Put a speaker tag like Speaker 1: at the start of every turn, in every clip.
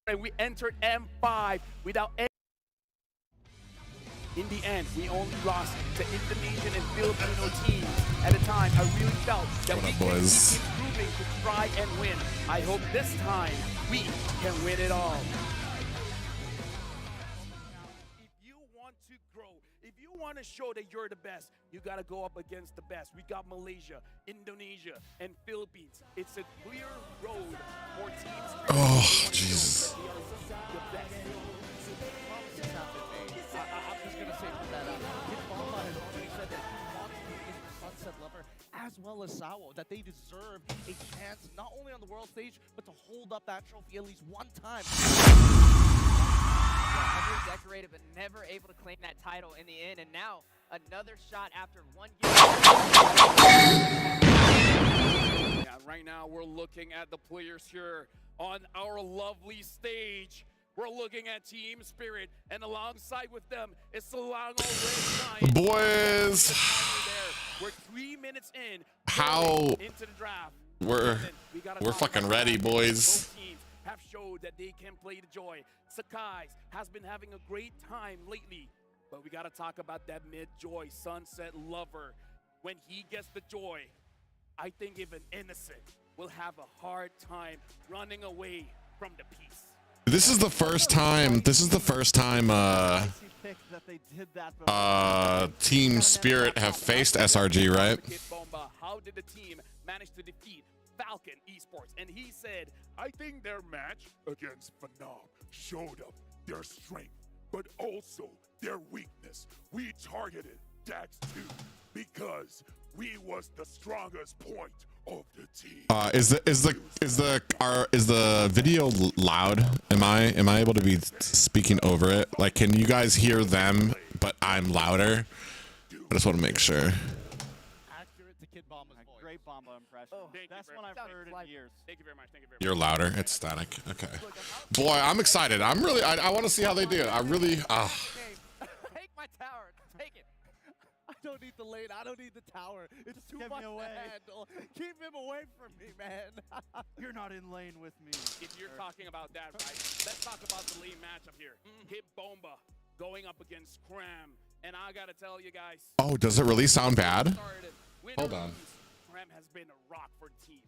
Speaker 1: and we entered M5 without any. In the end, we only lost to Indonesian and Filipino teams. At the time, I really felt that we can keep improving to try and win. I hope this time we can win it all. If you want to grow, if you want to show that you're the best, you got to go up against the best. We got Malaysia, Indonesia, and Philippines. It's a clear road for teams.
Speaker 2: Oh, Jesus.
Speaker 3: As well as Sawo, that they deserve a chance not only on the world stage, but to hold up that trophy at least one time.
Speaker 4: Heavily decorated, but never able to claim that title in the end, and now another shot after 1 year.
Speaker 1: Yeah, right now we're looking at the players here on our lovely stage. We're looking at Team Spirit, and alongside with them is Solango Red Giant.
Speaker 2: Boys,
Speaker 1: we're 3 minutes in.
Speaker 2: How
Speaker 1: into the draft.
Speaker 2: we're fucking ready, boys.
Speaker 1: Both teams have showed that they can play the joy. Sakai has been having a great time lately, but we gotta talk about that mid-joy Sunset Lover. When he gets the joy, I think even Innocent will have a hard time running away from the peace.
Speaker 2: This is the first time. Team Spirit have faced SRG, right?
Speaker 1: How did the team manage to defeat Falcon Esports? And he said,
Speaker 5: I think their match against Phenob showed up their strength, but also their weakness. We targeted Dax 2 because we was the strongest point of the team.
Speaker 2: Is the video loud? Am I able to be speaking over it? Like, can you guys hear them, but I'm louder? I just want to make sure.
Speaker 3: Accurate to Kid Bomba's voice. Great Bomba impression.
Speaker 4: Oh,
Speaker 3: That's one I've heard in years.
Speaker 1: thank you very much. Thank you very much.
Speaker 2: You're louder. It's static. Okay. Boy, I'm excited. I want to see how they do. I really.
Speaker 4: Take my tower. Take it.
Speaker 3: I don't need the lane. I don't need the tower. It's too much to handle. Keep him away from me, man. You're not in lane with me.
Speaker 1: If you're talking about that, right, let's talk about the lane matchup here. Kid Bomba going up against Cram. And I gotta tell you guys.
Speaker 2: Oh, does it really sound bad? Hold on.
Speaker 1: Cram has been a rock for the team.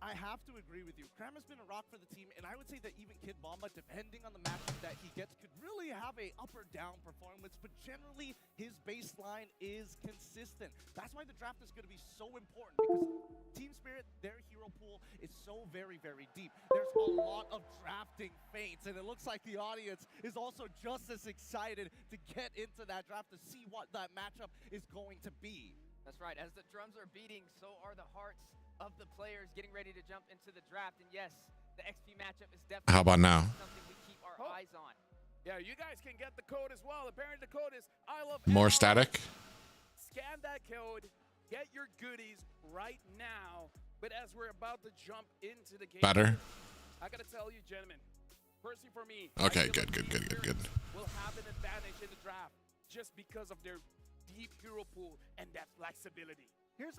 Speaker 3: I have to agree with you. Cram has been a rock for the team, and I would say that even Kid Bomba, depending on the matchup that he gets, could really have a up or down performance, but generally his baseline is consistent. That's why the draft is going to be so important, because Team Spirit, their hero pool is so very, very deep. There's a lot of drafting feints, and it looks like the audience is also just as excited to get into that draft to see what that matchup is going to be.
Speaker 4: That's right. As the drums are beating, so are the hearts of the players getting ready to jump into the draft. And yes, the XP matchup is definitely
Speaker 2: How about now?
Speaker 4: something we keep our eyes on.
Speaker 1: Yeah, you guys can get the code as well. Apparently the code is I love
Speaker 2: More
Speaker 1: MLR.
Speaker 2: static.
Speaker 1: Scan that code, get your goodies right now. But as we're about to jump into the game,
Speaker 2: Better.
Speaker 1: I gotta tell you, gentlemen, personally for me,
Speaker 2: Okay,
Speaker 1: I feel
Speaker 2: good.
Speaker 1: will have an advantage in the draft just because of their deep hero pool and that flexibility.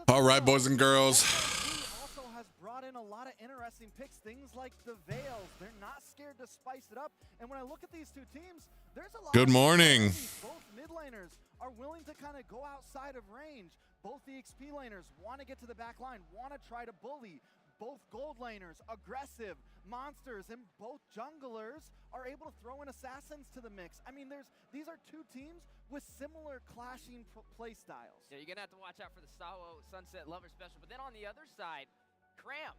Speaker 2: All right, boys and girls.
Speaker 3: He also has brought in a lot of interesting picks, things like the Veils. They're not scared to spice it up. And when I look at these two teams, there's a lot
Speaker 2: Good
Speaker 3: of
Speaker 2: morning.
Speaker 3: Both mid laners are willing to kind of go outside of range. Both the XP laners want to get to the back line, want to try to bully. Both gold laners, aggressive, monsters, and both junglers are able to throw in assassins to the mix. I mean, these are two teams with similar clashing play styles.
Speaker 4: Yeah, you're going to have to watch out for the Sawo Sunset Lover special. But then on the other side, Cram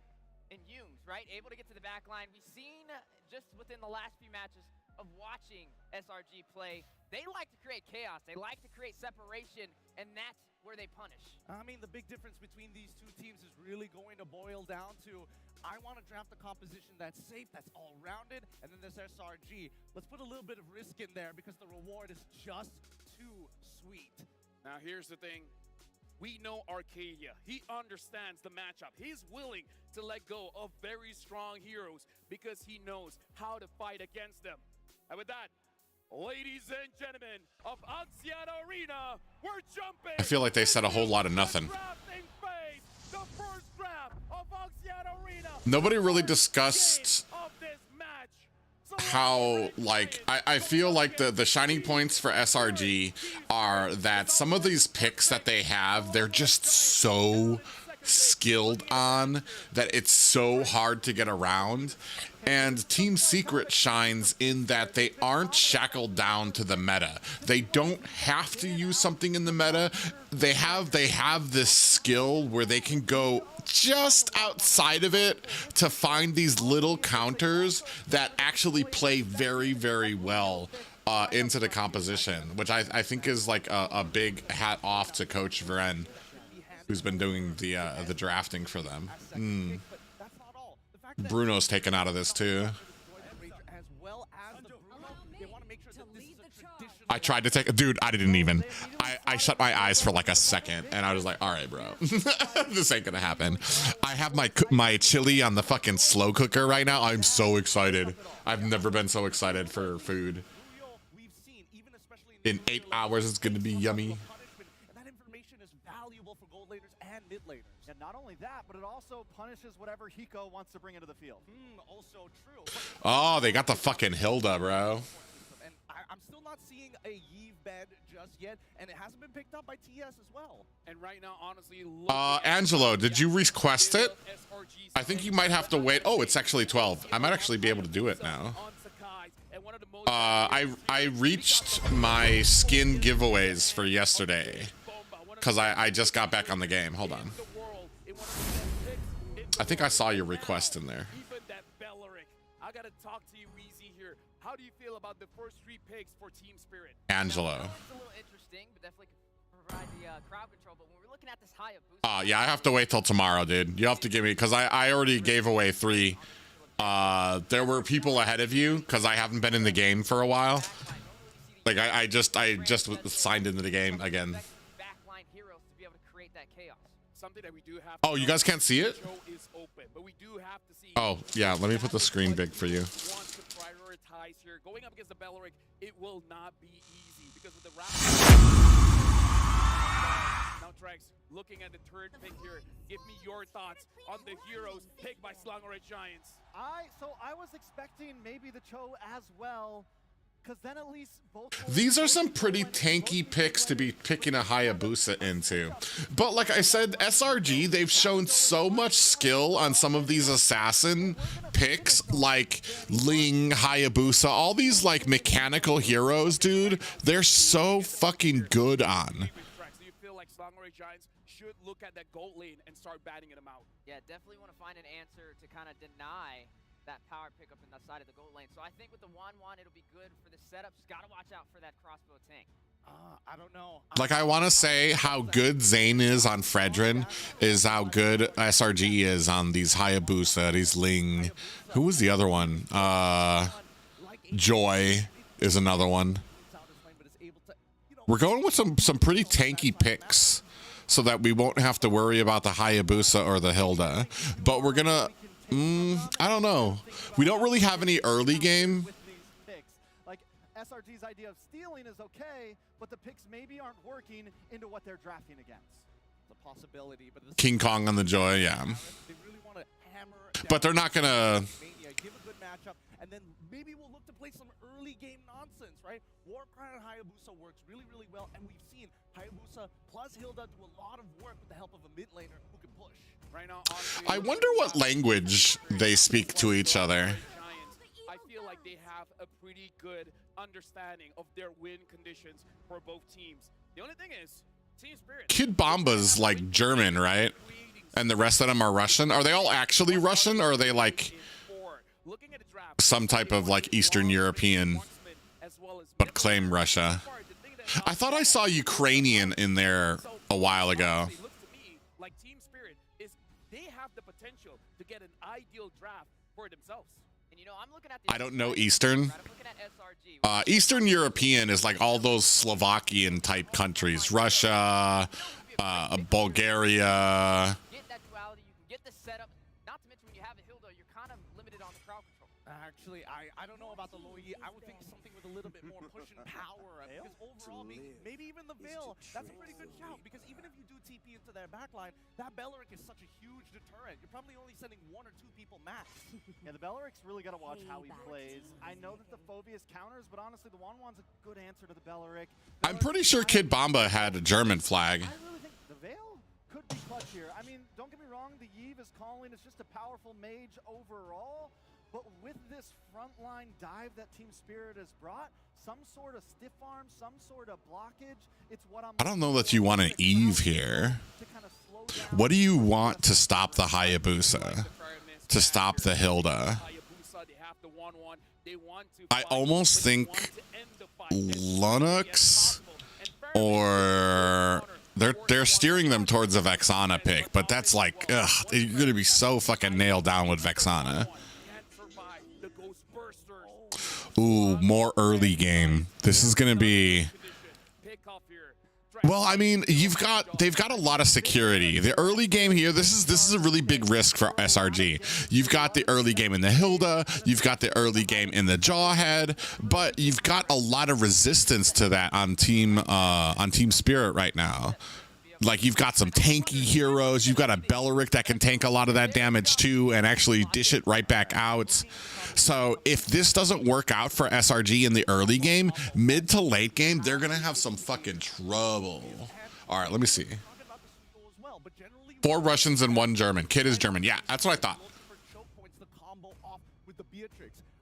Speaker 4: and Yumes, right? Able to get to the back line. We've seen just within the last few matches of watching SRG play, they like to create chaos. They like to create separation, and that's where they punish.
Speaker 3: I mean, the big difference between these two teams is really going to boil down to, I want to draft a composition that's safe, that's all-rounded, and then this SRG. Let's put a little bit of risk in there because the reward is just too sweet.
Speaker 1: Now here's the thing. We know Arcadia. He understands the matchup. He's willing to let go of very strong heroes because he knows how to fight against them. And with that, ladies and gentlemen of Axiata Arena, we're jumping.
Speaker 2: I feel like they said a whole lot of nothing.
Speaker 1: The first draft of Axiata Arena.
Speaker 2: Nobody really discussed
Speaker 1: of this match.
Speaker 2: how like I feel like the shining points for SRG are that some of these picks that they have, they're just so skilled on that it's so hard to get around. And Team Secret shines in that they aren't shackled down to the meta. They don't have to use something in the meta. They have this skill where they can go just outside of it to find these little counters that actually play very, very well into the composition, which I think is like a big hat off to Coach Vren, who's been doing the drafting for them. Bruno's taken out of this too. I tried to take, dude, I didn't even. I shut my eyes for like a second and I was like, all right, bro, this ain't gonna happen. I have my chili on the fucking slow cooker right now. I'm so excited. I've never been so excited for food. In 8 hours, it's gonna be yummy.
Speaker 6: And not only that, but it also punishes whatever Hiko wants to bring into the field.
Speaker 3: Also true.
Speaker 2: Oh, they got the fucking Hilda, bro.
Speaker 3: And I'm still not seeing a Yve bed just yet, and it hasn't been picked up by TS as well.
Speaker 1: And right now, honestly,
Speaker 2: Angelo, did you request it? I think you might have to wait. Oh, it's actually 12. I might actually be able to do it now. I reached my skin giveaways for yesterday because I just got back on the game. Hold on. I think I saw your request in there.
Speaker 1: I gotta talk to you, Weezy here. How do you feel about the first 3 picks for Team Spirit?
Speaker 2: Angelo.
Speaker 4: It's a little interesting, but definitely provide the crowd control. But when we're looking at this Hayabusa,
Speaker 2: Yeah, I have to wait till tomorrow, dude. You have to give me, because I already gave away 3. There were people ahead of you because I haven't been in the game for a while. Like I just signed into the game again.
Speaker 4: backline heroes to be able to create that chaos.
Speaker 1: Something that we do have.
Speaker 2: Oh, you guys can't see it?
Speaker 1: Show is open, but we do have to see.
Speaker 2: Oh, yeah, let me put the screen big for you.
Speaker 1: Want to prioritize here. Going up against the Belleric, it will not be easy because with the rap. Now, Trex, looking at the third pick here, give me your thoughts on the heroes picked by Slongoret Giants.
Speaker 6: So I was expecting maybe the Cho as well, because then at least both.
Speaker 2: These are some pretty tanky picks to be picking a Hayabusa into. But like I said, SRG, they've shown so much skill on some of these assassin picks, like Ling, Hayabusa, all these like mechanical heroes, dude. They're so fucking good on.
Speaker 1: Do you feel like Slongoret Giants should look at that gold lane and start batting them out?
Speaker 4: Yeah, definitely want to find an answer to kind of deny that power pickup in the side of the gold lane. So I think with the 1-1, it'll be good for the setup. Just got to watch out for that crossbow tank.
Speaker 3: I don't know.
Speaker 2: Like, I want to say how good Zane is on Fredrin is how good SRG is on these Hayabusa, these Ling. Who was the other one? Joy is another one. We're going with some pretty tanky picks so that we won't have to worry about the Hayabusa or the Hilda. But we're going to... I don't know. We don't really have any early game.
Speaker 6: Like, SRG's idea of stealing is okay, but the picks maybe aren't working into what they're drafting against.
Speaker 3: It's a possibility, but
Speaker 2: King Kong on the Joy, yeah.
Speaker 3: they really want to hammer
Speaker 2: But they're not going to...
Speaker 3: give a good matchup, and then maybe we'll look to play some early game nonsense, right? Warcry and Hayabusa works really, really well, and we've seen Hayabusa plus Hilda do a lot of work with the help of a mid laner who can push.
Speaker 1: Right now, honestly,
Speaker 2: I wonder what language they speak to each other.
Speaker 1: I feel like they have a pretty good understanding of their win conditions for both teams. The only thing is, Team Spirit.
Speaker 2: Kid Bomba's like German, right? And the rest of them are Russian. Are they all actually Russian, or are they like some type of like Eastern European, but claim Russia? I thought I saw Ukrainian in there a while ago.
Speaker 1: It looks to me like Team Spirit is they have the potential to get an ideal draft for themselves.
Speaker 4: And you know, I'm looking at the
Speaker 2: I don't know Eastern.
Speaker 4: I'm looking at SRG.
Speaker 2: Eastern European is like all those Slovakian type countries, Russia, Bulgaria.
Speaker 4: Get that duality, you can get the setup. Not to mention when you have a Hilda, you're kind of limited on the crowd control.
Speaker 3: actually. I don't know about the low E. I would think something with a little bit more push and power. Because overall, maybe even the Veil, that's a pretty good shout. Because even if you do TP into their backline, that Belleric is such a huge deterrent. You're probably only sending 1 or 2 people max.
Speaker 6: Yeah, the Belleric's really got to watch how he plays. I know that the Phoveus counters, but honestly, the Wanwan's a good answer to the Belleric.
Speaker 2: I'm pretty sure Kid Bomba had a German flag.
Speaker 6: I really think the Veil could be clutch here. I mean, don't get me wrong, the Yve is calling is just a powerful mage overall, but with this frontline dive that Team Spirit has brought, some sort of stiff arm, some sort of blockage, it's what I'm...
Speaker 2: I don't know that you want an Eve here. What do you want to stop the Hayabusa? To stop the Hilda? I almost think Lunux or they're steering them towards a Vexana pick, but that's like, ugh, you're gonna be so fucking nailed down with Vexana. Ooh, more early game. This is gonna be. Well, I mean, they've got a lot of security. The early game here, this is a really big risk for SRG. You've got the early game in the Hilda, you've got the early game in the Jawhead, but you've got a lot of resistance to that on Team Spirit right now. Like, you've got some tanky heroes, you've got a Belleric that can tank a lot of that damage too and actually dish it right back out. So if this doesn't work out for SRG in the early game, mid to late game, they're gonna have some fucking trouble. All right, let me see. 4 Russians and 1 German. Kid is German. Yeah, that's what I thought.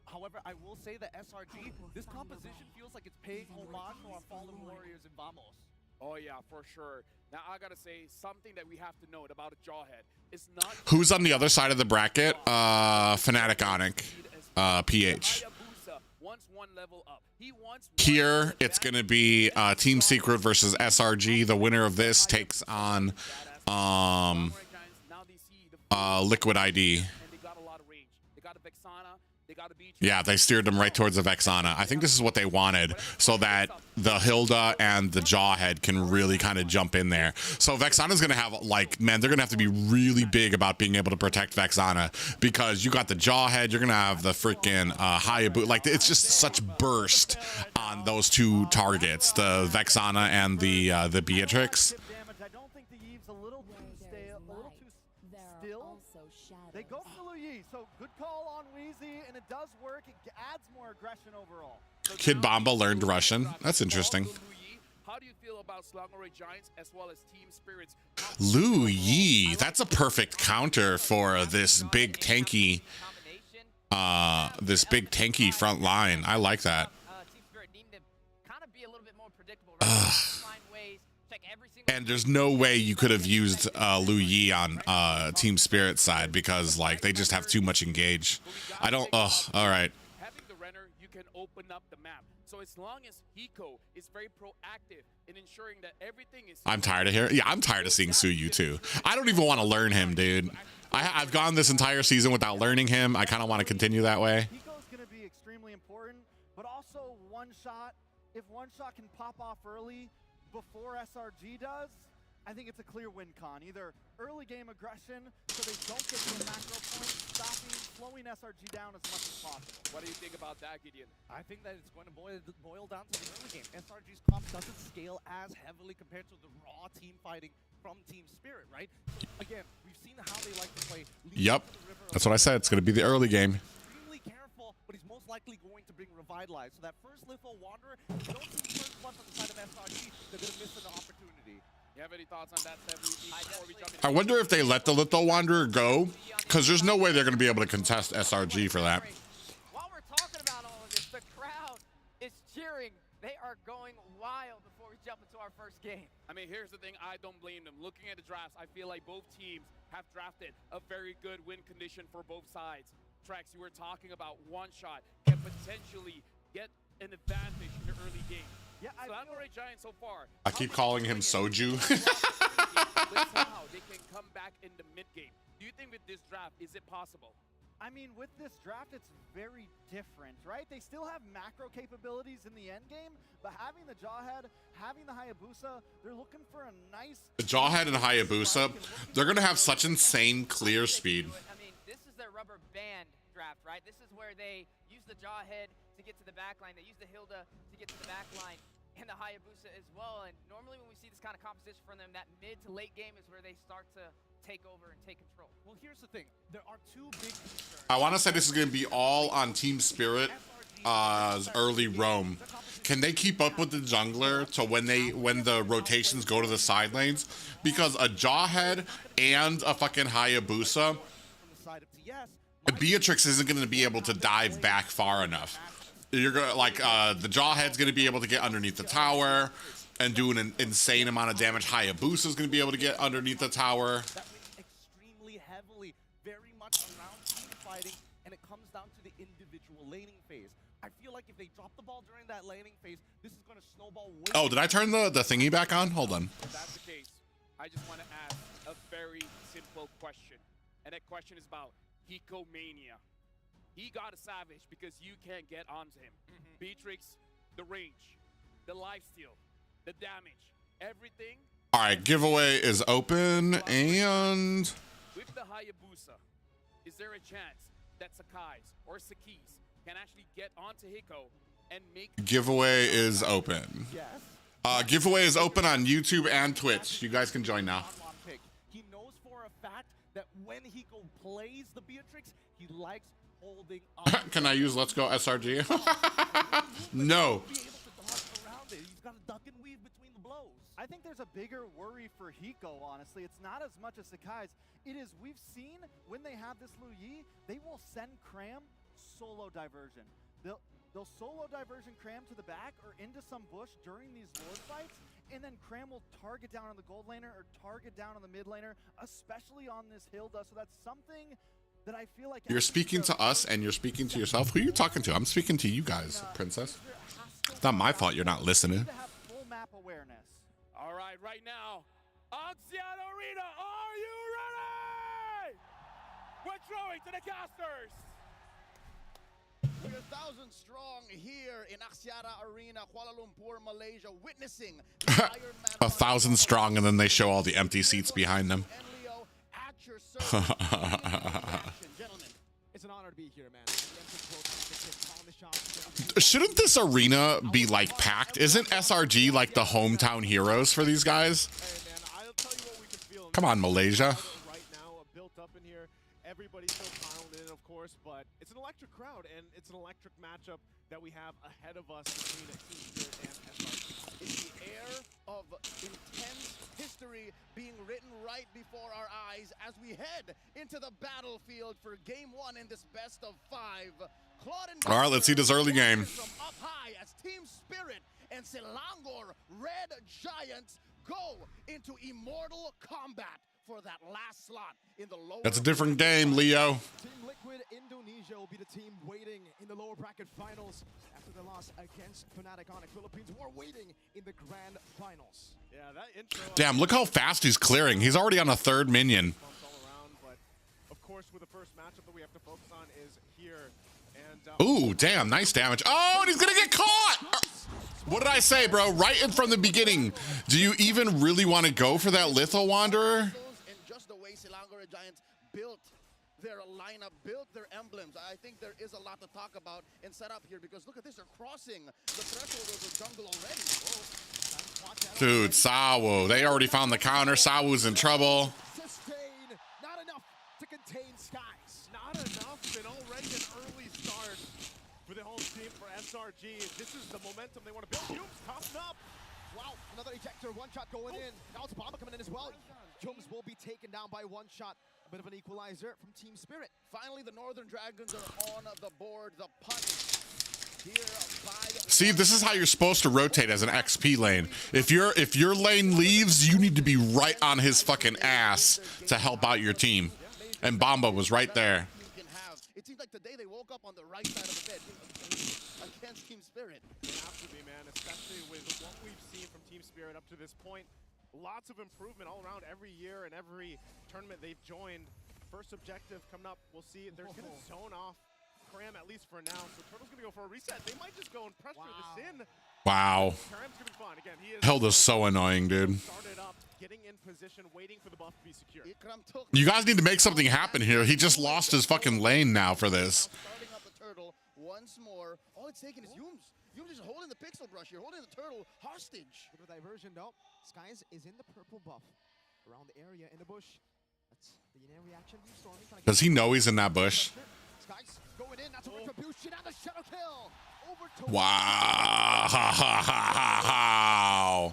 Speaker 3: However, I will say that SRG, this composition feels like it's paying homage to our fallen warriors in Vamos.
Speaker 1: Oh yeah, for sure. Now I gotta say something that we have to note about a Jawhead. It's not
Speaker 2: who's on the other side of the bracket. Fnatic Onic, PH. Here it's gonna be Team Secret versus SRG. The winner of this takes on Liquid ID. Yeah, they steered them right towards the Vexana. I think this is what they wanted, so that the Hilda and the Jawhead can really kind of jump in there. So Vexana's gonna have, like, man, they're gonna have to be really big about being able to protect Vexana, because you got the Jawhead, you're gonna have the freaking Hayabusa. Like, it's just such burst on those 2 targets, the Vexana and the Beatrix.
Speaker 6: I don't think the Eve's a little too stale, a little too still. They go for the Yi, so good call on Wheezy, and it does work. It adds more aggression overall.
Speaker 2: Kid Bomba learned Russian. That's interesting.
Speaker 1: How do you feel about Sluggery Giants as well as Team Spirits?
Speaker 2: Lu Yi, that's a perfect counter for this big tanky front line. I like that. And there's no way you could have used Lu Yi on Team Spirit side, because like they just have too much engage. I don't. All right.
Speaker 1: Having the Renner, you can open up the map. So as long as Hiko is very proactive in ensuring that everything is.
Speaker 2: I'm tired of hearing. Yeah, I'm tired of seeing Suyu too. I don't even want to learn him, dude. I've gone this entire season without learning him. I kind of want to continue that way.
Speaker 6: Hiko's going to be extremely important, but also one shot. If one shot can pop off early before SRG does, I think it's a clear win con. Either early game aggression so they don't get to the macro point, slowing SRG down as much as possible.
Speaker 1: What do you think about that, Gideon?
Speaker 3: I think that it's going to boil down to the early game. SRG's comp doesn't scale as heavily compared to the raw team fighting from Team Spirit, right? Again, we've seen how they like to play.
Speaker 2: Yep, that's what I said. It's going to be the early game.
Speaker 3: Extremely careful, but he's most likely going to bring Revitalize. So that first Litho Wanderer, you don't see the first one from the side of SRG, they're going to miss an opportunity.
Speaker 1: You have any thoughts on that, Steph?
Speaker 2: I wonder if they let the Litho Wanderer go, because there's no way they're going to be able to contest SRG for that.
Speaker 4: While we're talking about all of this, the crowd is cheering. They are going wild before we jump into our first game.
Speaker 1: I mean, here's the thing. I don't blame them. Looking at the drafts, I feel like both teams have drafted a very good win condition for both sides. Trex, you were talking about one shot can potentially get an advantage in the early game.
Speaker 6: Yeah,
Speaker 1: Sluggery Giant so far.
Speaker 2: I keep calling him Soju.
Speaker 1: Somehow they can come back in the mid game. Do you think with this draft, is it possible?
Speaker 6: I mean, with this draft, it's very different, right? They still have macro capabilities in the end game, but having the Jawhead, having the Hayabusa, they're looking for a nice...
Speaker 2: The Jawhead and Hayabusa, they're going to have such insane clear speed.
Speaker 4: I mean, this is their rubber band draft, right? This is where they use the Jawhead to get to the back line. They use the Hilda to get to the back line, and the Hayabusa as well. And normally when we see this kind of composition from them, that mid to late game is where they start to take over and take control.
Speaker 3: Well, here's the thing. There are two big concerns.
Speaker 2: I want to say this is going to be all on Team Spirit early roam. Can they keep up with the jungler to when the rotations go to the side lanes? Because a Jawhead and a fucking Hayabusa, Beatrix isn't going to be able to dive back far enough. You're gonna the Jawhead's going to be able to get underneath the tower and do an insane amount of damage. Hayabusa is going to be able to get underneath the tower.
Speaker 3: That went extremely heavily, very much around team fighting, and it comes down to the individual laning phase. I feel like if they drop the ball during that laning phase, this is going to snowball way.
Speaker 2: Oh, did I turn the thingy back on? Hold on.
Speaker 1: If that's the case, I just want to ask a very simple question. And that question is about Hicomania. He got a Savage because you can't get onto him. Beatrix, the range, the lifesteal, the damage, everything.
Speaker 2: All right, giveaway is open, and
Speaker 1: With the Hayabusa, is there a chance that Sakai's or Saki's can actually get onto Hiko and make...
Speaker 2: giveaway is open.
Speaker 3: Yes.
Speaker 2: Giveaway is open on YouTube and Twitch. You guys can join now.
Speaker 3: He knows for a fact that when Hiko plays the Beatrix, he likes holding up.
Speaker 2: Can I use Let's Go SRG? No.
Speaker 3: Be able to dodge around it. He's got to duck and weave between the blows.
Speaker 6: I think there's a bigger worry for Hiko, honestly. It's not as much as Sakai's. It is, we've seen when they have this Lu Yi, they will send Cram solo diversion. They'll solo diversion Cram to the back or into some bush during these Lord fights, and then Cram will target down on the gold laner or target down on the mid laner, especially on this Hilda. So that's something that I feel like...
Speaker 2: You're speaking to us and you're speaking to yourself. Who are you talking to? I'm speaking to you guys, Princess. It's not my fault you're not listening.
Speaker 6: To have full map awareness.
Speaker 1: All right, right now, Oxiana Arena, are you ready? We're throwing to the casters.
Speaker 7: We're 1,000 strong here in Axiata Arena, Kuala Lumpur, Malaysia, witnessing the Iron Man
Speaker 2: 1,000 strong, and then they show all the empty seats behind them.
Speaker 7: and Leo at your service. Gentlemen,
Speaker 8: It's an honor to be here, man.
Speaker 2: Shouldn't this arena be like packed? Isn't SRG like the hometown heroes for these guys?
Speaker 8: Hey, man, I'll tell you what we can feel.
Speaker 2: Come on, Malaysia.
Speaker 8: Right now, built up in here. Everybody's so piled in, of course, but it's an electric crowd, and it's an electric matchup that we have ahead of us between Team Spirit and SRG.
Speaker 7: it's the air of intense history being written right before our eyes as we head into the battlefield for Game 1 in this best of 5. Claude and
Speaker 2: All right, let's see this early game.
Speaker 7: From up high as Team Spirit and Selangor Red Giants go into immortal combat for that last slot in the lower.
Speaker 2: That's a different game, Leo.
Speaker 8: Team Liquid Indonesia will be the team waiting in the lower bracket finals after their loss against Fnatic Onyx Philippines, who are waiting in the grand finals. Yeah, that intro.
Speaker 2: Damn, look how fast he's clearing. He's already on a third minion.
Speaker 8: Bumps all around, but of course, with the first matchup that we have to focus on is here. And
Speaker 2: Ooh, damn, nice damage. Oh, and he's gonna get caught! What did I say, bro? Right in from the beginning. Do you even really want to go for that Litho Wanderer?
Speaker 7: And just the way Selangor Red Giants built their lineup, built their emblems, I think there is a lot to talk about and set up here, because look at this, they're crossing the threshold of the jungle already. Whoa.
Speaker 2: Dude, Sawu. They already found the counter. Sawu's in trouble.
Speaker 8: sustain, not enough to contain Skies. Not enough, and already an early start for the home team for SRG. This is the momentum they want to build. Humes toughened up. Wow, another ejector, one shot going in. Now it's Bomba coming in as well. Humes will be taken down by one shot. A bit of an equalizer from Team Spirit.
Speaker 7: Finally, the Northern Dragons are on the board. The punish here by the...
Speaker 2: See, this is how you're supposed to rotate as an XP lane. If your lane leaves, you need to be right on his fucking ass to help out your team. And Bomba was right there.
Speaker 7: You can have. It seems like today they woke up on the right side of the bed against Team Spirit.
Speaker 8: They have to be, man, especially with what we've seen from Team Spirit up to this point. Lots of improvement all around every year and every tournament they've joined. First objective coming up, we'll see. They're going to zone off Cram, at least for now. So Turtle's going to go for a reset. They might just go and pressure this in.
Speaker 2: Wow.
Speaker 8: Cram's going to be fine. Again, he is
Speaker 2: Hilda's so annoying, dude.
Speaker 8: started up, getting in position, waiting for the buff to be secure.
Speaker 7: Ikram took
Speaker 2: You guys need to make something happen here. He just lost his fucking lane now for this.
Speaker 7: starting up the Turtle once more. All it's taking is Yums. Yums is holding the pixel brush here, holding the Turtle hostage.
Speaker 9: Bit of diversion though. Skies is in the purple buff around the area in the bush. That's the in-air reaction from Stormy.
Speaker 2: Does he know he's in that bush?
Speaker 9: Skies going in. That's a retribution and the shadow kill. Over to
Speaker 2: Wow.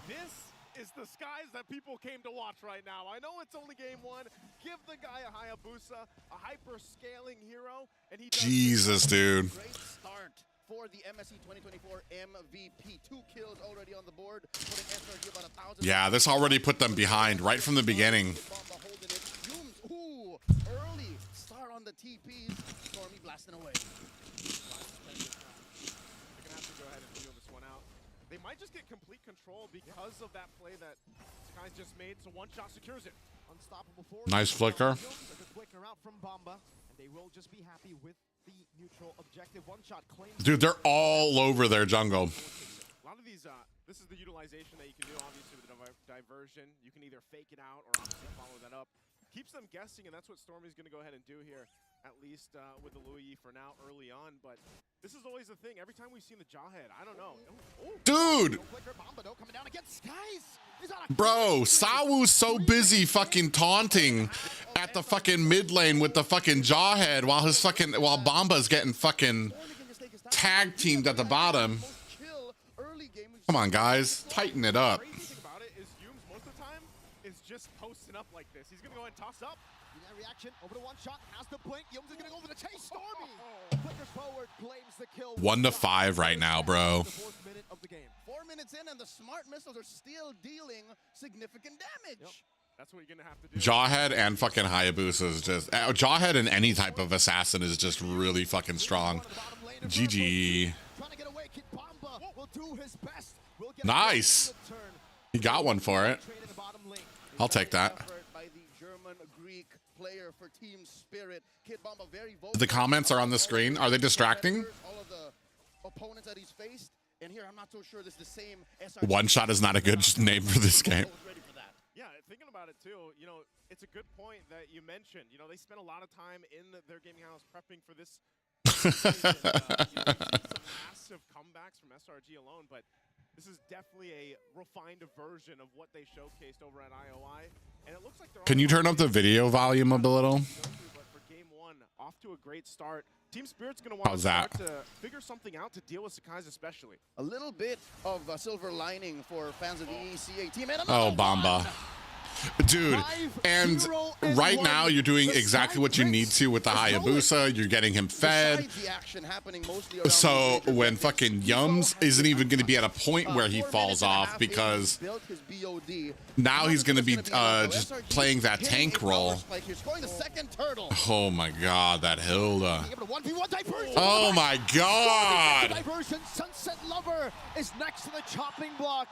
Speaker 8: This is the Skies that people came to watch right now. I know it's only game one. Give the guy a Hayabusa, a hyper-scaling hero, and he does
Speaker 2: Jesus, dude.
Speaker 7: Great start for the MSC 2024 MVP. 2 kills already on the board, putting SRG about 1,000.
Speaker 2: Yeah, this already put them behind right from the beginning.
Speaker 7: Bomba holding it. Yums, ooh, early start on the TPs. Stormy blasting away.
Speaker 8: They're gonna have to go ahead and feel this one out. They might just get complete control because of that play that Skies just made, so one shot secures it.
Speaker 9: unstoppable force.
Speaker 2: Nice flicker.
Speaker 9: A good flicker out from Bomba, and they will just be happy with the neutral objective. One shot claims.
Speaker 2: Dude, they're all over their jungle.
Speaker 8: A lot of these, this is the utilization that you can do, obviously, with the diversion. You can either fake it out or obviously follow that up. Keeps them guessing, and that's what Stormy's going to go ahead and do here, at least with the Louis for now early on. But this is always the thing. Every time we've seen the Jawhead, I don't know.
Speaker 2: Dude! Bro, Sawu's so busy fucking taunting at the fucking mid lane with the fucking Jawhead while Bomba's getting fucking tag teamed at the bottom. Come on, guys. Tighten it up.
Speaker 8: The crazy thing about it is Yums, most of the time, is just posting up like this. He's going to go ahead and toss up.
Speaker 9: Reaction over the one shot, has the blink. Yums is going to go for the chase. Stormy flickers forward, claims the kill.
Speaker 2: 1-5 right now, bro.
Speaker 9: The 4th minute of the game.
Speaker 7: 4 minutes in, and the smart missiles are still dealing significant damage.
Speaker 8: Yep. That's what you're going to have to do.
Speaker 2: Jawhead and fucking Hayabusa is just... Jawhead and any type of assassin is just really fucking strong. GG.
Speaker 9: Trying to get away, Kid Bomba will do his best.
Speaker 2: Nice. He got one for it. I'll take that.
Speaker 7: By the German-Greek player for Team Spirit. Kid Bomba very vocal.
Speaker 2: The comments are on the screen. Are they distracting?
Speaker 7: All of the opponents that he's faced. And here, I'm not so sure this is the same SRG.
Speaker 2: One shot is not a good name for this game.
Speaker 8: Yeah, thinking about it too, you know, it's a good point that you mentioned. You know, they spent a lot of time in their gaming house prepping for this. You know, we've seen some massive comebacks from SRG alone, but this is definitely a refined version of what they showcased over at IOI. And it looks like they're
Speaker 2: Can you turn up the video volume a little?
Speaker 8: But for game one, off to a great start. Team Spirit's going to want to start to figure something out to deal with Sakai's especially.
Speaker 7: A little bit of a silver lining for fans of the ECA team. And
Speaker 2: Oh, Bomba. Dude, and right now you're doing exactly what you need to with the Hayabusa. You're getting him fed. So when fucking Yums isn't even going to be at a point where he falls off because now he's going to be just playing that tank role. Oh my god, that Hilda. Oh my god.
Speaker 9: Diversion. Sunset Lover is next to the chopping block.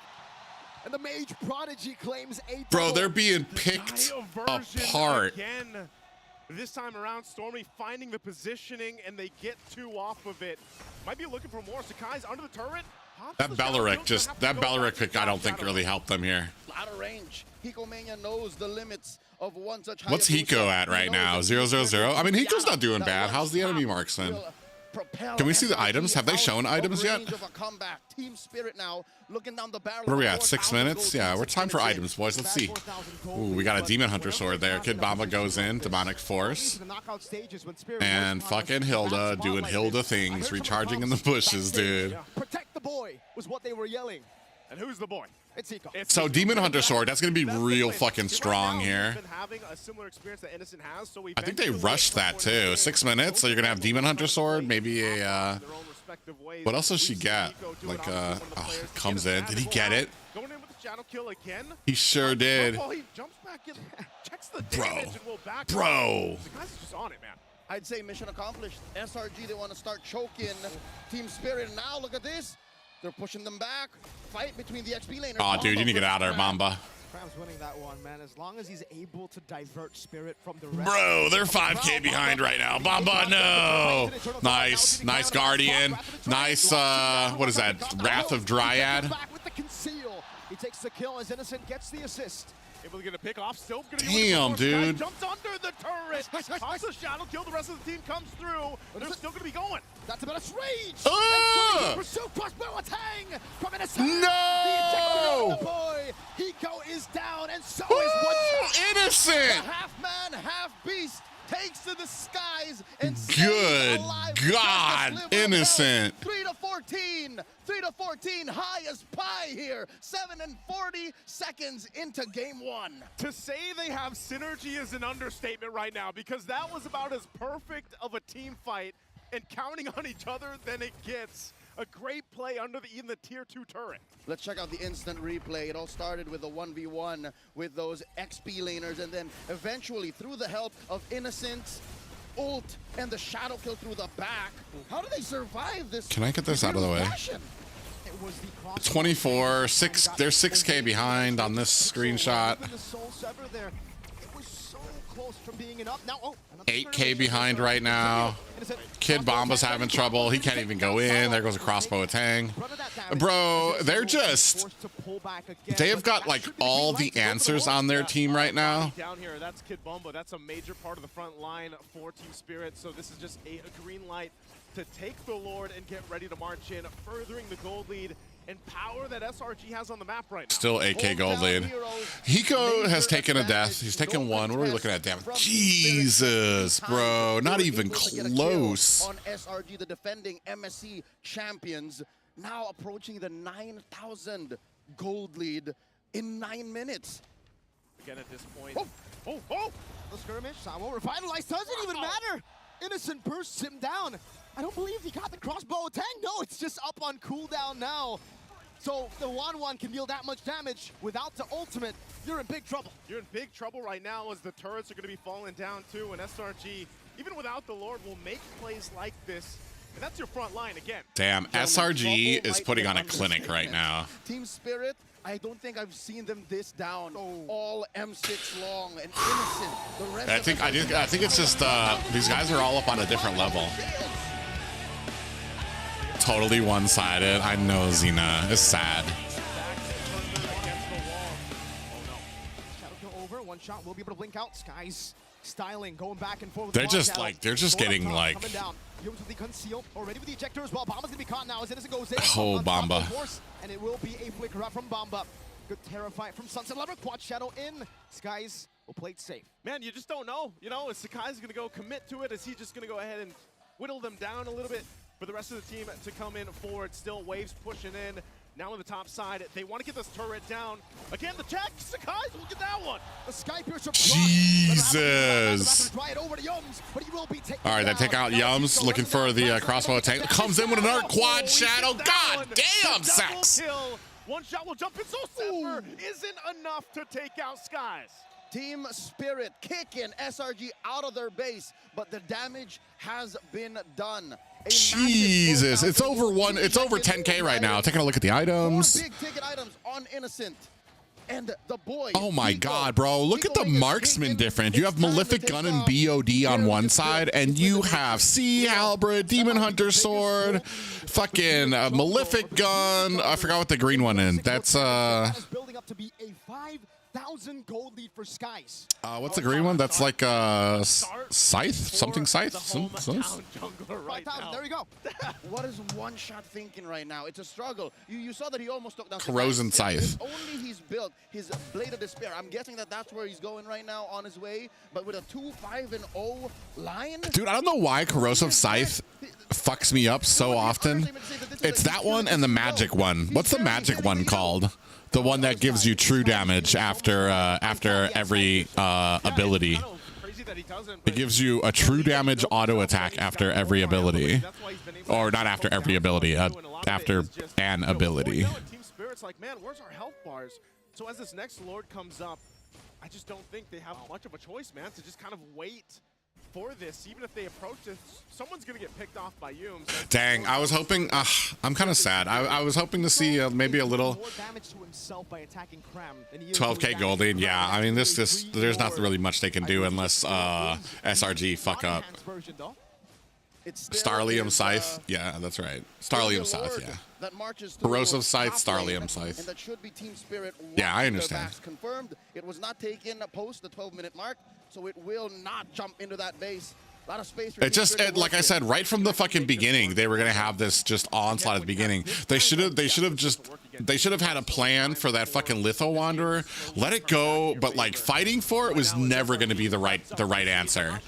Speaker 9: And the Mage Prodigy claims 8.
Speaker 2: Bro, they're being picked apart.
Speaker 8: Again, this time around, Stormy finding the positioning, and they get 2 off of it. Might be looking for more. Sakai's under the turret.
Speaker 2: That Belleric pick, I don't think really helped them here.
Speaker 7: Out of range. Hikomania knows the limits of one such.
Speaker 2: What's Hiko at right now? 0-0-0? I mean, Hiko's not doing bad. How's the enemy marksman? Can we see the items? Have they shown items yet?
Speaker 7: Team Spirit now looking down the barrel.
Speaker 2: What are we at? 6 minutes? Yeah, we're time for items, boys. Let's see. Ooh, we got a Demon Hunter sword there. Kid Bomba goes in. Demonic Force. And fucking Hilda doing Hilda things. Recharging in the bushes, dude.
Speaker 9: Protect the boy was what they were yelling.
Speaker 8: And who's the boy?
Speaker 9: It's Hiko.
Speaker 2: So Demon Hunter sword, that's going to be real fucking strong here. I think they rushed that too. 6 minutes, so you're going to have Demon Hunter sword, maybe a... what else does she get? Like, comes in. Did he get it?
Speaker 8: Going in with the shadow kill again.
Speaker 2: He sure did.
Speaker 8: He jumps back in, checks the damage, and will back
Speaker 2: bro.
Speaker 8: The guy's just on it, man.
Speaker 7: I'd say mission accomplished. SRG, they want to start choking Team Spirit. And now look at this. They're pushing them back. Fight between the XP laners.
Speaker 2: Oh, dude, you need to get out of there, Mamba.
Speaker 9: Cram's winning that one, man. As long as he's able to divert Spirit from the rest.
Speaker 2: Bro, they're 5K behind right now. Bomba, no. Nice. Nice Guardian. Nice, what is that? Wrath of Dryad.
Speaker 9: Back with the conceal. He takes the kill as Innocent gets the assist.
Speaker 8: Able to get a pick off, still gonna
Speaker 2: Damn, dude.
Speaker 8: Jumps under the turret. Toss a shadow kill, the rest of the team comes through. They're still gonna be going.
Speaker 9: That's about its rage.
Speaker 2: Ah!
Speaker 9: Pursue crossbow attack from Innocent.
Speaker 2: No!
Speaker 9: The boy, Hiko is down, and so
Speaker 2: Woo!
Speaker 9: is one shot.
Speaker 2: Innocent!
Speaker 7: Half man, half beast takes to the skies and
Speaker 2: Good
Speaker 7: alive.
Speaker 2: God, Innocent.
Speaker 7: 3 to 14. 3 to 14, high as pie here. 7 and 40 seconds into game 1.
Speaker 8: To say they have synergy is an understatement right now, because that was about as perfect of a team fight and counting on each other than it gets. A great play under even the tier 2 turret.
Speaker 7: Let's check out the instant replay. It all started with a 1v1 with those XP laners, and then eventually through the help of Innocent, ult, and the shadow kill through the back. How do they survive this?
Speaker 2: Can I get this out of the way?
Speaker 7: Fashion?
Speaker 9: It was the cross
Speaker 2: 24, 6, they're 6K behind on this screenshot.
Speaker 9: The Soul Sever there. It was so close from being enough. Now, oh, another
Speaker 2: 8K behind right now. Kid Bomba's having trouble. He can't even go in. There goes a crossbow Tang. Bro, they're just... They've got, like, all the answers on their team right now.
Speaker 8: Down here, that's Kid Bomba. That's a major part of the front line for Team Spirit. So this is just a green light to take the Lord and get ready to march in, furthering the gold lead and power that SRG has on the map right now.
Speaker 2: Still 8K gold lead. Hiko has taken a death. He's taken one. What are we looking at? Damn. Jesus, bro. Not even close.
Speaker 7: On SRG, the defending MSC champions, now approaching the 9,000 gold lead in 9 minutes.
Speaker 8: Again, at this point.
Speaker 7: Oh!
Speaker 9: The skirmish, Samo revitalized, doesn't even matter. Innocent bursts him down. I don't believe he got the crossbow attack. No, it's just up on cooldown now. So the 1-1 can deal that much damage without the ultimate. You're in big trouble.
Speaker 8: You're in big trouble right now as the turrets are going to be falling down too, and SRG, even without the Lord, will make plays like this. And that's your front line again.
Speaker 2: Damn, SRG is putting on a clinic right now.
Speaker 7: Team Spirit, I don't think I've seen them this down all M6 long and Innocent. The rest
Speaker 2: I think it's just these guys are all up on a different level. Totally one-sided. I know, Xena. It's sad.
Speaker 9: Shadow kill over. One shot will be able to blink out. Skies styling, going back and forth.
Speaker 2: They're just like, they're just getting like.
Speaker 9: Coming down. With the conceal, already with the ejector as well. Bomba's gonna be caught now as Innocent goes in.
Speaker 2: Oh, Bomba.
Speaker 9: And it will be a flicker out from Bomba. Good terrify from Sunset Lover. Quad Shadow in. Skies will play it safe.
Speaker 8: Man, you just don't know. You know, is Sakai's gonna go commit to it? Is he just gonna go ahead and whittle them down a little bit for the rest of the team to come in forward? Still waves pushing in. Now on the top side, they want to get this turret down. Again, the check. Sakai's will get that one.
Speaker 9: The Sky Piercer.
Speaker 2: Jesus. All right, they take out
Speaker 8: Now
Speaker 2: Yums,
Speaker 8: Hiko
Speaker 2: looking
Speaker 8: runs
Speaker 2: for
Speaker 8: down
Speaker 2: the
Speaker 8: front.
Speaker 2: crossbow attack. Comes in with another quad shadow. God damn, Sax.
Speaker 8: Kill. One shot will jump in. So Zephyr isn't enough to take out Skies.
Speaker 7: Team Spirit kicking SRG out of their base, but the damage has been done.
Speaker 2: Jesus, it's over 10K right now. Taking a look at the items.
Speaker 7: 4 big ticket items on Innocent. And the boy.
Speaker 2: Oh my
Speaker 7: Hiko.
Speaker 2: God, bro. Look at the
Speaker 7: Hiko making
Speaker 2: marksman
Speaker 7: taken.
Speaker 2: difference. You have
Speaker 7: It's time to
Speaker 2: Malefic
Speaker 7: take
Speaker 2: Gun and
Speaker 7: off.
Speaker 2: BOD on
Speaker 7: Here
Speaker 2: one
Speaker 7: we go.
Speaker 2: side, and you have Sea Halberd, Demon Hunter Sword, fucking Malefic Gun. I forgot what the green one is. That's,
Speaker 9: That is building up to be a 5,000 gold lead for Skies.
Speaker 2: what's the green one? That's like Scythe? Something Scythe?
Speaker 8: Right
Speaker 9: 5,000, there we go.
Speaker 7: What is One Shot thinking right now? It's a struggle. You saw that he almost took down
Speaker 2: Corrosion
Speaker 7: Sakai.
Speaker 2: Scythe.
Speaker 7: If only he's built his Blade of Despair. I'm guessing that that's where he's going right now on his way. But with a 2-5-0 line.
Speaker 2: Dude, I don't know why Corrosive Scythe fucks me up so often. It's that one and the magic one. What's the magic one called? The one that gives you true damage after every ability. It gives you a true damage auto attack after every ability. Or not after every ability, after an ability.
Speaker 8: Team Spirit's like, man, where's our health bars? So as this next Lord comes up, I just don't think they have much of a choice, man, to just kind of wait for this. Even if they approach this, someone's going to get picked off by Yumes.
Speaker 2: Dang, I was hoping. I'm kind of sad. I was hoping to see maybe a little
Speaker 9: More damage to himself by attacking Cram than he is
Speaker 2: 12K
Speaker 9: doing
Speaker 2: Golding.
Speaker 9: damage to
Speaker 2: Yeah,
Speaker 9: Cram.
Speaker 2: I mean, there's not
Speaker 9: Three
Speaker 2: really much they can do unless SRG fuck up.
Speaker 9: Enhanced version, though.
Speaker 7: It still
Speaker 2: Starlium
Speaker 7: is,
Speaker 2: Scythe. Yeah, that's right. Starlium Scythe.
Speaker 7: Lord
Speaker 2: Yeah.
Speaker 7: that marches through
Speaker 2: Corrosive Scythe,
Speaker 7: top lane,
Speaker 2: Starlium Scythe.
Speaker 7: And that should be Team Spirit.
Speaker 2: Yeah, I
Speaker 7: watching their
Speaker 2: understand.
Speaker 7: backs. Confirmed. It was not taken post the 12-minute mark, so it will not jump into that base. A lot of space for
Speaker 2: It just, like I said, right from the fucking beginning, they were gonna have this just onslaught at the beginning. They should have had a plan for that fucking Litho Wanderer. Let it go, but like fighting for it was never gonna be the right answer.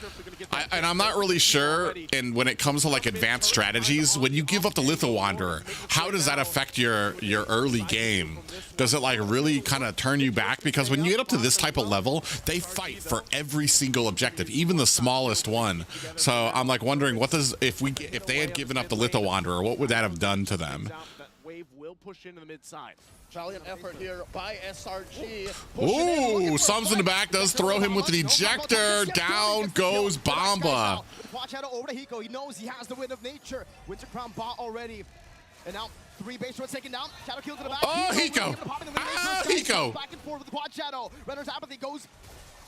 Speaker 2: And I'm not really sure. And when it comes to like advanced strategies, when you give up the Litho Wanderer, how does that affect your early game? Does it like really kind of turn you back? Because when you get up to this type of level, they fight for every single objective, even the smallest one. So I'm like wondering, what does if they had given up the Litho Wanderer, what would that have done to them?
Speaker 8: That wave will push into the mid side.
Speaker 7: Valiant effort here by SRG.
Speaker 2: Ooh, Sums in the back does throw him with an ejector. Down goes Bomba.
Speaker 9: Quad Shadow over to Hiko. He knows he has the wind of nature. Winter Crown bot already. And now 3 base roads taken down. Shadow kill to the back.
Speaker 2: Oh, Hiko. Hiko.
Speaker 9: Back and forth with the Quad Shadow. Renner's apathy goes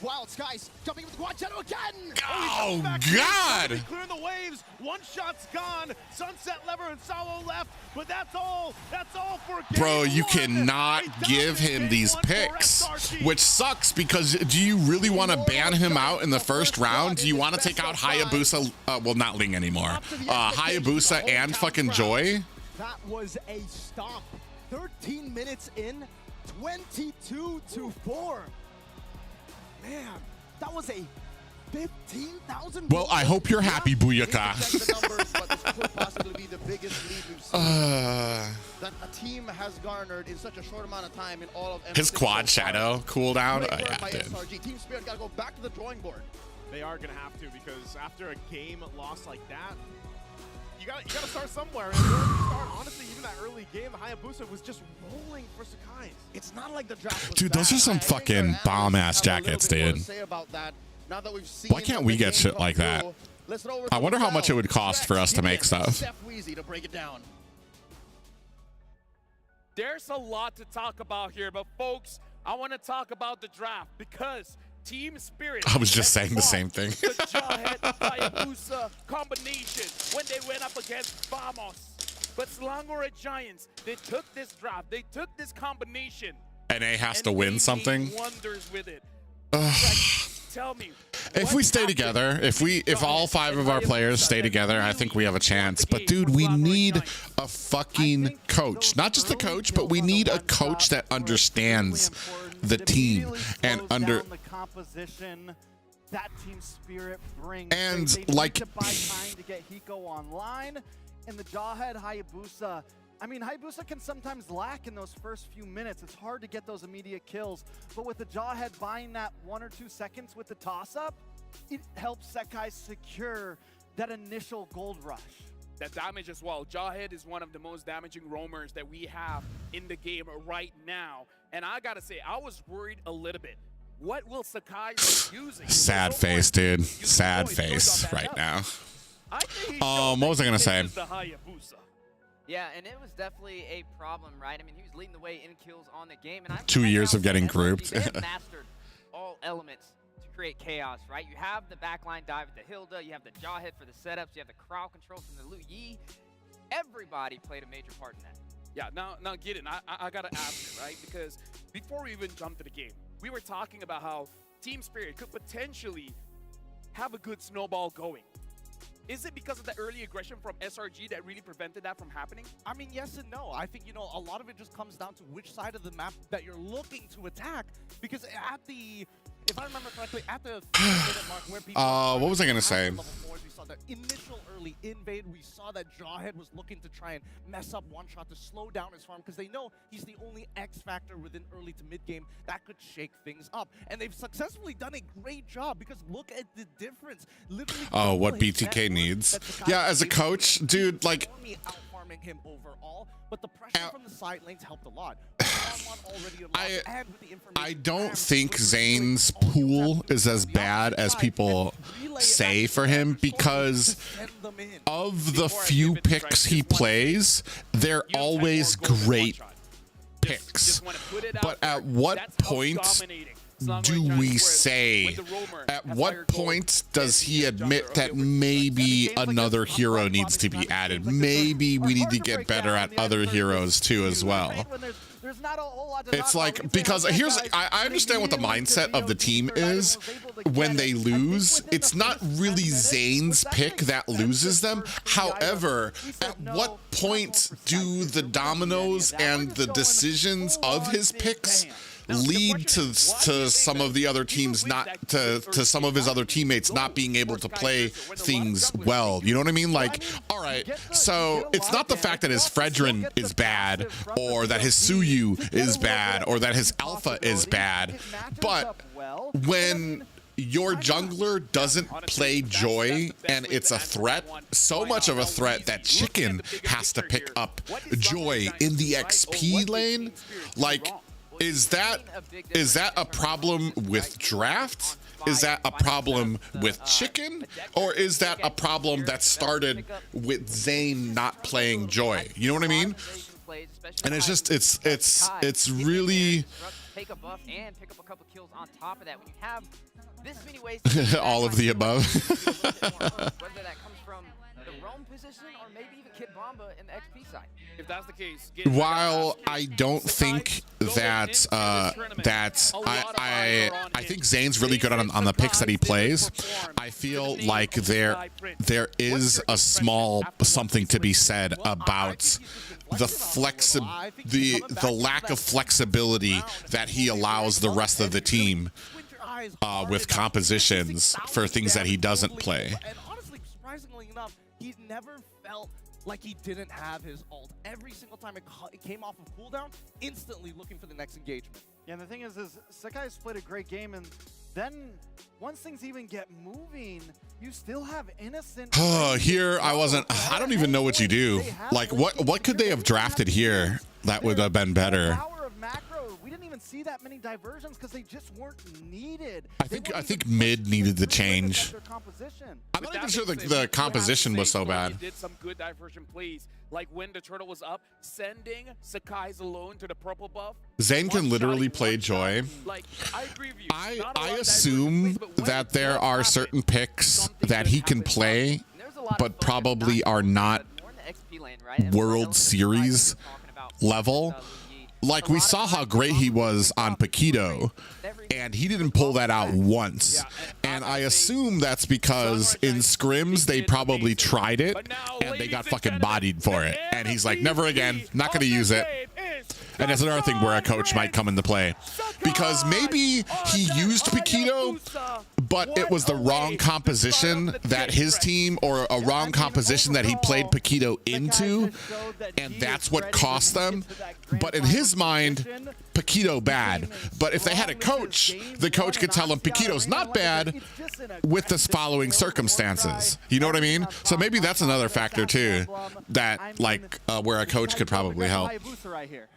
Speaker 9: Wild Skies. Jumping with the Quad Shadow again.
Speaker 2: Oh, God.
Speaker 8: Clearing the waves. One shot's gone. Sunset Lever and Salo left. But that's all. That's all for game
Speaker 2: Bro, you
Speaker 8: one.
Speaker 2: cannot give him these picks, which sucks because do you really want to ban him out in the first round? Do you want to take out Hayabusa? Well, not Ling anymore. Hayabusa and fucking Joy?
Speaker 9: That was a stomp. 13 minutes in, 22-4. Man, that was a 15,000.
Speaker 2: Well, I hope you're happy, Booyaka.
Speaker 7: That a team has garnered in such a short amount of time in all of
Speaker 2: His Quad Shadow cooldown? Oh, yeah,
Speaker 7: by
Speaker 2: dude.
Speaker 7: SRG. Team Spirit gotta go back to the drawing board.
Speaker 8: They are gonna have to, because after a game loss like that, you gotta start somewhere. And where you start, honestly, even that early game, the Hayabusa was just rolling for Sakai.
Speaker 7: It's not like the draft was
Speaker 2: Dude, those
Speaker 7: bad.
Speaker 2: are some
Speaker 7: I think our
Speaker 2: fucking
Speaker 7: analysts
Speaker 2: bomb-ass
Speaker 7: have a little
Speaker 2: jackets,
Speaker 7: bit more to
Speaker 2: dude.
Speaker 7: say about that. Now that we've seen
Speaker 2: Why can't we get shit like that? I wonder how much it would cost for us to make stuff.
Speaker 7: Steph Weezy to break it down.
Speaker 1: There's a lot to talk about here, but folks, I want to talk about the draft because Team Spirit.
Speaker 2: I was just
Speaker 1: has
Speaker 2: saying the
Speaker 1: fought
Speaker 2: same thing.
Speaker 1: The Jawhead Hayabusa combination when they went up against Vamos. But Selangor Giants, they took this draft, they took this combination.
Speaker 2: NA has
Speaker 1: and
Speaker 2: to
Speaker 1: they
Speaker 2: win
Speaker 1: made
Speaker 2: something.
Speaker 1: Wonders with it. Like, tell me.
Speaker 2: If we stay together, if all 5 of our players stay together, I think we have a chance. But dude, we need a fucking coach. Not just a coach, but we need a coach that understands the team and under
Speaker 6: the composition that Team Spirit brings.
Speaker 2: And,
Speaker 6: they
Speaker 2: like-
Speaker 6: need to buy time to get Hiko online, and the Jawhead Hayabusa. I mean, Hayabusa can sometimes lack in those first few minutes. It's hard to get those immediate kills. But with the Jawhead buying that 1 or 2 seconds with the toss-up, it helps Sekai secure that initial gold rush.
Speaker 1: That damage as well. Jawhead is one of the most damaging roamers that we have in the game right now. And I gotta say, I was worried a little bit. What will Sakai be using?
Speaker 2: sad face, dude. Sad face right now. What was I gonna say?
Speaker 1: The Hayabusa.
Speaker 4: Yeah, and it was definitely a problem, right? I mean, he was leading the way in kills on the game. And
Speaker 2: 2 years of getting grouped.
Speaker 4: They have mastered all elements to create chaos, right? You have the backline dive with the Hilda, you have the Jawhead for the setups, you have the crowd control from the Lu Yi. Everybody played a major part in that.
Speaker 1: Yeah, now Gideon, I gotta ask you, right? Because before we even jump to the game, we were talking about how Team Spirit could potentially have a good snowball going. Is it because of the early aggression from SRG that really prevented that from happening?
Speaker 3: I mean, yes and no. I think, you know, a lot of it just comes down to which side of the map that you're looking to attack. Because at the, if I remember correctly, at the 3-minute mark where people...
Speaker 2: What was I gonna say?
Speaker 3: Level 4s, we saw the initial early invade. We saw that Jawhead was looking to try and mess up One Shot to slow down his farm because they know he's the only X factor within early to mid game that could shake things up. And they've successfully done a great job because look at the difference. Literally,
Speaker 2: Oh, what BTK needs. Yeah, as a coach, dude, like...
Speaker 3: Outfarming him overall, but the pressure from the side lanes helped a lot.
Speaker 2: I don't think Zane's pool is as bad as people say for him, because of the few picks he plays, they're always great picks. But at what point do we say, at what point does he admit that maybe another hero needs to be added? Maybe we need to get better at other heroes too as well. It's like, because here's, I understand what the mindset of the team is when they lose. It's not really Zane's pick that loses them. However, at what point do the dominoes and the decisions of his picks lead to some of the other teams to some of his other teammates not being able to play things well? You know what I mean? Like, all right, so it's not the fact that his Fredrin is bad, or that his Suyu is bad, or that his Alpha is bad, but when your jungler doesn't play Joy and it's a threat, so much of a threat that Chicken has to pick up Joy in the XP lane, like, is that a problem with draft? Is that a problem with Chicken? Or is that a problem that started with Zane not playing Joy? You know what I mean? And it's just, it's really
Speaker 4: take a buff and pick up a couple kills on top of that. When you have this many ways
Speaker 2: all of the above.
Speaker 4: whether that comes from the roam position or maybe even Kid Bomba in the XP side.
Speaker 1: If that's the case,
Speaker 2: while I don't think that I think Zane's really good on the picks that he plays, I feel like there is a small something to be said about the lack of flexibility that he allows the rest of the team with compositions for things that he doesn't play.
Speaker 3: And honestly, surprisingly enough, he's never felt like he didn't have his ult. Every single time it came off of cooldown, instantly looking for the next engagement.
Speaker 6: Yeah, and the thing is Sakai's played a great game, and then once things even get moving, you still have Innocent.
Speaker 2: Here, I don't even know what you do. Like, what could they have drafted here that would have been better?
Speaker 6: We didn't even see that many diversions because they just weren't needed.
Speaker 2: I think mid needed to change. I'm not even sure the composition was so bad.
Speaker 1: He did some good diversion plays, like when the turtle was up, sending Sakai's alone to the purple buff.
Speaker 2: Zane can literally play Joy.
Speaker 1: Like, I agree with you.
Speaker 2: I assume that there are certain picks that he can play, but probably are not World Series level. Like, we saw how great he was on Paquito, and he didn't pull that out once. And I assume that's because in scrims, they probably tried it, and they got fucking bodied for it. And he's like, never again, not going to use it. And that's another thing where a coach might come into play. Because maybe he used Paquito, but it was the wrong composition that his team, or a wrong composition that he played Paquito into, and that's what cost them. But in his mind, Paquito bad. But if they had a coach, the coach could tell him Paquito's not bad with the following circumstances. You know what I mean? So maybe that's another factor too, that like where a coach could probably help.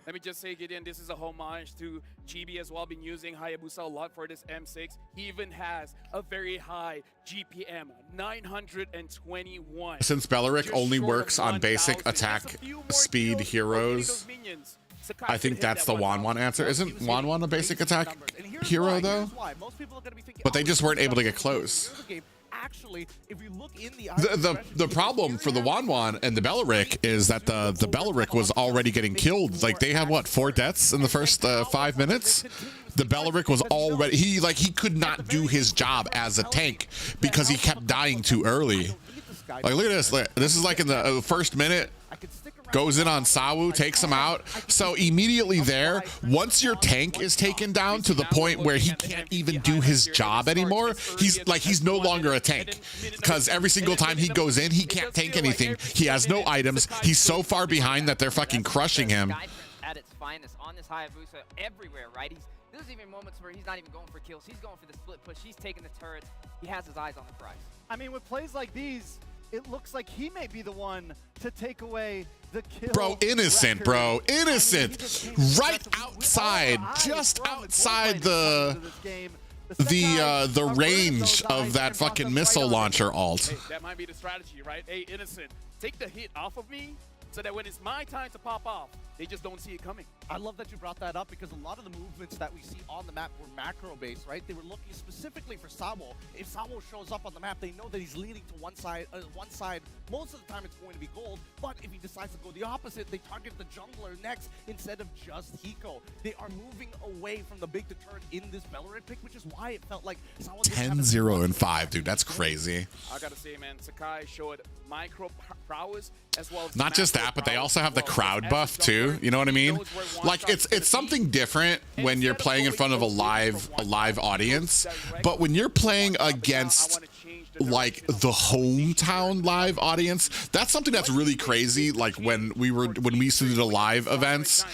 Speaker 1: Let me just say, Gideon, this is a homage to Chibi as well. Been using Hayabusa a lot for this M6. He even has a very high GPM, 921.
Speaker 2: Since Beleric only works on basic attack speed heroes, I think that's the Wanwan answer. Isn't Wanwan a basic attack hero though? But they just weren't able to get close.
Speaker 3: Actually, if you look in
Speaker 2: the problem for the Wanwan and the Beleric is that the Beleric was already getting killed. Like, they had what, 4 deaths in the first 5 minutes? The Beleric was already, he could not do his job as a tank because he kept dying too early. Like, look at this. This is like in the first minute. Goes in on Sawu, takes him out. So immediately there, once your tank is taken down to the point where he can't even do his job anymore, he's no longer a tank. Because every single time he goes in, he can't tank anything. He has no items. He's so far behind that they're fucking crushing him.
Speaker 4: At its finest on this Hayabusa everywhere, right? There's even moments where he's not even going for kills. He's going for the split push. He's taking the turrets. He has his eyes on the prize.
Speaker 6: I mean, with plays like these, it looks like he may be the one to take away the kill.
Speaker 2: Bro, innocent,
Speaker 6: record.
Speaker 2: bro.
Speaker 6: I mean,
Speaker 2: Innocent.
Speaker 6: he just came in
Speaker 2: Right
Speaker 6: aggressive.
Speaker 2: outside, just outside the
Speaker 6: the
Speaker 2: range of that fucking missile launcher alt.
Speaker 1: Hey, that might be the strategy, right? Hey, Innocent, take the hit off of me so that when it's my time to pop off, they just don't see it coming.
Speaker 3: I love that you brought that up because a lot of the movements that we see on the map were macro-based, right? They were looking specifically for Sawo. If Sawo shows up on the map, they know that he's leading to one side. Most of the time, it's going to be gold. But if he decides to go the opposite, they target the jungler next instead of just Hiko. They are moving away from the big deterrent in this Bellerin pick, which is why it felt like Sawo
Speaker 2: 10-0 and 5, dude. That's crazy.
Speaker 1: I gotta say, man, Sakai showed micro prowess as well as
Speaker 2: Not just that, but they also have the crowd buff too. You know what I mean? Like it's something different when you're playing in front of a live audience, but when you're playing against like the hometown live audience, that's something that's really crazy. Like when we used to do the live events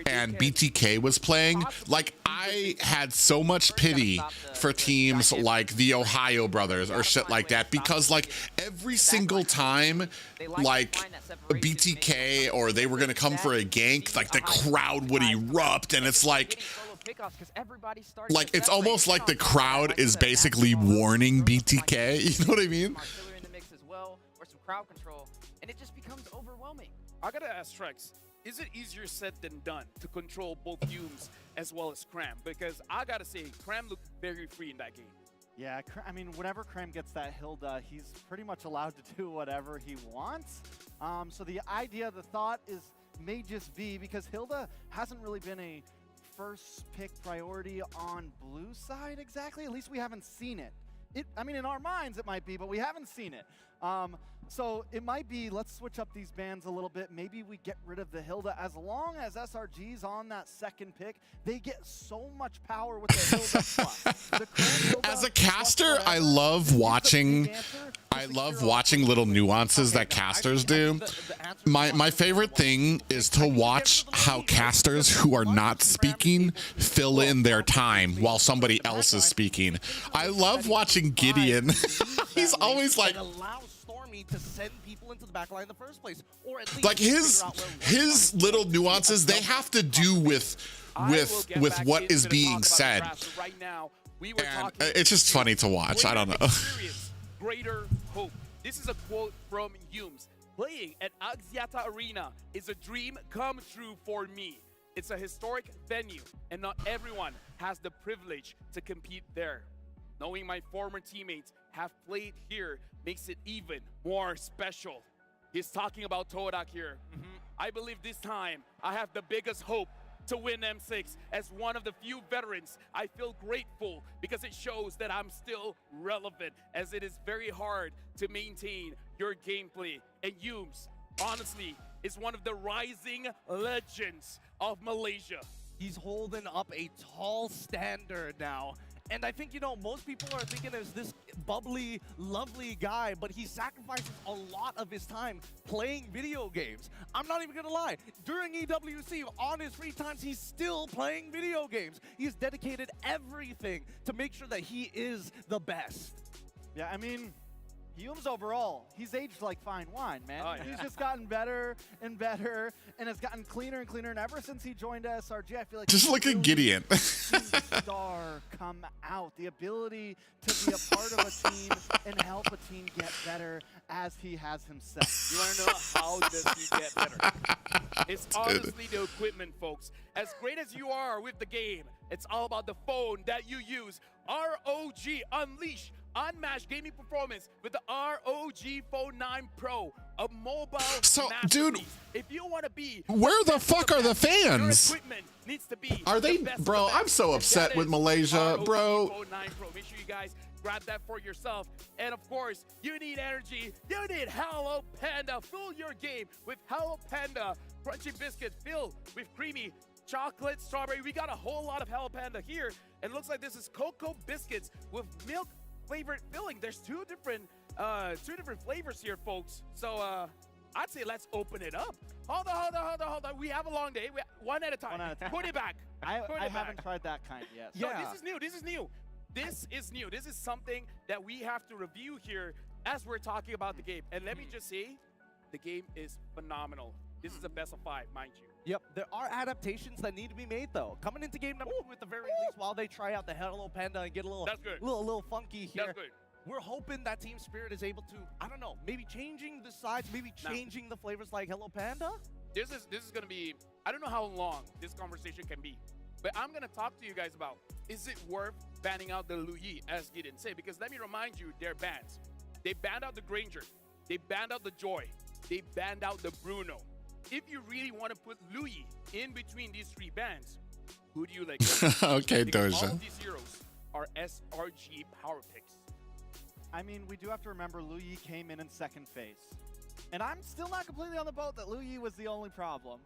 Speaker 2: and BTK was playing, like I had so much pity for teams like the Ohio Brothers or shit like that, because like every single time like BTK or they were gonna come for a gank, like the crowd would erupt, and it's like it's almost like the crowd is basically warning BTK. You know what I mean?
Speaker 4: And it just becomes overwhelming.
Speaker 1: I gotta ask Trex, is it easier said than done to control both Humes as well as Cram? Because I gotta say, Cram looked very free in that game.
Speaker 6: Yeah, I mean, whenever Cram gets that Hilda, he's pretty much allowed to do whatever he wants. So the idea, the thought may just be, because Hilda hasn't really been a first pick priority on blue side exactly. At least we haven't seen it. I mean, in our minds it might be, but we haven't seen it. So it might be, let's switch up these bans a little bit. Maybe we get rid of the Hilda. As long as SRG's on that second pick, they get so much power with the Hilda plus. The Hilda
Speaker 2: As a caster, I love watching little nuances that casters do. My favorite thing is to watch how casters who are not speaking fill in their time while somebody else is speaking. I love watching Gideon. He's always like,
Speaker 3: to send people into the back line in the first place, or at least
Speaker 2: like his little nuances, they have to do with what is being said.
Speaker 1: Right now,
Speaker 2: and it's just funny to watch. I don't know.
Speaker 1: Greater hope. This is a quote from Humes. Playing at Axiata Arena is a dream come true for me. It's a historic venue, and not everyone has the privilege to compete there. Knowing my former teammates have played here makes it even more special. He's talking about Todak here. I believe this time I have the biggest hope to win M6. As one of the few veterans, I feel grateful because it shows that I'm still relevant, as it is very hard to maintain your gameplay. And Humes, honestly, is one of the rising legends of Malaysia.
Speaker 3: He's holding up a tall standard now. And I think, most people are thinking of this bubbly, lovely guy, but he sacrifices a lot of his time playing video games. I'm not even gonna lie. During EWC, on his free times, he's still playing video games. He's dedicated everything to make sure that he is the best.
Speaker 6: Yeah, I mean, Humes overall, he's aged like fine wine, man.
Speaker 1: Oh, yeah.
Speaker 6: He's just gotten better and better, and has gotten cleaner and cleaner. And ever since he joined SRG, I feel like
Speaker 2: just look at Gideon.
Speaker 6: The star come out, the ability to be a part of a team and help a team get better as he has himself.
Speaker 1: You want to know how does he get better? It's honestly the equipment, folks. As great as you are with the game, it's all about the phone that you use. ROG Unleash unmatched gaming performance with the ROG Phone 9 Pro, a mobile
Speaker 2: dude,
Speaker 1: if you want to be
Speaker 2: where the fuck are the fans?
Speaker 1: Your equipment needs to be
Speaker 2: are they, bro? I'm so upset with Malaysia, bro.
Speaker 1: Phone 9 Pro. Make sure you guys grab that for yourself. And of course, you need energy. You need Hello Panda. Fill your game with Hello Panda crunchy biscuits filled with creamy chocolate, strawberry. We got a whole lot of Hello Panda here. And it looks like this is cocoa biscuits with milk flavored filling. There's two different flavors here, folks. So I'd say let's open it up. Hold on. We have a long day. One at a time. Put it back.
Speaker 6: I haven't tried that kind yet.
Speaker 1: Yeah. No, this is new. This is new. This is something that we have to review here. as we're talking about the game, and let me just say, the game is phenomenal. This is a best of 5, mind you.
Speaker 3: Yep, there are adaptations that need to be made though. Coming into game number 2 at the very least, while they try out the Hello Panda and get a little,
Speaker 1: That's good.
Speaker 3: little funky here.
Speaker 1: That's good.
Speaker 3: We're hoping that Team Spirit is able to, I don't know, maybe changing the sides, maybe changing the flavors like Hello Panda.
Speaker 1: This is gonna be, I don't know how long this conversation can be, but I'm gonna talk to you guys about, is it worth banning out the Lu Yi, as Gideon said? Because let me remind you, they're bans. They banned out the Granger, they banned out the Joy, they banned out the Bruno. If you really want to put Lu Yi in between these 3 bans, who do you like?
Speaker 2: Okay,
Speaker 1: Because
Speaker 2: Doja.
Speaker 1: all of these heroes are SRG power picks.
Speaker 6: I mean, we do have to remember Lu Yi came in second phase. And I'm still not completely on the boat that Lu Yi was the only problem.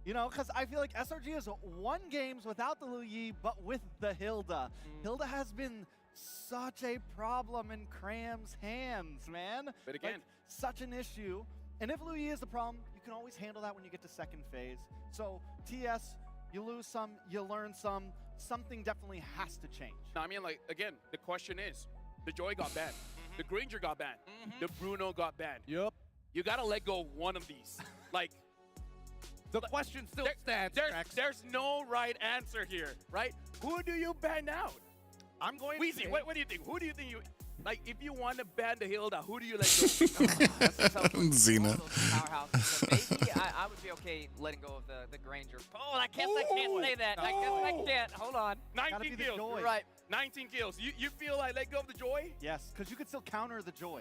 Speaker 6: You know, because I feel like SRG has won games without the Lu Yi, but with the Hilda. Hilda has been such a problem in Cram's hands, man.
Speaker 1: But again,
Speaker 6: like, such an issue. And if Lu Yi is the problem, you can always handle that when you get to second phase. So TS, you lose some, you learn some. Something definitely has to change.
Speaker 1: No, I mean, like, again, the question is, the Joy got banned, the Granger got banned, the Bruno got banned.
Speaker 3: Yep.
Speaker 1: You gotta let go of one of these. Like,
Speaker 3: The question still stands, Rex.
Speaker 1: there's no right answer here, right? Who do you ban out?
Speaker 3: I'm going
Speaker 1: Weezy,
Speaker 3: to
Speaker 1: what do you think? Who do you think you, like, if you want to ban the Hilda, who do you let go?
Speaker 2: Xena.
Speaker 4: So maybe I would be okay letting go of the Granger. Oh, I can't say that. I guess I can't. Hold on.
Speaker 6: Gotta
Speaker 1: 19
Speaker 6: be the
Speaker 1: kills.
Speaker 6: Joy.
Speaker 4: You're right.
Speaker 1: 19 kills. You feel like let go of the Joy?
Speaker 6: Yes, because you could still counter the Joy.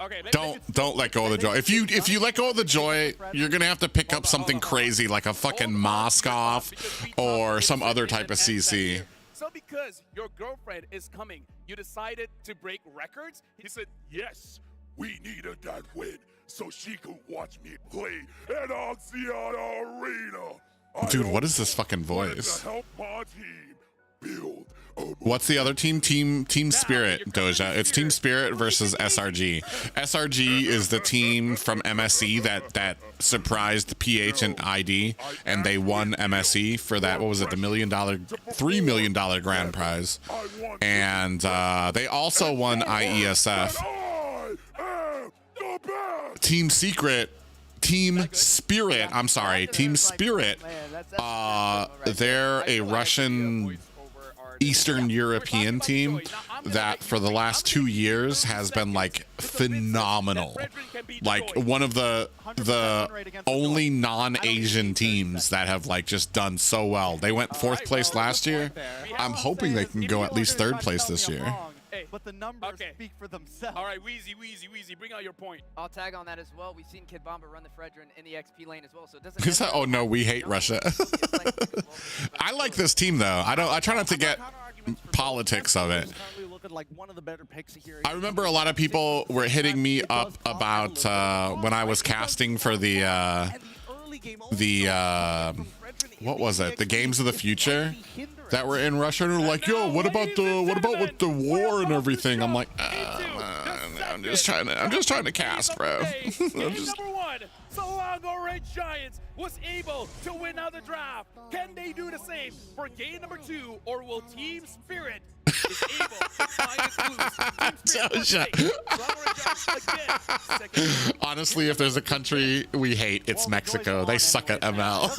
Speaker 1: Okay.
Speaker 2: Don't let go of the Joy. If you let go of the Joy, you're gonna have to pick up something crazy like a fucking Moskov or some other type of CC.
Speaker 1: So because your girlfriend is coming, you decided to break records?
Speaker 5: He said, yes, we needed that win so she could watch me play at Oxiana Arena.
Speaker 2: Dude, what is this fucking
Speaker 5: wanted
Speaker 2: voice?
Speaker 5: to help my team build a
Speaker 2: What's the other team? Team Spirit, Doja. It's Team Spirit versus SRG. SRG is the team from MSE that surprised PH and ID, and they won MSE for that. What was it? The $3 million grand prize. And they also won IESF.
Speaker 5: I am the best.
Speaker 2: Team Spirit. I'm sorry, Team Spirit. They're a Russian Eastern European team that for the last 2 years has been like phenomenal, like one of the only non-Asian teams that have like just done so well. They went 4th place last year. I'm hoping they can go at least 3rd place this year.
Speaker 6: But the numbers speak for themselves.
Speaker 1: All right, Wheezy, bring out your point.
Speaker 4: I'll tag on that as well. We've seen Kid Bomba run the Fredrin in the XP lane as well, so it doesn't.
Speaker 2: Oh no, we hate Russia. I like this team though. I try not to get politics of it. I remember a lot of people were hitting me up about when I was casting for the what was it? The Games of the Future that were in Russia, and they're like, "Yo, what about with the war and everything?" I'm like, I'm just trying to cast, bro.
Speaker 1: Game number 1, Selangor Red Giants was able to win out the draft. Can they do the same for game number 2, or will Team Spirit is able to find its clues?
Speaker 2: Honestly, if there's a country we hate, it's Mexico. They suck at ML.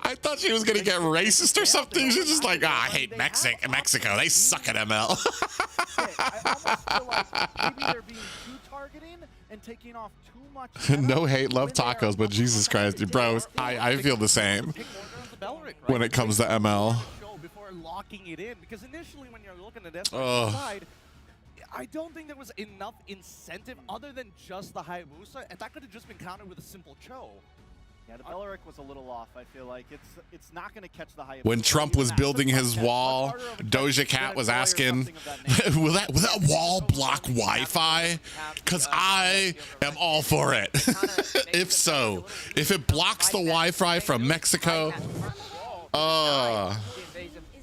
Speaker 2: I thought she was gonna get racist or something. She's just like, I hate Mexico. They suck at ML.
Speaker 6: I almost feel like maybe they're being too targeting and taking off too much.
Speaker 2: No hate, love tacos, but Jesus Christ, bro, I feel the same when it comes to ML.
Speaker 3: Before locking it in, because initially when you're looking at SRG's side, I don't think there was enough incentive other than just the Hayabusa, and that could have just been countered with a simple Cho.
Speaker 6: Yeah, the Belleric was a little off. I feel like it's not going to catch the Hayabusa.
Speaker 2: When Trump was building his wall, Doja Cat was asking, will that wall block Wi-Fi? Because I am all for it. If so, if it blocks the Wi-Fi from Mexico,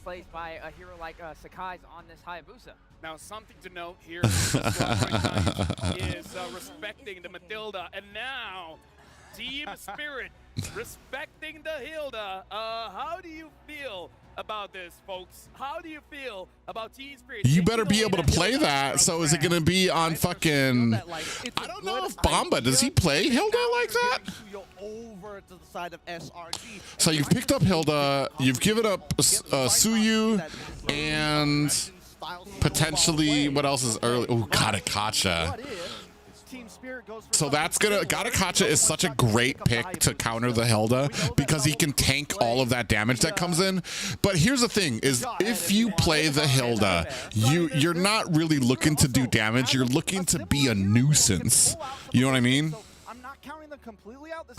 Speaker 4: plays by a hero like Sakai's on this Hayabusa.
Speaker 1: Now, something to note here is respecting the Matilda, and now Team Spirit Respecting the Hilda. How do you feel about this, folks? How do you feel about Team Spirit?
Speaker 2: You better be able to play that. So is it going to be on fucking... I don't know if Bomba, does he play Hilda like that?
Speaker 3: Over to the side of SRG.
Speaker 2: So you've picked up Hilda, you've given up Suyu, and potentially, what else is early? Oh, Gatakacha. So that's gonna, Gatakacha is such a great pick to counter the Hilda because he can tank all of that damage that comes in. But here's the thing is, if you play the Hilda, you're not really looking to do damage, you're looking to be a nuisance. You know what I mean?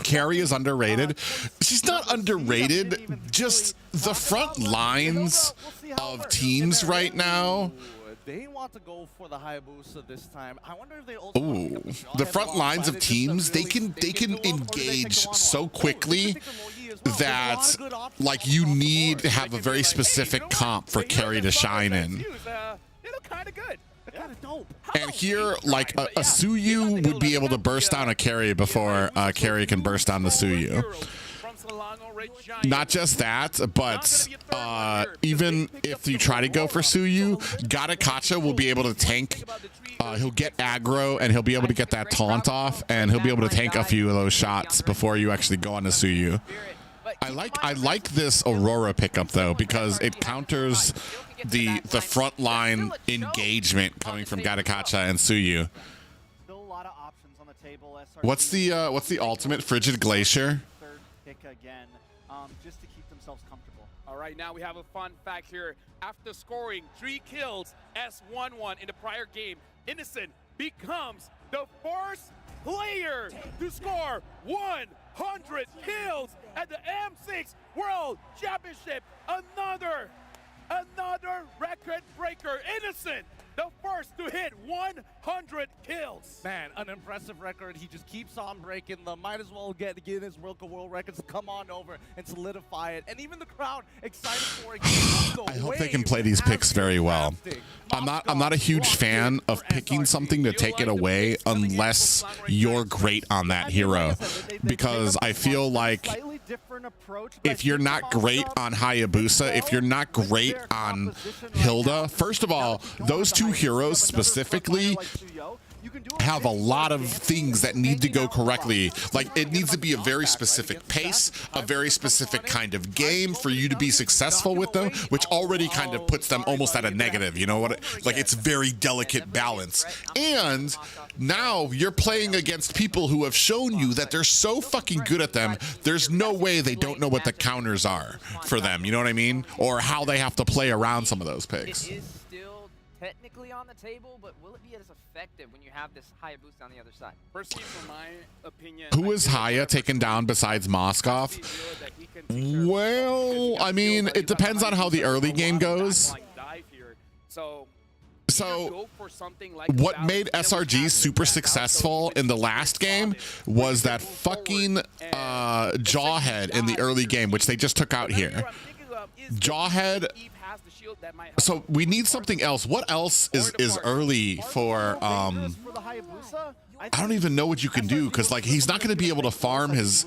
Speaker 2: Carrie is underrated. She's not underrated, just the front lines of teams right now.
Speaker 3: They want to go for the Hayabusa this time. I wonder if they also
Speaker 2: Ooh, the front lines of teams, they can engage so quickly that like you need to have a very specific comp for Carrie to shine in.
Speaker 1: They look kind of good. Kind of dope.
Speaker 2: And here, like a Suyu would be able to burst down a Carrie before Carrie can burst down the Suyu. Not just that, but even if you try to go for Suyu, Gatakacha will be able to tank. He'll get aggro and he'll be able to get that taunt off, and he'll be able to tank a few of those shots before you actually go on to Suyu. I like this Aurora pickup though, because it counters the front line engagement coming from Gatakacha and Suyu.
Speaker 6: Still a lot of options on the table.
Speaker 2: What's the ultimate? Frigid Glacier?
Speaker 6: Third pick again, just to keep themselves comfortable.
Speaker 1: All right, now we have a fun fact here. After scoring 3 kills, S11 in the prior game, Innocent becomes the first player to score 100 kills at the M6 World Championship. Another record breaker. Innocent, the first to hit 100 kills.
Speaker 3: Man, an impressive record. He just keeps on breaking them. Might as well get Guinness World Records. Come on over and solidify it. And even the crowd excited for it.
Speaker 2: I hope they can play these picks very well. I'm not a huge fan of picking something to take it away unless you're great on that hero, because I feel like if you're not great on Hayabusa, if you're not great on Hilda, first of all, those two heroes specifically have a lot of things that need to go correctly. Like, it needs to be a very specific pace, a very specific kind of game for you to be successful with them, which already kind of puts them almost at a negative, you know what? Like, it's very delicate balance. And now you're playing against people who have shown you that they're so fucking good at them, there's no way they don't know what the counters are for them, you know what I mean? Or how they have to play around some of those picks.
Speaker 4: It is still technically on the table, but will it be as effective when you have this Hayabusa on the other side?
Speaker 1: Personally, from my opinion,
Speaker 2: who is Haya taken down besides Moskov? Well, I mean, it depends on how the early game goes. So what made SRG super successful in the last game was that fucking Jawhead in the early game, which they just took out here. Jawhead. So we need something else. What else is early for I don't even know what you can do, because like he's not going to be able to farm his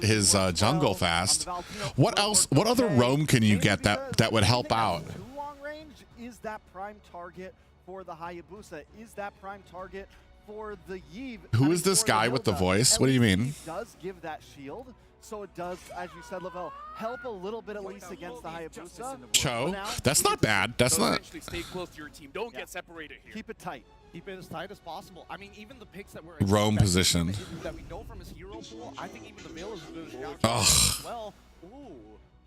Speaker 2: jungle fast. What else? What other roam can you get that would help out?
Speaker 6: Long range is that prime target for the Hayabusa. Is that prime target for the Yve?
Speaker 2: Who is this guy with the voice? What do you mean?
Speaker 6: Does give that shield. So it does, as you said, Lavelle, help a little bit at least against the Hayabusa.
Speaker 2: Cho, that's not bad. That's not.
Speaker 1: Stay close to your team. Don't get separated here.
Speaker 6: Keep it tight.
Speaker 3: Keep it as tight as possible. I mean, even the picks that we're
Speaker 2: roam position
Speaker 3: that we know from his hero pool, I think even the mill is as good as
Speaker 2: Ugh.
Speaker 3: well. Ooh.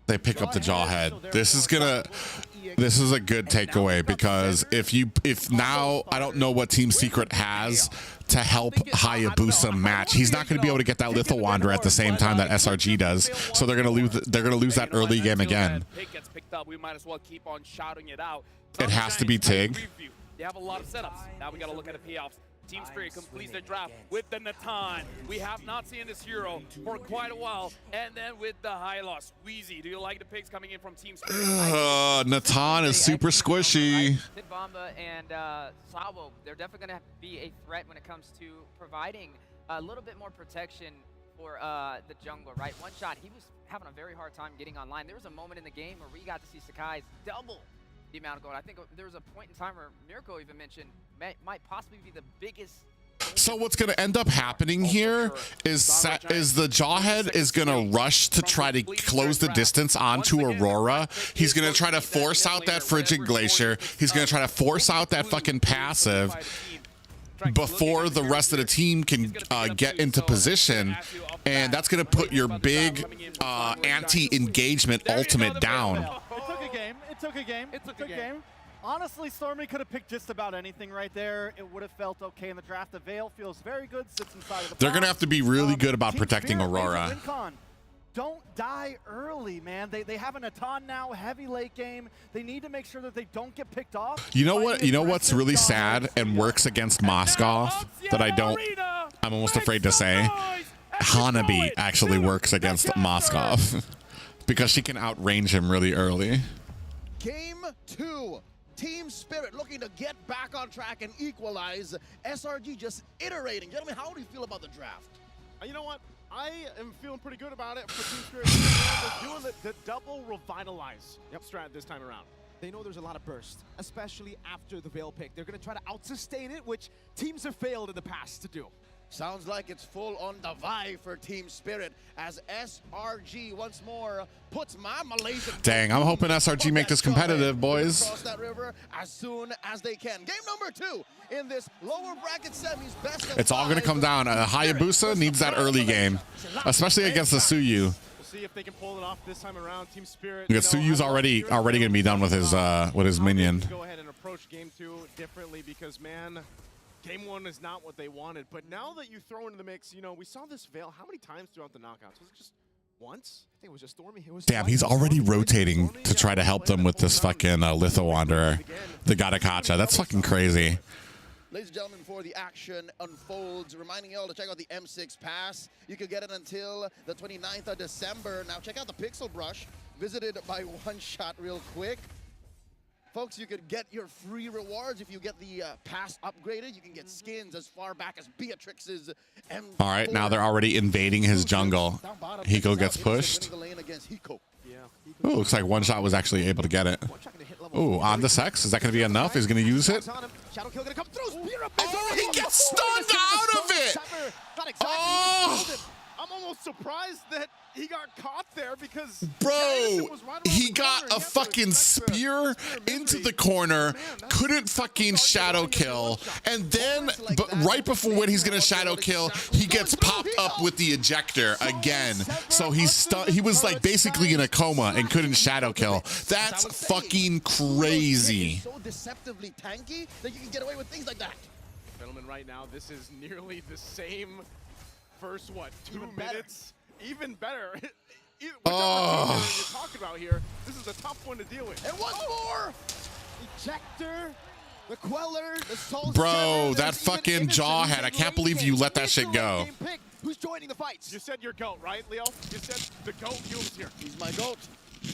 Speaker 2: They pick up the Jawhead. This is a good takeaway, because if now I don't know what Team Secret has to help Hayabusa match. He's not going to be able to get that Lethal Wanderer at the same time that SRG does. So they're going to lose that early game again.
Speaker 1: We might as well keep on shouting it out.
Speaker 2: It has to be Tig.
Speaker 1: They have a lot of setups. Now we got to look at the payoffs. Team Spirit completes the draft with the Natan. We have not seen this hero for quite a while. And then with the Hylos, Wheezy. Do you like the picks coming in from Team Spirit?
Speaker 2: Natan is super squishy.
Speaker 4: Bomba and Salvo, they're definitely going to be a threat when it comes to providing a little bit more protection for the jungler, right? One shot, he was having a very hard time getting online. There was a moment in the game where we got to see Sakai's double the amount of gold. I think there was a point in time where Mirko even mentioned might possibly be the biggest.
Speaker 2: So what's going to end up happening here is the Jawhead is going to rush to try to close the distance onto Aurora. He's going to try to force out that Frigid Glacier. He's going to try to force out that fucking passive before the rest of the team can get into position. And that's going to put your big anti-engagement ultimate down.
Speaker 6: It took a game. It took a game. It took a game. Honestly, Stormy could have picked just about anything right there. It would have felt okay in the draft. The Veil feels very good, sits inside of the
Speaker 2: They're
Speaker 6: box.
Speaker 2: going to have to be really good about
Speaker 6: Team
Speaker 2: protecting
Speaker 6: Spirit,
Speaker 2: Aurora.
Speaker 6: Razor, WinCon, don't die early, man. They have an Aton now, heavy late game. They need to make sure that they don't get picked off.
Speaker 2: You know what? You know what's really sad and works against Moskov that I'm almost afraid to say? Hanabi actually works against Moskov because she can outrange him really early.
Speaker 7: Game 2. Team Spirit looking to get back on track and equalize. SRG just iterating. Gentlemen, how do you feel about the draft?
Speaker 8: You know what? I am feeling pretty good about it for Team Spirit. They're doing the double revitalize strat this time around.
Speaker 9: They know there's a lot of burst, especially after the Veil pick. They're going to try to out-sustain it, which teams have failed in the past to do.
Speaker 7: Sounds like it's full on the vibe for Team Spirit as SRG once more puts my Malaysian.
Speaker 2: Dang, I'm hoping SRG make this competitive, boys.
Speaker 7: Cross that river as soon as they can. Game number 2 in this lower bracket semis. Best of
Speaker 2: It's all going to
Speaker 7: 5.
Speaker 2: come down. Hayabusa needs that early game, especially against the Suyu.
Speaker 8: We'll see if they can pull it off this time around. Team Spirit.
Speaker 2: Because Suyu's already going to be done with his minion.
Speaker 8: Go ahead and approach game 2 differently because, man, game 1 is not what they wanted. But now that you throw into the mix, you know, we saw this Veil how many times throughout the knockouts? Was it just once?
Speaker 9: I think it was just Stormy. It was
Speaker 2: Damn, he's already rotating to try to help them with this fucking Litho Wanderer, the Gadakacha. That's fucking crazy.
Speaker 7: Ladies and gentlemen, before the action unfolds, reminding you all to check out the M6 Pass. You can get it until the 29th of December. Now check out the Pixel Brush, visited by One Shot real quick. Folks, you could get your free rewards if you get the pass upgraded. You can get skins as far back as Beatrix's M4.
Speaker 2: All right, now they're already invading his jungle. Hiko gets pushed. Ooh, looks like One Shot was actually able to get it. Ooh, on the Sex. Is that going to be enough? He's going to use it. Oh, he gets stunned out of it! Oh!
Speaker 8: I'm almost surprised that he got caught there because
Speaker 2: Bro, he got a fucking spear into the corner, couldn't fucking shadow kill, and then, but right before when he's gonna shadow kill, he gets popped up with the ejector again. So he was like basically in a coma and couldn't shadow kill. That's fucking crazy.
Speaker 7: So deceptively tanky that you can get away with things like that.
Speaker 8: Gentlemen, right now, this is nearly the same first, 2
Speaker 9: better.
Speaker 8: minutes? Even better. Whichever team you're talking about here, this is a tough one to deal with.
Speaker 7: And once more!
Speaker 9: Ejector, the Queller, the Soul
Speaker 2: Bro,
Speaker 9: Sever,
Speaker 2: that
Speaker 9: there's even
Speaker 2: fucking
Speaker 9: Innocent
Speaker 2: Jawhead,
Speaker 9: who's
Speaker 2: I
Speaker 9: in
Speaker 2: can't
Speaker 9: late
Speaker 2: believe
Speaker 9: game.
Speaker 2: you let that
Speaker 9: Who's
Speaker 2: shit
Speaker 9: the
Speaker 2: go.
Speaker 9: late game pick? Who's joining the fights?
Speaker 8: You said your GOAT, right, Leo? You said the GOAT Hume's here.
Speaker 7: He's my GOAT.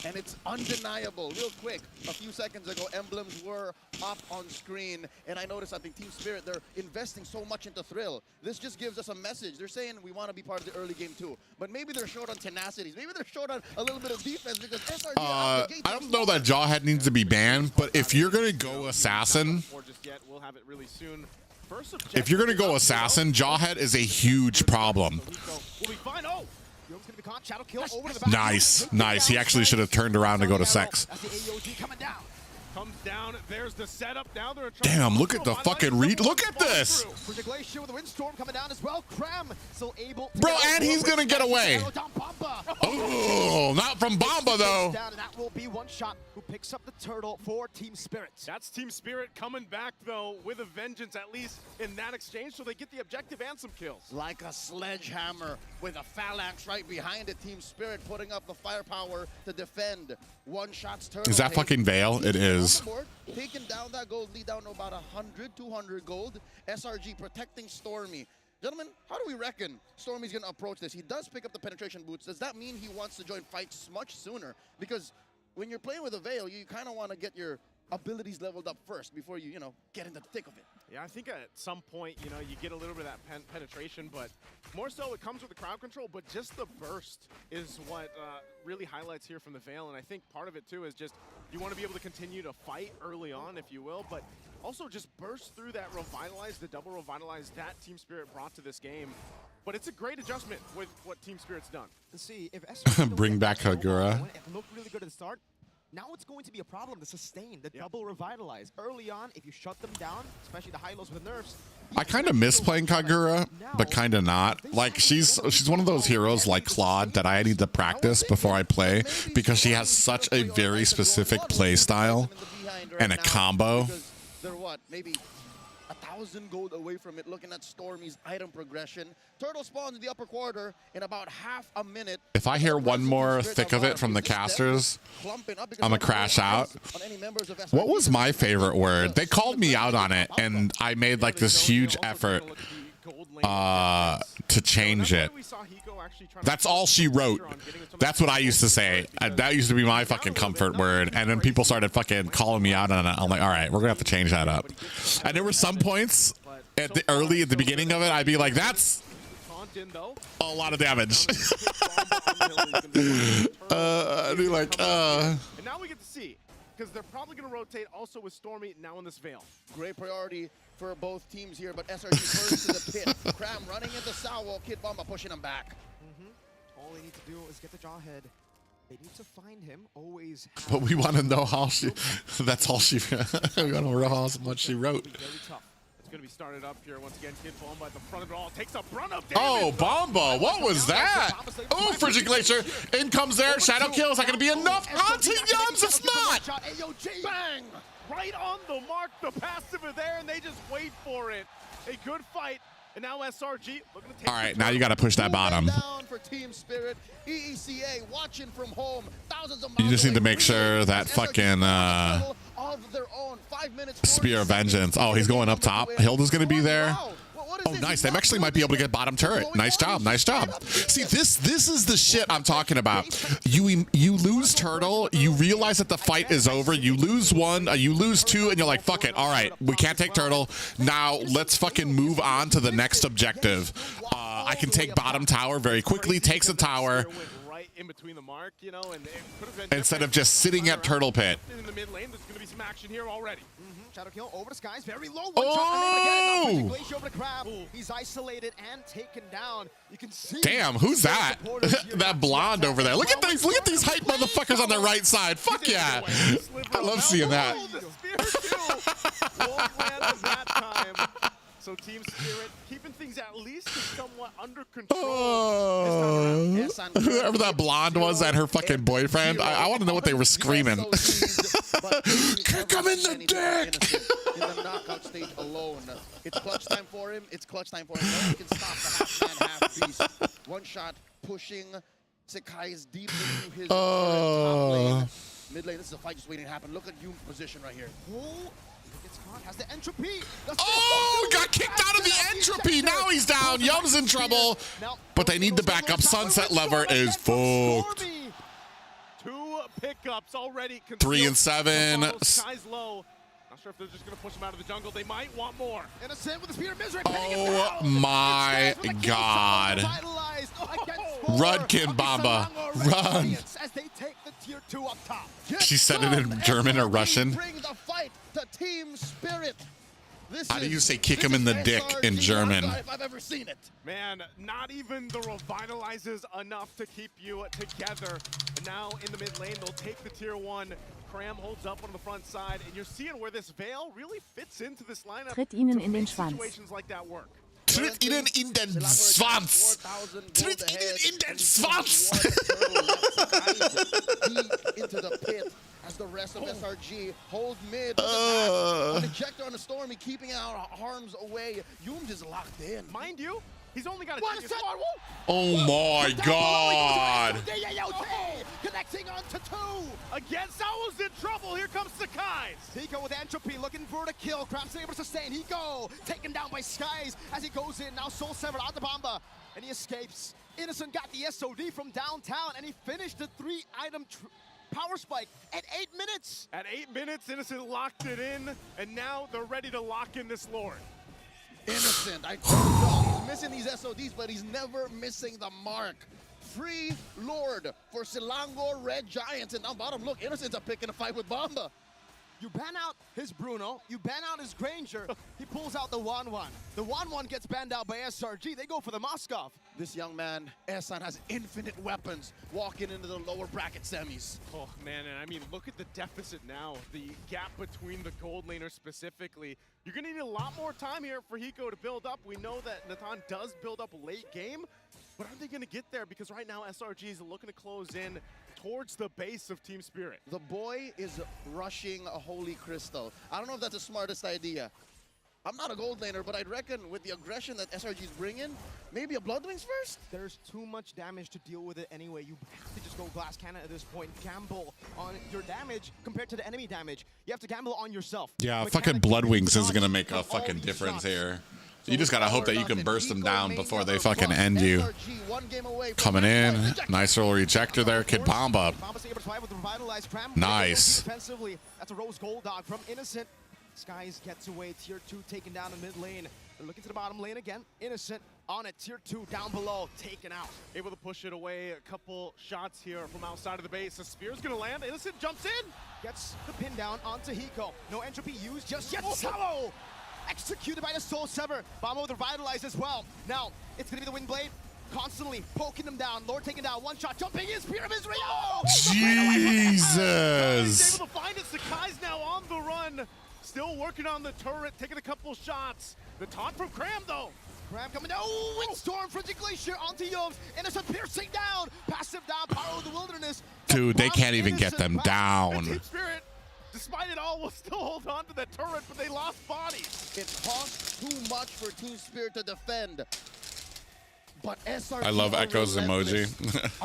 Speaker 7: And it's undeniable. Real quick, a few seconds ago, emblems were up on screen. And I noticed, I think Team Spirit, they're investing so much into Thrill. This just gives us a message. They're saying we want to be part of the early game too. But maybe they're short on tenacities. Maybe they're short on a little bit of defense because SRG
Speaker 2: I don't know that Jawhead needs to be banned, but if you're going to go Assassin,
Speaker 8: We'll have it really soon.
Speaker 2: if you're going to go Assassin, Jawhead is a huge problem.
Speaker 8: We'll be fine. Oh!
Speaker 9: Young's gonna be caught. Shadow kill over to the back.
Speaker 2: Nice, nice. He actually should have turned around to go to Sex.
Speaker 9: That's the AOG coming down.
Speaker 8: Comes down. There's the setup. Now they're
Speaker 2: Damn, look at the fucking read. Look at this.
Speaker 9: Frigid Glacier with the Windstorm coming down as well. Cram still able to
Speaker 2: Bro,
Speaker 9: get
Speaker 2: and he's going to get away. Oh, not from Bomba, though.
Speaker 9: Down, and that will be One Shot who picks up the turtle for Team Spirit.
Speaker 8: That's Team Spirit coming back, though, with a vengeance, at least in that exchange, so they get the objective and some kills.
Speaker 7: like a sledgehammer with a phalanx right behind it. Team Spirit putting up the firepower to defend. One Shot's turn.
Speaker 2: Is that fucking Veil? It is.
Speaker 7: Taking down that gold lead down to about 100, 200 gold. SRG protecting Stormy. Gentlemen, how do we reckon Stormy's going to approach this? He does pick up the penetration boots. Does that mean he wants to join fights much sooner? Because when you're playing with a Veil, you kind of want to get your abilities leveled up first before you, get in the thick of it.
Speaker 8: Yeah, I think at some point, you get a little bit of that penetration, but more so it comes with the crowd control, but just the burst is what really highlights here from the Veil, and I think part of it too is just you want to be able to continue to fight early on, if you will, but also just burst through that Revitalize, the double Revitalize that Team Spirit brought to this game. But it's a great adjustment with what Team Spirit's done.
Speaker 9: And see, if SRG
Speaker 2: Bring back Kagura.
Speaker 9: It looked really good at the start. Now it's going to be a problem to sustain the double Revitalize. Early on, if you shut them down, especially the high lows with the nerfs.
Speaker 2: I kind of miss playing Kagura, but kind of not. Like, she's one of those heroes like Claude that I need to practice before I play because she has such a very specific play style and a combo.
Speaker 7: They're what, maybe 1,000 gold away from it, looking at Stormy's item progression. Turtle spawns in the upper quarter in about half a minute.
Speaker 2: If I hear one more thick of it from the casters, I'm gonna crash out. What was my favorite word? They called me out on it, and I made like this huge effort to change it. That's all she wrote. That's what I used to say. That used to be my fucking comfort word. And then people started fucking calling me out on it. I'm like, all right, we're gonna have to change that up. And there were some points at the beginning of it, I'd be like, that's a lot of damage. I'd be like,
Speaker 8: And now we get to see, because they're probably gonna rotate also with Stormy now in this Veil.
Speaker 7: Great priority for both teams here, but SRG first to the pit. Cram running into Sawo, Kid Bomba pushing him back.
Speaker 9: All they need to do is get the Jawhead. They need to find him. Always.
Speaker 2: but we want to know how she. That's all she. We want to know how much she wrote.
Speaker 8: Very tough. It's gonna be started up here once again. Kid Bomba at the front of it all takes a brunt of damage.
Speaker 2: Oh, Bomba! What was that? Oh, Frigid Glacier! In comes there. Shadow kill. Is that going to be enough? Onto Yums! It's not!
Speaker 8: Bang! Right on the mark. The passive is there, and they just wait for it. A good fight. And now SRG looking to take.
Speaker 2: All right, now you got to push that bottom.
Speaker 7: Down for Team Spirit. EECA watching from home. Thousands of
Speaker 2: You just
Speaker 7: miles
Speaker 2: need to
Speaker 7: away.
Speaker 2: make sure that fucking
Speaker 7: of their own. 5 minutes.
Speaker 2: Spear of Vengeance. Oh, he's going up top. Hilda's going to be there. Oh, nice. They actually might be able to get bottom turret. Nice job. Nice job. See, this is the shit I'm talking about. You lose Turtle. You realize that the fight is over. You lose one. You lose two, and you're like, fuck it. All right, we can't take Turtle. Now let's fucking move on to the next objective. I can take bottom tower very quickly. Takes a tower.
Speaker 8: In between the mark, and it could have been
Speaker 2: instead of just sitting at Turtle Pit.
Speaker 8: In the mid lane, there's going to be some action here already.
Speaker 9: Shadow kill over the skies, very low.
Speaker 2: Oh!
Speaker 9: Glacier over the crab. He's isolated and taken down. You can see.
Speaker 2: Damn, who's that? That blonde over there. Look at these hype motherfuckers on the right side. Fuck yeah! I love seeing that.
Speaker 8: So Team Spirit keeping things at least somewhat under control.
Speaker 2: Oh, whoever that blonde was and her fucking boyfriend, I want to know what they were screaming. Kick him in the dick!
Speaker 7: In the knockout stage alone. It's clutch time for him. It's clutch time for him. No one can stop the half-man, half-beast. One shot pushing Sekai's deep into his top lane. Mid lane, this is a fight just waiting to happen. Look at Yoon's position right here.
Speaker 9: Has the entropy.
Speaker 2: Oh, got kicked out of the entropy. Now he's down. Yum's in trouble. But they need the backup. Sunset Lever is fucked.
Speaker 8: 2 pickups already.
Speaker 2: 3 and 7.
Speaker 8: Sky's low. Not sure if they're just going to push him out of the jungle. They might want more.
Speaker 9: Innocent with the spear of misery.
Speaker 2: Oh my god. Run, Kid Bomba. Run.
Speaker 9: As they take the tier 2 up top.
Speaker 2: She said it in German or Russian.
Speaker 7: Bring the fight to Team Spirit.
Speaker 2: How do you say kick him in the dick in German?
Speaker 7: If I've ever seen it.
Speaker 8: Man, not even the revitalizes enough to keep you together. And now in the mid lane, they'll take the tier 1. Cram holds up on the front side, and you're seeing where this Veil really fits into this lineup.
Speaker 10: Tritt ihnen
Speaker 8: to
Speaker 10: in den
Speaker 8: make
Speaker 10: Schwanz.
Speaker 8: situations like that work.
Speaker 2: Tritt ihnen in den Schwanz. Tritt ihnen in den Schwanz.
Speaker 7: Into the pit as the rest of SRG hold mid. An ejector on the Stormy, keeping our arms away. Yoom is locked in.
Speaker 8: Mind you, he's only got a
Speaker 9: What
Speaker 8: tier
Speaker 9: is that?
Speaker 2: Oh my god.
Speaker 9: Connecting onto 2.
Speaker 8: Again, Sao's in trouble. Here comes Sakai's.
Speaker 9: Hiko with entropy, looking for the kill. Crab's able to sustain. Hiko taken down by Skies as he goes in. Now Soul Severed out the Bomba, and he escapes. Innocent got the SOD from downtown, and he finished the 3-item power spike at 8 minutes.
Speaker 8: At 8 minutes, Innocent locked it in, and now they're ready to lock in this Lord.
Speaker 7: Innocent, I told you, he's missing these SODs, but he's never missing the mark. Free Lord for Selangor Red Giants, and down bottom, look, Innocent's up picking a fight with Bomba.
Speaker 9: You ban out his Bruno, you ban out his Granger, he pulls out the 1-1. The 1-1 gets banned out by SRG, they go for the Moskov.
Speaker 7: This young man, Ehsan, has infinite weapons walking into the lower bracket semis.
Speaker 8: Oh, man, and I mean, look at the deficit now. The gap between the gold laners specifically. You're going to need a lot more time here for Hiko to build up. We know that Nathan does build up late game, but are they going to get there? Because right now, SRG is looking to close in towards the base of Team Spirit.
Speaker 7: The boy is rushing a Holy Crystal. I don't know if that's the smartest idea. I'm not a gold laner, but I'd reckon with the aggression that SRG's bringing, maybe a Bloodwings first?
Speaker 9: There's too much damage to deal with it anyway. You have to just go glass cannon at this point. Gamble on your damage compared to the enemy damage. You have to gamble on yourself.
Speaker 2: Yeah, fucking Bloodwings is gonna make a fucking difference here. You just gotta hope that you can burst them down before they fucking end you. Coming in, nice little rejector there, Kid Bomba. Nice.
Speaker 9: Defensively, that's a Rose Gold Dog from Innocent. Skies gets away, tier 2 taken down in mid lane. They're looking to the bottom lane again. Innocent on it, tier 2 down below, taken out.
Speaker 8: Able to push it away, a couple shots here from outside of the base. The spear's gonna land, Innocent jumps in!
Speaker 9: Gets the pin down onto Hiko. No entropy used just yet. Solo! Executed by the Soul Sever. Bomba with Revitalize as well. Now, it's gonna be the Wind Blade. Constantly poking them down. Lord taken down. One shot. Jumping in. Spear of Israel.
Speaker 2: Jesus.
Speaker 8: He's able to find it. Sakai's now on the run. Still working on the turret. Taking a couple shots. The taunt from Cram, though.
Speaker 9: Cram coming down. Oh, Windstorm. Frigid Glacier onto Yomes. Innocent piercing down. Passive down. Power of the Wilderness.
Speaker 2: Dude, they can't even get them down.
Speaker 8: Team Spirit, despite it all, will still hold on to that turret, but they lost bodies.
Speaker 7: It costs too much for Team Spirit to defend. But SRG
Speaker 2: I love Echo's emoji.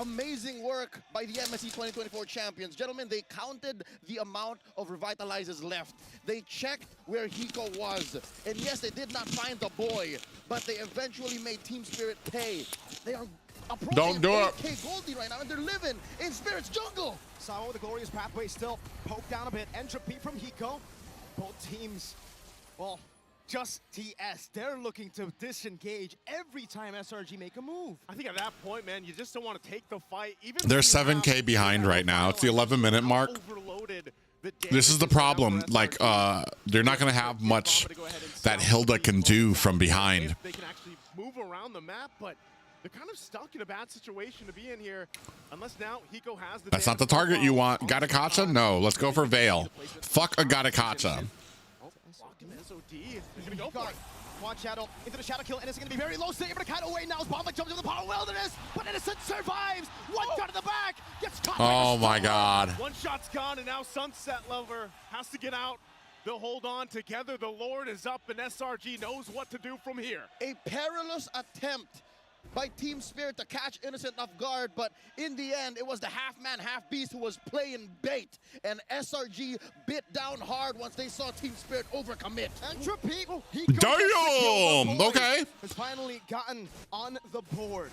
Speaker 7: Amazing work by the MSC 2024 champions. Gentlemen, they counted the amount of revitalizers left. They checked where Hiko was. And yes, they did not find the boy, but they eventually made Team Spirit pay. They are approaching
Speaker 2: Don't do it.
Speaker 7: 8K Goldie right now, and they're living in Spirit's jungle.
Speaker 9: Sawa with the glorious pathway still poked down a bit. Entropy from Hiko. Both teams, well, just TS. They're looking to disengage every time SRG make a move.
Speaker 8: I think at that point, man, you just don't want to take the fight. Even
Speaker 2: They're 7K behind right now. It's the 11-minute mark. This is the problem. Like, they're not going to have much that Hilda can do from behind.
Speaker 8: They can actually move around the map, but they're kind of stuck in a bad situation to be in here. Unless now Hiko has the.
Speaker 2: That's not the target you want. Gatakacha? No. Let's go for Veil. Fuck a Gatakacha.
Speaker 8: Go for it.
Speaker 9: Quad Shadow into the Shadow kill, and it's going to be very low. So able to kite away now as Bomba jumps into the Power Wilderness, but Innocent survives. One shot in the back, gets caught.
Speaker 2: Oh my God.
Speaker 8: One shot's gone, and now Sunset Lover has to get out. They'll hold on together. The Lord is up, and SRG knows what to do from here.
Speaker 7: A perilous attempt by Team Spirit to catch Innocent off guard, but in the end, it was the half-man, half-beast who was playing bait, and SRG bit down hard once they saw Team Spirit overcommit.
Speaker 9: Entropy,
Speaker 2: Damn! Okay.
Speaker 9: Has finally gotten on the board.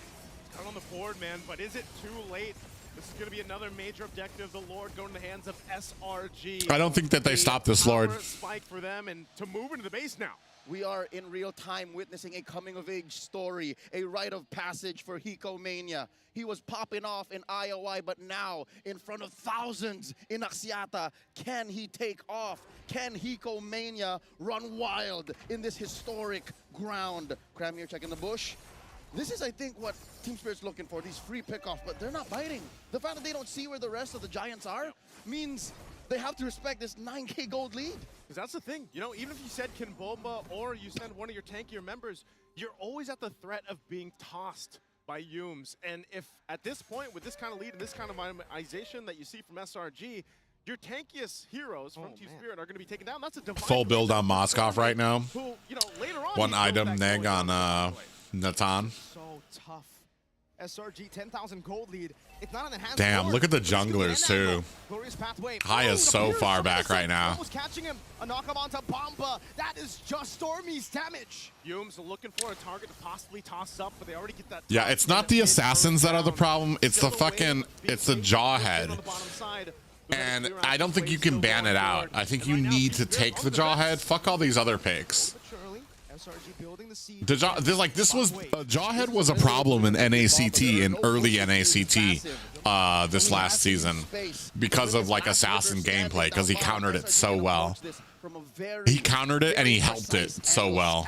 Speaker 8: Got on the board, man, but is it too late? This is going to be another major objective. The Lord going to the hands of SRG.
Speaker 2: I don't think that they stopped this Lord.
Speaker 8: Spike for them and to move into the base now.
Speaker 7: We are in real time witnessing a coming-of-age story, a rite of passage for Hiko Mania. He was popping off in IOI, but now, in front of thousands in Axiata, can he take off? Can Hiko Mania run wild in this historic ground? Cramir checking the bush. This is, I think, what Team Spirit's looking for, these free pickoffs, but they're not biting. The fact that they don't see where the rest of the Giants are means they have to respect this 9K gold lead.
Speaker 8: Because that's the thing, you know, even if you said Kinbomba or you send one of your tankier members, you're always at the threat of being tossed by Yumes. And if at this point, with this kind of lead and this kind of minimization that you see from SRG, your tankiest heroes from Team Spirit are going to be taken down. That's a
Speaker 2: Full build on Moskov right now.
Speaker 8: Who, you know, later on,
Speaker 2: One item neg on Natan.
Speaker 9: So tough. SRG 10,000 gold lead. It's not an enhanced.
Speaker 2: Damn, look at the junglers too. High is so far back right now.
Speaker 9: Almost catching him. A knockup onto Bomba. That is just Stormy's damage.
Speaker 8: Yumes looking for a target to possibly toss up, but they already get that.
Speaker 2: Yeah, it's not the assassins that are the problem. It's the fucking, it's the Jawhead. And I don't think you can ban it out. I think you need to take the Jawhead. Fuck all these other picks. This was Jawhead was a problem in NACT, in early NACT this last season, because of like assassin gameplay, because he countered it so well. He countered it and he helped it so well.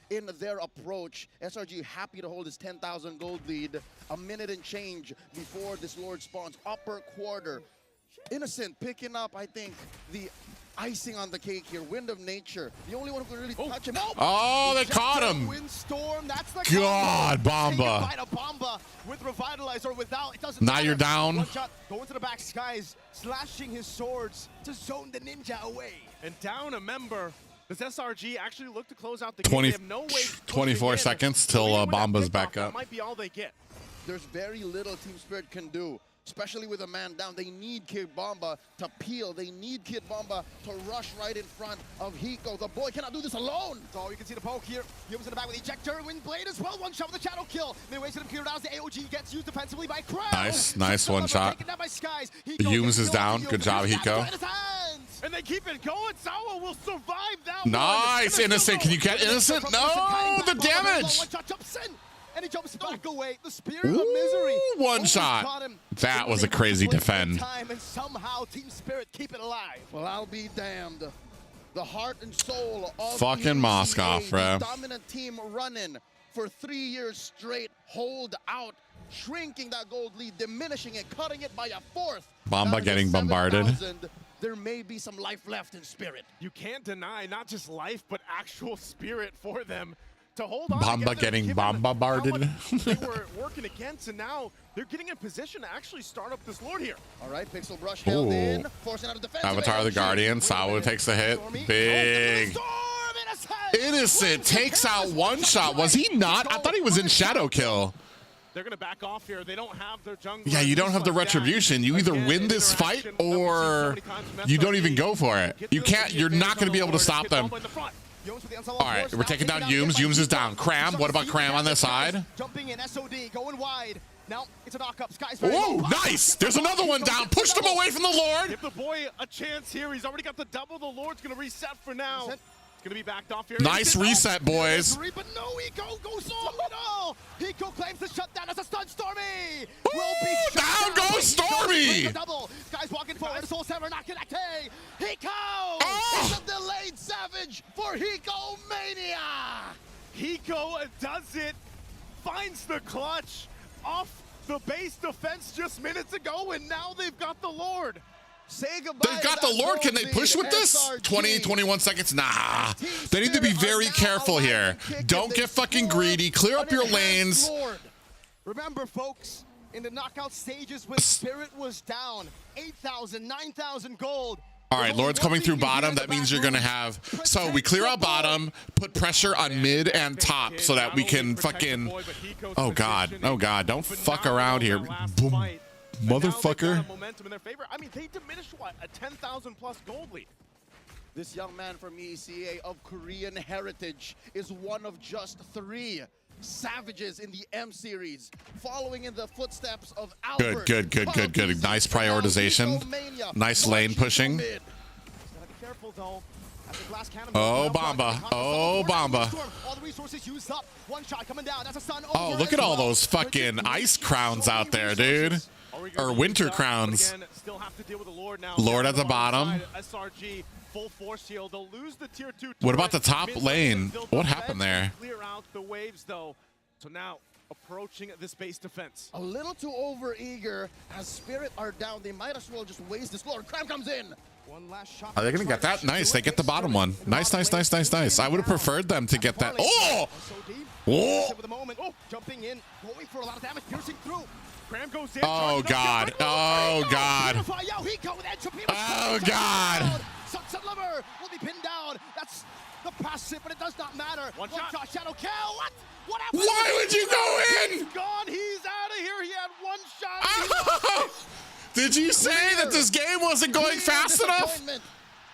Speaker 7: In their approach, SRG happy to hold his 10,000 gold lead. A minute and change before this Lord spawns. Upper quarter. Innocent picking up, I think, the icing on the cake here. Wind of Nature. The only one who can really touch him.
Speaker 2: Oh, they caught him.
Speaker 9: Windstorm, that's the
Speaker 2: God, Bomba.
Speaker 9: Bomba with Revitalize or without. It doesn't
Speaker 2: Now
Speaker 9: matter.
Speaker 2: you're down.
Speaker 9: One shot, going to the back skies, slashing his swords to zone the ninja away.
Speaker 8: And down a member. Does SRG actually look to close out the game? They have no way
Speaker 2: 24 seconds till Bomba's back up.
Speaker 8: That might be all they get.
Speaker 7: There's very little Team Spirit can do, especially with a man down. They need Kid Bomba to peel. They need Kid Bomba to rush right in front of Hiko. The boy cannot do this alone.
Speaker 9: So you can see the poke here. Yums in the back with ejector, Windblade as well. One shot with the shadow kill. They wasted him clear down. The AOG gets used defensively by Crown.
Speaker 2: Nice one shot. Yums is down. Good job, Hiko.
Speaker 8: And they keep it going. Sawa will survive that
Speaker 2: Nice,
Speaker 8: one.
Speaker 2: Innocent. Can you get Innocent? No, the damage.
Speaker 9: And he jumps back away. The spirit of misery.
Speaker 2: One shot. That was a crazy defend.
Speaker 9: And somehow Team Spirit keep it alive.
Speaker 7: Well, I'll be damned. The heart and soul of
Speaker 2: fucking Moskov, bro.
Speaker 7: Dominant team running for 3 years straight. Hold out. Shrinking that gold lead, diminishing it, cutting it by a fourth.
Speaker 2: Bomba getting bombarded.
Speaker 7: There may be some life left in Spirit.
Speaker 8: You can't deny not just life, but actual spirit for them to hold on.
Speaker 2: Bomba getting bombarded.
Speaker 8: They were working against, and now they're getting in position to actually start up this Lord here.
Speaker 7: All right, Pixel Brush held in, forcing out a defense.
Speaker 2: Avatar of the Guardian. Sawa takes the hit. Big. Innocent takes out one shot. Was he not? I thought he was in Shadow Kill.
Speaker 8: They're going to back off here. They don't have their jungle.
Speaker 2: Yeah, you don't have the retribution. You either win this fight or you don't even go for it. You can't. You're not going to be able to stop them. All right, we're taking down Yums. Yums is down. Cram. What about Cram on this side?
Speaker 9: Jumping in, SOD going wide. Now it's a knock-up. Sky's
Speaker 2: Ooh, nice. There's another one down. Pushed him away from the Lord.
Speaker 8: Give the boy a chance here. He's already got the double. The Lord's going to reset for now. Gonna be backed off here.
Speaker 2: Nice reset, boys.
Speaker 9: But no, Hiko goes on it all. Hiko claims the shutdown as a stun. Stormy will be
Speaker 2: down goes Stormy.
Speaker 9: Double. Guys walking forward. Soul Saver not connected. Hiko.
Speaker 7: It's a delayed savage for Hiko Mania.
Speaker 8: Hiko does it. Finds the clutch off the base defense just minutes ago, and now they've got the Lord.
Speaker 7: Say goodbye.
Speaker 2: They've got the Lord. Can they push with this? 20, 21 seconds. Nah. They need to be very careful here. Don't get fucking greedy. Clear up your lanes.
Speaker 9: Remember, folks, in the knockout stages when Spirit was down, 8,000, 9,000 gold.
Speaker 2: All right, Lord's coming through bottom. That means you're going to have... So we clear out bottom, put pressure on mid and top so that we can fucking... Oh, God. Oh, God. Don't fuck around here. Boom. Motherfucker.
Speaker 8: Momentum in their favor. I mean, they diminished what, a 10,000 plus gold lead.
Speaker 7: This young man from ECA of Korean heritage is one of just 3 savages in the M series, following in the footsteps of Albert.
Speaker 2: Good. Nice prioritization. Nice lane pushing.
Speaker 9: Gotta be careful though.
Speaker 2: Oh, Bomba. Oh, Bomba.
Speaker 9: All the resources used up. One shot coming down. That's a stun.
Speaker 2: Oh, look at all those fucking ice crowns out there, dude. Or winter crowns.
Speaker 8: Still have to deal with the Lord now.
Speaker 2: Lord at the bottom.
Speaker 8: SRG full force heal. They'll lose the tier 2.
Speaker 2: What about the top lane? What happened there?
Speaker 8: Clear out the waves though. So now approaching this base defense.
Speaker 7: A little too over eager. As Spirit are down, they might as well just waste this Lord. Cram comes in.
Speaker 9: One last shot.
Speaker 2: Are they gonna get that? Nice. They get the bottom one. Nice. I would have preferred them to get that. Oh!
Speaker 9: Oh! Jumping in, going for a lot of damage, piercing through.
Speaker 8: Cram goes in.
Speaker 2: Oh, God. Oh, God. Oh, God.
Speaker 9: Sunset Lover will be pinned down. That's the passive, but it does not matter. One shot, shadow kill. What happened?
Speaker 2: Why would you go in?
Speaker 8: He's gone. He's out of here. He had one shot.
Speaker 2: Did you say that this game wasn't going fast enough?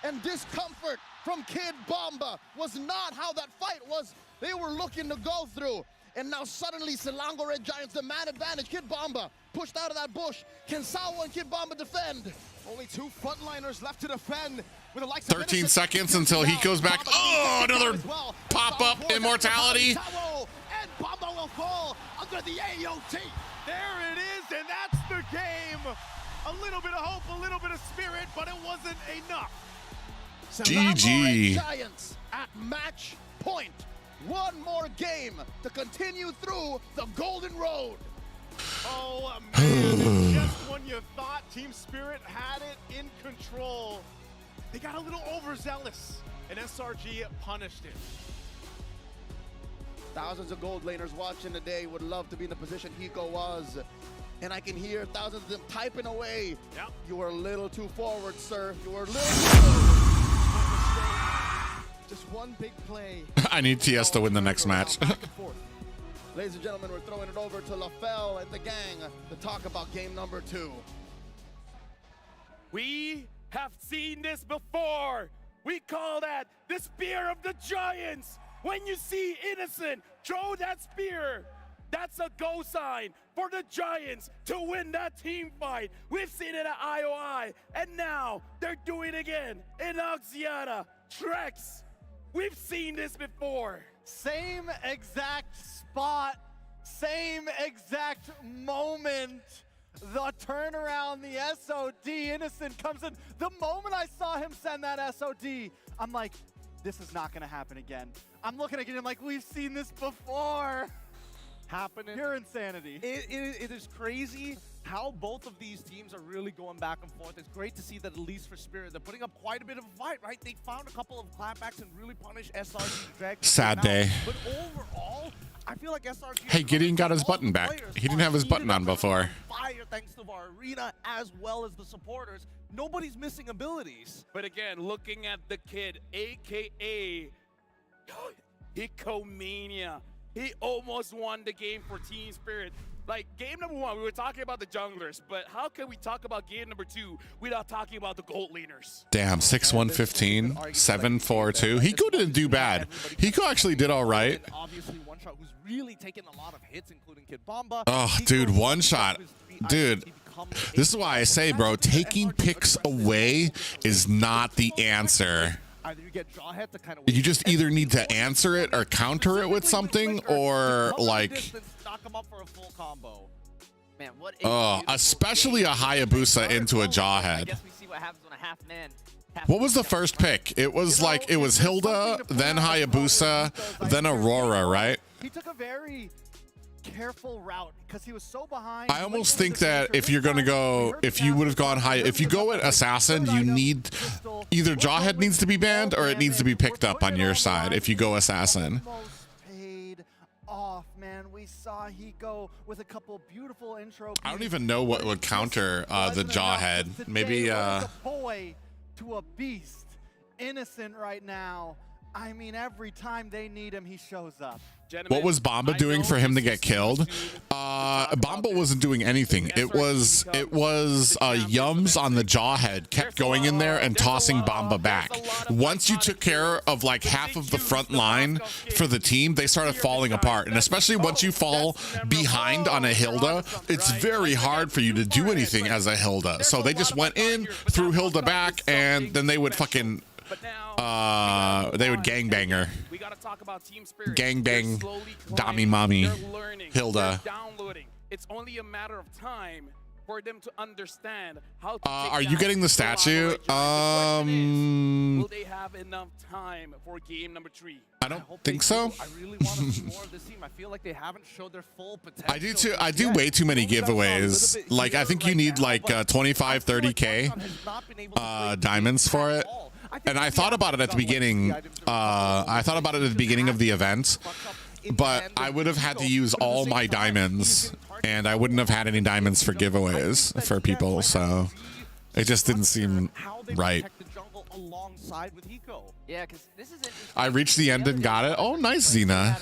Speaker 7: And discomfort from Kid Bomba was not how that fight was. They were looking to go through. And now suddenly Silango Red Giants, the man advantage. Kid Bomba pushed out of that bush. Can Sawa and Kid Bomba defend?
Speaker 9: Only 2 frontliners left to defend. With the likes
Speaker 2: 13 seconds until he goes back. Oh, another pop-up immortality.
Speaker 9: And Bomba will fall under the AOT.
Speaker 8: There it is, and that's the game. A little bit of hope, a little bit of spirit, but it wasn't enough.
Speaker 2: GG.
Speaker 7: Giants at match point. One more game to continue through the Golden Road.
Speaker 8: Oh man, just when you thought Team Spirit had it in control, they got a little overzealous, and SRG punished it.
Speaker 7: Thousands of gold laners watching today would love to be in the position Hiko was. And I can hear thousands of them typing away.
Speaker 8: Yep.
Speaker 7: You were a little too forward, sir. You were a little too forward.
Speaker 9: Just one big play.
Speaker 2: I need TS to win the next match.
Speaker 7: Ladies and gentlemen, we're throwing it over to LaFell and the gang to talk about game number 2.
Speaker 1: We have seen this before. We call that the Spear of the Giants. When you see Innocent throw that spear, that's a go sign for the Giants to win that team fight. We've seen it at IOI, and now they're doing it again in Oxiana. Trex, we've seen this before.
Speaker 6: Same exact spot, same exact moment. The turnaround, the SOD, Innocent comes in. The moment I saw him send that SOD, I'm like, this is not gonna happen again. I'm looking at him like, we've seen this before.
Speaker 3: Happening.
Speaker 6: Pure insanity.
Speaker 3: It is crazy how both of these teams are really going back and forth. It's great to see that, at least for Spirit, they're putting up quite a bit of a fight, right? They found a couple of clapbacks and really punished SRG. Dragged
Speaker 2: Sad
Speaker 3: them out.
Speaker 2: day.
Speaker 3: But overall, I feel like SRG...
Speaker 2: Hey, Gideon got his button back. He didn't have his button on before.
Speaker 3: Fire thanks to our arena as well as the supporters. Nobody's missing abilities.
Speaker 1: But again, looking at the kid, aka Hickomania, he almost won the game for Team Spirit. Like, game number 1, we were talking about the junglers, but how can we talk about game number 2 without talking about the gold laners?
Speaker 2: Damn, 6-1-15, 7-4-2. Hiko didn't do bad. Hiko actually did all right.
Speaker 3: Obviously, One Shot, who's really taken a lot of hits, including Kid Bomba.
Speaker 2: Oh, dude, One Shot. Dude, this is why I say, bro, taking picks away is not the answer.
Speaker 3: Either you get Jawhead to kind of
Speaker 2: You just either need to answer it or counter it with something, or like,
Speaker 3: knock him up for a full combo.
Speaker 4: Man, what
Speaker 2: especially a Hayabusa into a
Speaker 4: I
Speaker 2: Jawhead.
Speaker 4: guess we see what happens when a half man.
Speaker 2: What was the first pick? It was like, it was Hilda, then Hayabusa, then Aurora, right?
Speaker 6: He took a very careful route because he was so behind.
Speaker 2: I almost think that if you're gonna go, if you would have gone high, if you go at Assassin, you need either Jawhead needs to be banned or it needs to be picked up on your side if you go Assassin.
Speaker 6: Paid off, man. We saw Hiko with a couple beautiful intro.
Speaker 2: I don't even know what would counter the Jawhead. Maybe
Speaker 6: boy to a beast, Innocent right now. I mean, every time they need him, he shows up.
Speaker 2: What was Bomba doing for him to get killed? Bomba wasn't doing anything. It was Yums on the Jawhead kept going in there and tossing Bomba back. Once you took care of like half of the front line for the team, they started falling apart. And especially once you fall behind on a Hilda, it's very hard for you to do anything as a Hilda. So they just went in, threw Hilda back, and then they would fucking they would gangbang her.
Speaker 1: We gotta talk about Team Spirit.
Speaker 2: Gangbang,
Speaker 1: They're slowly
Speaker 2: Dami
Speaker 1: climbing.
Speaker 2: Mommy,
Speaker 1: They're learning.
Speaker 2: Hilda.
Speaker 1: They're downloading. It's only a matter of time for them to understand how to
Speaker 2: Are you getting the statue?
Speaker 1: Will they have enough time for game number 3?
Speaker 2: I don't think so.
Speaker 3: I really want to see more of this team. I feel like they haven't showed their full potential.
Speaker 2: I do too. I do way too many giveaways. Like, I think you need like 25, 30K diamonds for it. And I thought about it at the beginning. I thought about it at the beginning of the event, but I would have had to use all my diamonds, and I wouldn't have had any diamonds for giveaways for people. So it just didn't seem right.
Speaker 4: Yeah, because this is
Speaker 2: I reached the end and got it. Oh, nice, Xena.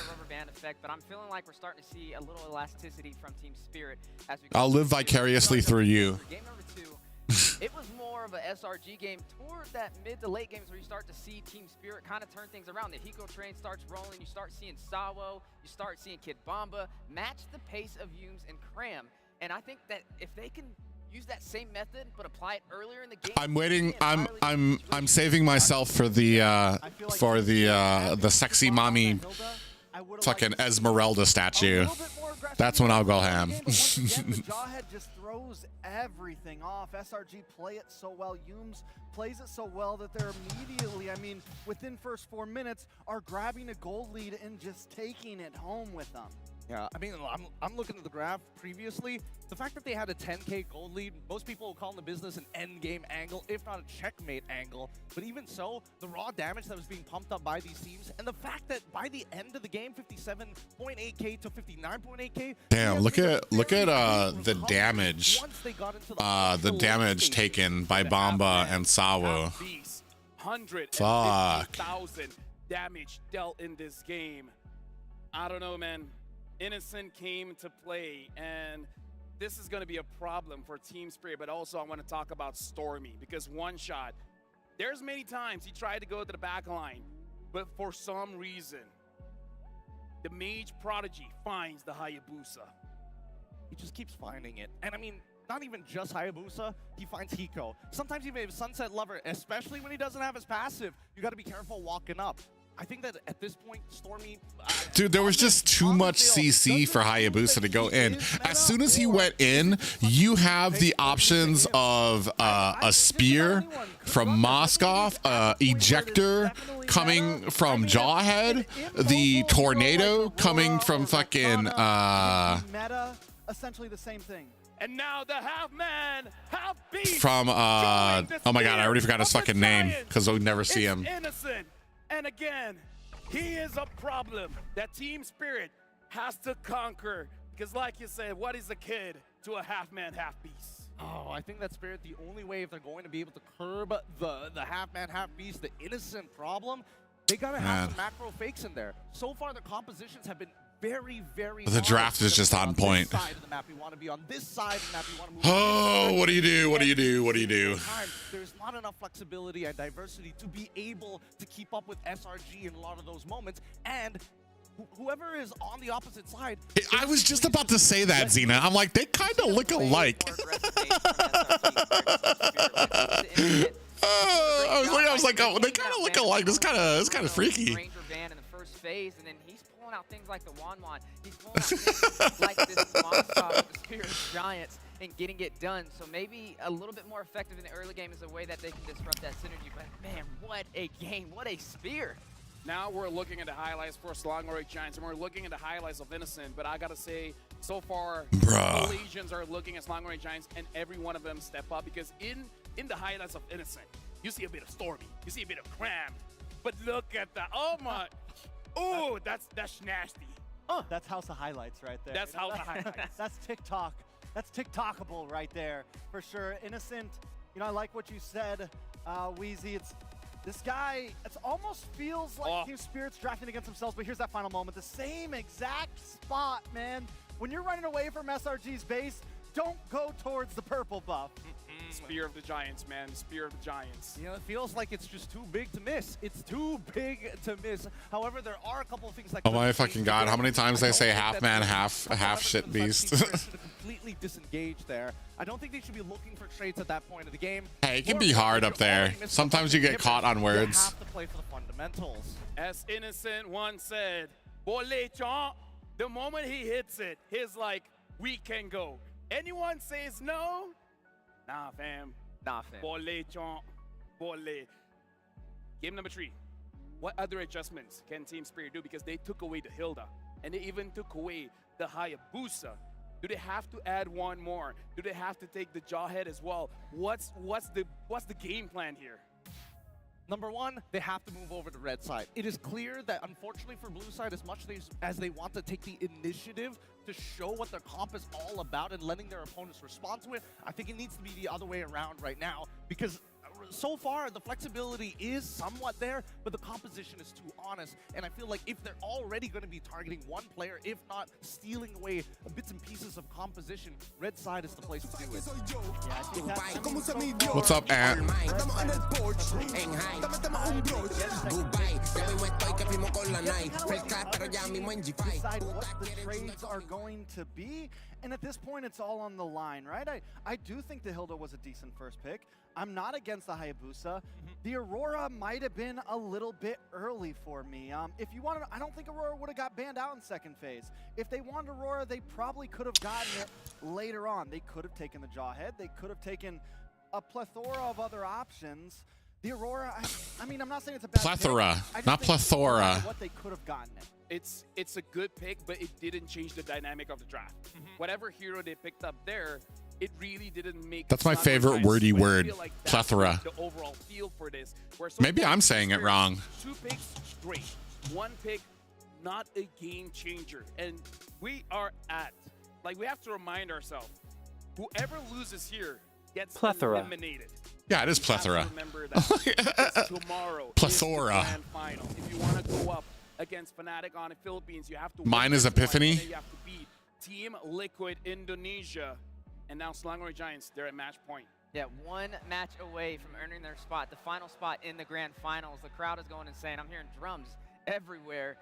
Speaker 4: But I'm feeling like we're starting to see a little elasticity from Team Spirit as we
Speaker 2: I'll live vicariously through you.
Speaker 4: Game number 2, it was more of a SRG game toward that mid to late games where you start to see Team Spirit kind of turn things around. The Hiko train starts rolling. You start seeing Sawo. You start seeing Kid Bomba match the pace of Yumes and Cram. And I think that if they can use that same method but apply it earlier in the game,
Speaker 2: I'm waiting. I'm saving myself for the sexy mommy fucking Esmeralda statue. That's when I'll go ham.
Speaker 6: The Jawhead just throws everything off. SRG play it so well. Yumes plays it so well that they're immediately, I mean, within first 4 minutes, are grabbing a gold lead and just taking it home with them.
Speaker 3: Yeah, I mean, I'm looking at the graph previously. The fact that they had a 10K gold lead, most people will call in the business an endgame angle, if not a checkmate angle. But even so, the raw damage that was being pumped up by these teams, and the fact that by the end of the game, 57.8K to 59.8K.
Speaker 2: Damn, look at the damage. The damage taken by Bomba and Sawo.
Speaker 1: 150,000 damage dealt in this game. I don't know, man. Innocent came to play, and this is going to be a problem for Team Spirit, but also I want to talk about Stormy, because one shot, there's many times he tried to go to the back line, but for some reason, the Mage Prodigy finds the Hayabusa.
Speaker 3: He just keeps finding it. And I mean, not even just Hayabusa, he finds Hiko. Sometimes even if Sunset Lover, especially when he doesn't have his passive, you got to be careful walking up. I think that at this point, Stormy...
Speaker 2: Dude, there was just too much CC for Hayabusa to go in. As soon as he went in, you have the options of a spear from Moskov, ejector coming from Jawhead, the tornado coming from fucking...
Speaker 6: Meta, essentially the same thing.
Speaker 1: And now the half-man, half-beast
Speaker 2: from, oh my god, I already forgot his fucking name, because we never see him.
Speaker 1: Innocent. And again, he is a problem that Team Spirit has to conquer. Because like you said, what is a kid to a half-man, half-beast?
Speaker 3: Oh, I think that Spirit, the only way if they're going to be able to curb the half-man, half-beast, the Innocent problem, they got to have some macro fakes in there. So far, the compositions have been very, very
Speaker 2: The draft is just on point.
Speaker 3: Side of the map, we want to be on this side of the map. We want to move.
Speaker 2: Oh, what do you do? What do you do? What do you do?
Speaker 3: There's not enough flexibility and diversity to be able to keep up with SRG in a lot of those moments. And whoever is on the opposite side.
Speaker 2: I was just about to say that, Xena. I'm like, they kind of look alike. I was like, oh, they kind of look alike. It's kind of freaky.
Speaker 4: Ranger ban in the first phase, and then he's pulling out things like the Wanwan. He's pulling out things like this monster with the Spirit Giants and getting it done. So maybe a little bit more effective in the early game is a way that they can disrupt that synergy. But man, what a game! What a spear!
Speaker 1: Now we're looking at the highlights for Selangor Giants, and we're looking at the highlights of Innocent. But I gotta say, so far, the Legions are looking at Selangor Giants, and every one of them step up, because in the highlights of Innocent, you see a bit of Stormy, you see a bit of Cram, but look at that! Oh my! Oh, that's nasty.
Speaker 6: That's House of Highlights right there.
Speaker 1: That's House of Highlights.
Speaker 6: That's TikTok. That's TikTokable right there for sure. Innocent. You know, I like what you said, Wheezy. It's this guy. It almost feels like Team Spirit's drafting against themselves. But here's that final moment. The same exact spot, man. When you're running away from SRG's base, don't go towards the purple buff.
Speaker 1: Spear of the Giants, man. Spear of the Giants.
Speaker 3: You know, it feels like it's just too big to miss. It's too big to miss. However, there are a couple of things like...
Speaker 2: Oh my fucking god, how many times they say half man, half shit beast?
Speaker 3: Completely disengaged there. I don't think they should be looking for trades at that point of the game.
Speaker 2: Hey, it can be hard up there. Sometimes you get caught on words.
Speaker 3: You have to play for the fundamentals.
Speaker 1: As Innocent once said, Bolechon, the moment he hits it, he's like, we can go. Anyone says no? Nah, fam.
Speaker 4: Nah, fam.
Speaker 1: Bolechon. Bole. Game number 3. What other adjustments can Team Spirit do? Because they took away the Hilda, and they even took away the Hayabusa. Do they have to add one more? Do they have to take the Jawhead as well? What's the game plan here?
Speaker 3: Number one, they have to move over to red side. It is clear that, unfortunately for blue side, as much as they want to take the initiative to show what their comp is all about and letting their opponents respond to it, I think it needs to be the other way around right now. Because so far, the flexibility is somewhat there, but the composition is too honest. And I feel like if they're already going to be targeting one player, if not stealing away bits and pieces of composition, red side is the place to do it.
Speaker 6: Yeah, I think that's
Speaker 2: What's up, Ant?
Speaker 6: Decide what the trades are going to be, and at this point it's all on the line, right? I do think the Hilda was a decent first pick. I'm not against the Hayabusa. The Aurora might have been a little bit early for me. If you wanted, I don't think Aurora would have got banned out in second phase. If they wanted Aurora, they probably could have gotten it later on. They could have taken the Jawhead. They could have taken a plethora of other options. The Aurora, I mean, I'm not saying it's a bad
Speaker 2: Plethora,
Speaker 6: pick.
Speaker 2: not plethora.
Speaker 6: What they could have gotten it.
Speaker 1: It's a good pick, but it didn't change the dynamic of the draft. Whatever hero they picked up there, it really didn't make.
Speaker 2: That's my
Speaker 1: Sunrise
Speaker 2: favorite
Speaker 1: Rise,
Speaker 2: wordy
Speaker 1: but I
Speaker 2: word,
Speaker 1: feel like that's
Speaker 2: plethora.
Speaker 1: The overall feel for this. Where so
Speaker 2: Maybe
Speaker 1: far,
Speaker 2: I'm saying it wrong.
Speaker 1: 2 picks, great. 1 pick, not a game changer. And we are at, like, we have to remind ourselves, whoever loses here gets
Speaker 10: Plethora.
Speaker 1: eliminated.
Speaker 2: Yeah, it is
Speaker 1: You have to
Speaker 2: plethora.
Speaker 1: remember that. It's tomorrow.
Speaker 2: Plethora.
Speaker 1: Is the grand final. If you want to go up against Fnatic on the Philippines, you have to.
Speaker 2: Mine
Speaker 1: win
Speaker 2: is
Speaker 1: this one,
Speaker 2: Epiphany.
Speaker 1: and then you have to beat Team Liquid Indonesia, and now Selangor Giants. They're at match point.
Speaker 4: Yeah, 1 match away from earning their spot, the final spot in the grand finals. The crowd is going insane. I'm hearing drums everywhere,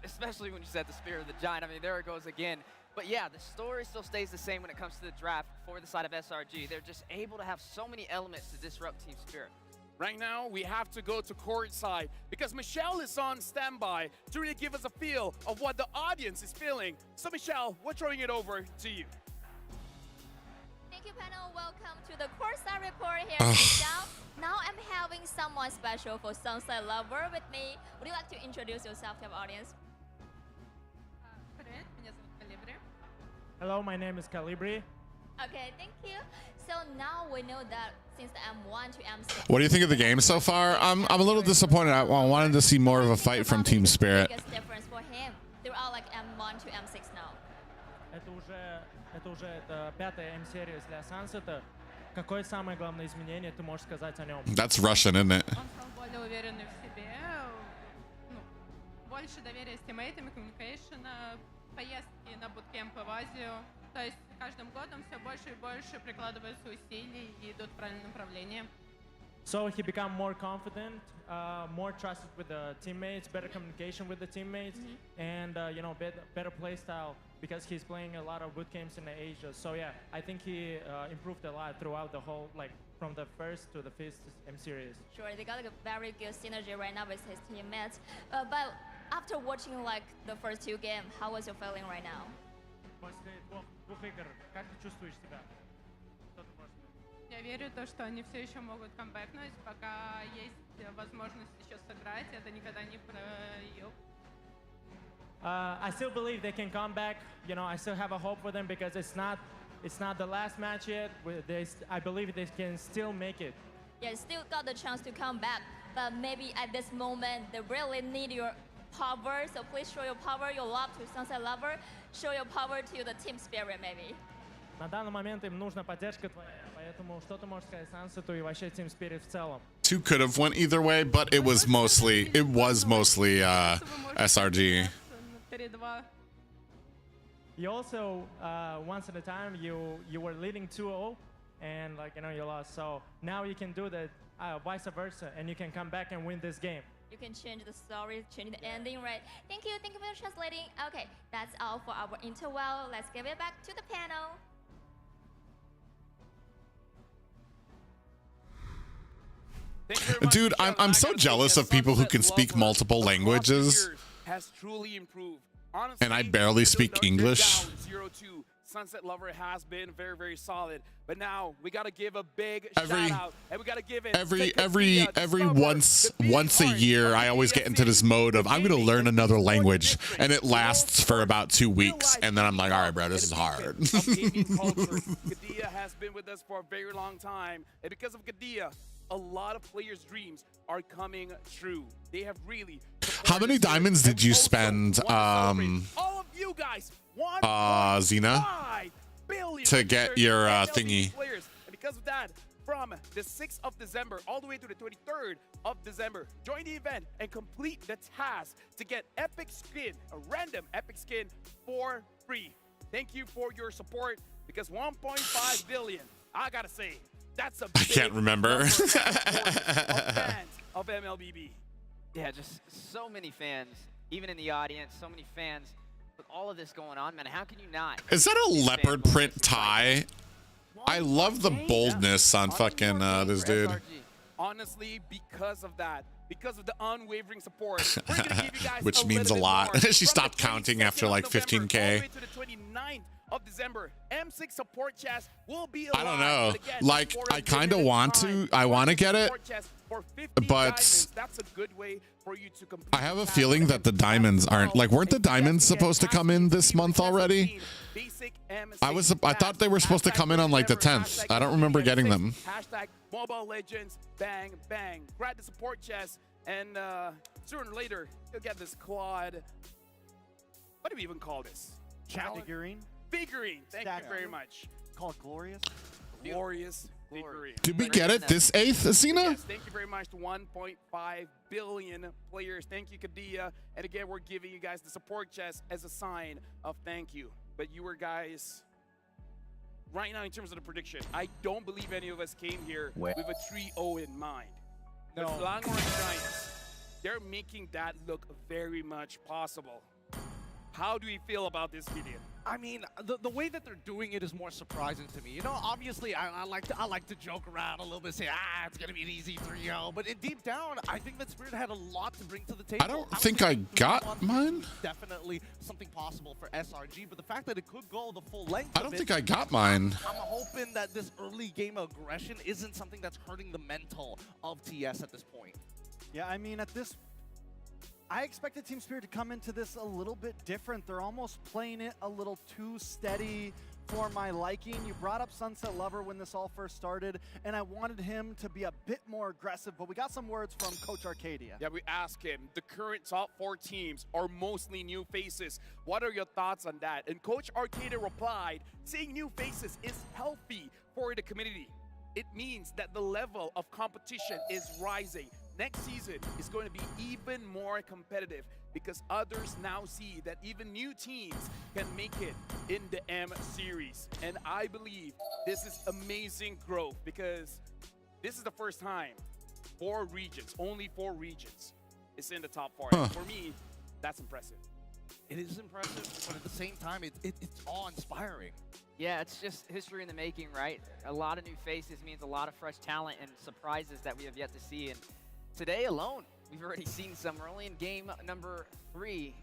Speaker 4: especially when you said the Spirit of the Giant. I mean, there it goes again. But yeah, the story still stays the same when it comes to the draft for the side of SRG. They're just able to have so many elements to disrupt Team Spirit.
Speaker 1: Right now, we have to go to courtside because Michelle is on standby to really give us a feel of what the audience is feeling. So Michelle, we're throwing it over to you.
Speaker 11: Thank you, panel. Welcome to the courtside report here. Michelle. Now I'm having someone special for Sunset Lover with me. Would you like to introduce yourself to our audience?
Speaker 10: Hello, my name is Calibri.
Speaker 11: Okay, thank you. So now we know that since the M1 to M6.
Speaker 2: What do you think of the game so far? I'm a little disappointed. I wanted to see more of a fight from Team Spirit.
Speaker 11: Biggest difference for him. They're all like M1 to M6 now.
Speaker 10: Это уже 5-я М-серия для Сансета. Какое самое главное изменение ты можешь сказать о нем?
Speaker 2: That's Russian, isn't it?
Speaker 12: Он стал более уверенный в себе, ну, больше доверия с тиммейтами, коммуникейшн, поездки на буткемпы в Азию. То есть с каждым годом все больше и больше прикладываются усилий и идут в правильном направлении.
Speaker 10: So he became more confident, more trusted with the teammates, better communication with the teammates, and you know, better play style because he's playing a lot of boot camps in Asia. So yeah, I think he improved a lot throughout the whole, like from the first to the 5th M series.
Speaker 11: Sure, they got like a very good synergy right now with his teammates. But after watching like the first 2 games, how was your feeling right now?
Speaker 10: После двух игр, как ты чувствуешь себя? Что ты можешь сказать?
Speaker 12: Я верю в то, что они все еще могут камбэкнуть, пока есть возможность еще сыграть, это никогда не проиграл.
Speaker 10: I still believe they can come back. You know, I still have a hope for them because it's not the last match yet. I believe they can still make it.
Speaker 11: Yeah, still got the chance to come back, but maybe at this moment they really need your power. So please show your power, your love to Sunset Lover, show your power to the team spirit maybe.
Speaker 10: На данный момент им нужна поддержка твоя, поэтому что ты можешь сказать Сансету и вообще Team Spirit в целом?
Speaker 2: 2 could have went either way, but it was mostly SRG.
Speaker 10: You also once at a time you were leading 2-0 and like you know you lost. So now you can do that vice versa and you can come back and win this game.
Speaker 11: You can change the story, change the ending, right? Thank you for translating. Okay, that's all for our interval. Let's give it back to the panel.
Speaker 1: Thank you very much,
Speaker 2: Dude,
Speaker 1: Michelle.
Speaker 2: I'm
Speaker 1: I
Speaker 2: so
Speaker 1: gotta say
Speaker 2: jealous
Speaker 1: that
Speaker 2: of people who
Speaker 1: Sunset
Speaker 2: can speak
Speaker 1: Lover
Speaker 2: multiple
Speaker 1: across the
Speaker 2: languages.
Speaker 1: years has truly improved. Honestly,
Speaker 2: And I barely speak
Speaker 1: they're
Speaker 2: English.
Speaker 1: down 0-2. Sunset Lover has been very, very solid. But now we gotta give a big shout out, and we gotta give it
Speaker 2: Every
Speaker 1: to Katia,
Speaker 2: once a year, I always get into this mode of I'm gonna learn another language, and it lasts for about 2 weeks, and then I'm like, all right, bro, this is hard.
Speaker 1: Katia has been with us for a very long time, and because of Katia, a lot of players' dreams are coming true. They have really.
Speaker 2: How many diamonds did you spend,
Speaker 1: all of you guys,
Speaker 2: Xena, to get your thingy?
Speaker 1: And because of that, from the 6th of December all the way to the 23rd of December. Join the event and complete the task to get epic skin, a random epic skin for free. Thank you for your support because 1.5 billion, I gotta say, that's a big
Speaker 2: I can't remember.
Speaker 1: of fans of MLBB.
Speaker 4: Yeah, just so many fans, even in the audience, so many fans. With all of this going on, man, how can you not?
Speaker 2: Is that a leopard print tie? I love the boldness on fucking this dude.
Speaker 1: Honestly, because of that, because of the unwavering support, we're gonna give you guys
Speaker 2: Which
Speaker 1: a
Speaker 2: means a
Speaker 1: little bit
Speaker 2: lot.
Speaker 1: more.
Speaker 2: She
Speaker 1: From
Speaker 2: stopped
Speaker 1: the
Speaker 2: counting
Speaker 1: 22nd
Speaker 2: after like
Speaker 1: of November
Speaker 2: 15K.
Speaker 1: all the way to the 29th of December, M6 support chest will be alive.
Speaker 2: I don't know.
Speaker 1: Again,
Speaker 2: Like,
Speaker 1: for a
Speaker 2: I kind of
Speaker 1: limited
Speaker 2: want
Speaker 1: time.
Speaker 2: to. I want to get it,
Speaker 1: Support chest for 50
Speaker 2: but
Speaker 1: diamonds. That's a good way for you to complete
Speaker 2: I have
Speaker 1: the
Speaker 2: a
Speaker 1: task.
Speaker 2: feeling that the diamonds aren't like. Weren't the diamonds supposed to come in this month already?
Speaker 1: Basic
Speaker 2: I thought they were supposed to come in on like the 10th. I don't remember getting them.
Speaker 1: Hashtag Mobile Legends, bang, bang. Grab the support chest, and sooner or later, you'll get this quad. What do we even call this?
Speaker 6: Challenge. Figurine.
Speaker 1: Figurine. Thank
Speaker 6: Stack.
Speaker 1: you very much.
Speaker 6: Called Glorious.
Speaker 1: Glorious figurine.
Speaker 2: Did we get it this 8th, Asina?
Speaker 1: Yes, thank you very much to 1.5 billion players. Thank you, Kadia. And again, we're giving you guys the support chest as a sign of thank you. But you were guys, right now in terms of the prediction, I don't believe any of us came here with a 3-0 in mind.
Speaker 6: No.
Speaker 1: But Selangor Giants, they're making that look very much possible. How do you feel about this video?
Speaker 3: I mean, the way that they're doing it is more surprising to me. You know, obviously, I like to joke around a little bit, say, it's gonna be an easy 3-0. But deep down, I think that Spirit had a lot to bring to the table.
Speaker 2: I don't think I got mine.
Speaker 3: Definitely something possible for SRG, but the fact that it could go the full length.
Speaker 2: I don't think I got mine.
Speaker 3: I'm hoping that this early game aggression isn't something that's hurting the mental of TS at this point.
Speaker 6: Yeah, I mean, I expected Team Spirit to come into this a little bit different. They're almost playing it a little too steady for my liking. You brought up Sunset Lover when this all first started, and I wanted him to be a bit more aggressive, but we got some words from Coach Arcadia.
Speaker 1: Yeah, we asked him, the current top 4 teams are mostly new faces. What are your thoughts on that? And Coach Arcadia replied, seeing new faces is healthy for the community. It means that the level of competition is rising. Next season is going to be even more competitive because others now see that even new teams can make it in the M series. And I believe this is amazing growth because this is the first time 4 regions, only 4 regions, is in the top 4. And for me, that's impressive.
Speaker 3: It is impressive, but at the same time, it's awe-inspiring.
Speaker 4: Yeah, it's just history in the making, right? A lot of new faces means a lot of fresh talent and surprises that we have yet to see. And today alone, we've already seen some. We're only in game number 3,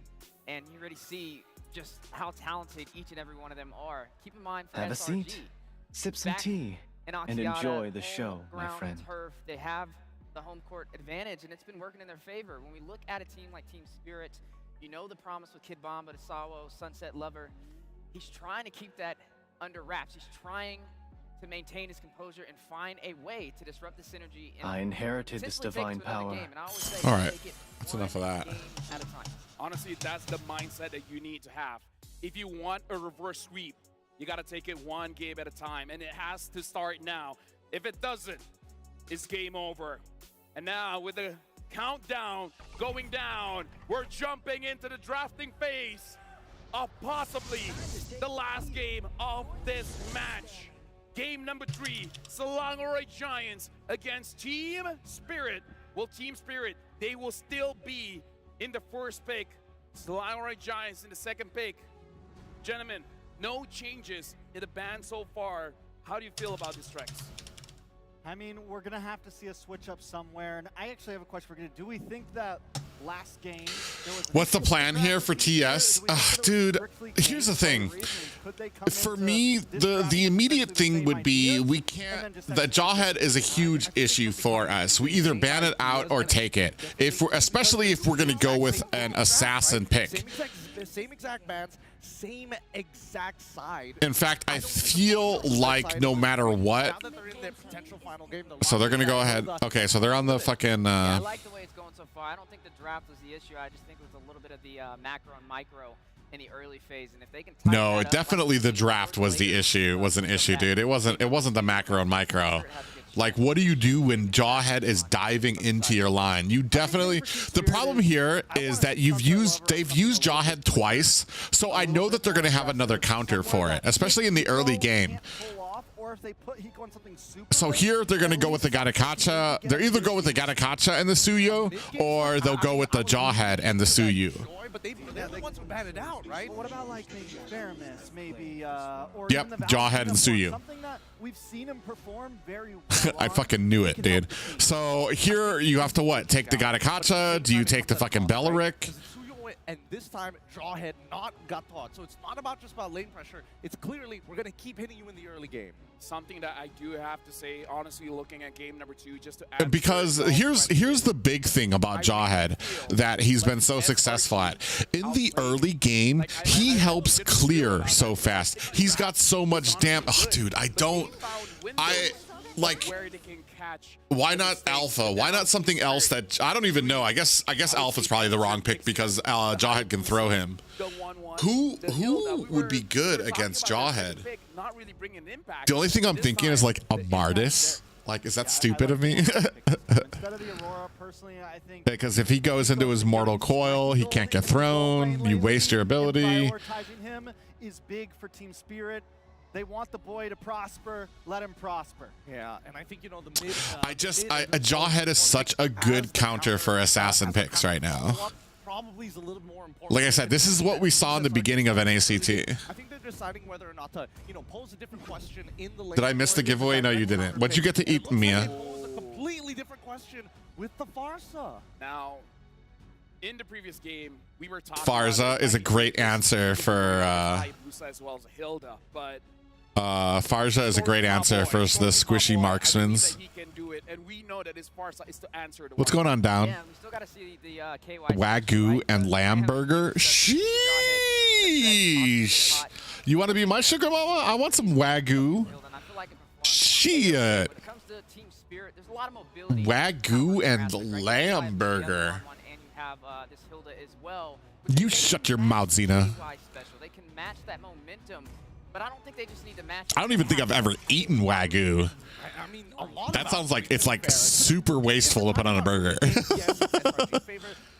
Speaker 4: and you already see just how talented each and every one of them are. Keep in mind for
Speaker 13: Have
Speaker 4: SRG,
Speaker 13: a seat, sip some
Speaker 4: back
Speaker 13: tea,
Speaker 4: in
Speaker 13: and
Speaker 4: Axiata,
Speaker 13: enjoy the
Speaker 4: home
Speaker 13: show, my
Speaker 4: ground
Speaker 13: friend.
Speaker 4: Turf, they have the home court advantage, and it's been working in their favor. When we look at a team like Team Spirit, you know the promise with Kid Bomba, Desawa, Sunset Lover. He's trying to keep that under wraps. He's trying to maintain his composure and find a way to disrupt the synergy. And
Speaker 13: I inherited this divine power.
Speaker 2: All right, that's enough of that.
Speaker 1: Honestly, that's the mindset that you need to have. If you want a reverse sweep, you got to take it one game at a time, and it has to start now. If it doesn't, it's game over. And now with the countdown going down, we're jumping into the drafting phase of possibly the last game of this match. Game number 3, Selangor Giants against Team Spirit. Well, Team Spirit, they will still be in the first pick. Selangor Giants in the second pick. Gentlemen, no changes in the band so far. How do you feel about this, Trex?
Speaker 6: I mean, we're going to have to see a switch up somewhere. And I actually have a question for you. Do we think that last game...
Speaker 2: What's the plan here for TS? Dude, here's the thing. For me, the immediate thing would be we can't... The Jawhead is a huge issue for us. We either ban it out or take it. Especially if we're going to go with an assassin pick.
Speaker 3: Same exact bans, same exact side.
Speaker 2: In fact, I feel like no matter what... So they're going to go ahead. Okay, so they're on the fucking...
Speaker 4: Yeah, I like the way it's going so far. I don't think the draft was the issue. I just think it was a little bit of the macro and micro in the early phase, and if they can
Speaker 2: No, definitely the draft was the issue. Was an issue, dude. It wasn't the macro and micro. Like, what do you do when Jawhead is diving into your line? You definitely. The problem here is that they've used Jawhead twice, so I know that they're going to have another counter for it, especially in the early game. So here they're going to go with the Gatakacha. They'll either go with the Gatakacha and the Suyo, or they'll go with the Jawhead and the Suyu.
Speaker 3: But they're the ones who batted out, right?
Speaker 6: What about like maybe Faramis, maybe or
Speaker 2: Yep, Jawhead and Suyu.
Speaker 6: Something that we've seen him perform very well.
Speaker 2: I fucking knew it, dude. So here you have to what? Take the Gatakacha? Do you take the fucking Bellaric?
Speaker 3: And this time, Jawhead not got taught. So it's not about just about lane pressure. It's clearly, we're going to keep hitting you in the early game.
Speaker 1: Something that I do have to say, honestly, looking at game number 2, just to add
Speaker 2: because here's the big thing about Jawhead that he's been so successful at. In the early game, he helps clear so fast. He's got so much damage. Oh, dude, why not Alpha? Why not something else that I don't even know? I guess Alpha's probably the wrong pick because Jawhead can throw him. Who would be good against Jawhead? The only thing I'm thinking is like a Mardis. Like, is that stupid of me? Because if he goes into his Mortal Coil, he can't get thrown. You waste your ability.
Speaker 6: Prioritizing him is big for Team Spirit. They want the boy to prosper. Let him prosper.
Speaker 3: Yeah, and I think, you know, the mid...
Speaker 2: Jawhead is such a good counter for assassin picks right now.
Speaker 3: Probably is a little more important.
Speaker 2: Like I said, this is what we saw in the beginning of NACT.
Speaker 3: I think they're deciding whether or not to, you know, pose a different question in the lane.
Speaker 2: Did I miss the giveaway? No, you didn't. What'd you get to eat, Mia?
Speaker 3: A completely different question with the Farsa.
Speaker 1: Now, in the previous game, we were talking
Speaker 2: Farsa is a great answer for
Speaker 1: as well as Hilda, but
Speaker 2: Farsa is a great answer for the squishy marksmans.
Speaker 1: he can do it, and we know that his Farsa is to answer the
Speaker 2: What's going on down?
Speaker 4: Yeah, we still got to see the KY.
Speaker 2: Wagyu and lamb burger. Sheesh. You want to be my sugar mama? I want some Wagyu. Shit.
Speaker 4: When it comes to Team Spirit, there's a lot of mobility.
Speaker 2: Wagyu and lamb burger.
Speaker 4: And you have this Hilda as well.
Speaker 2: You shut your mouth, Xena.
Speaker 4: They can match that momentum. But I don't think they just need to match.
Speaker 2: I don't even think I've ever eaten Wagyu.
Speaker 3: I mean, a lot
Speaker 2: That sounds like it's like super wasteful to put on a burger.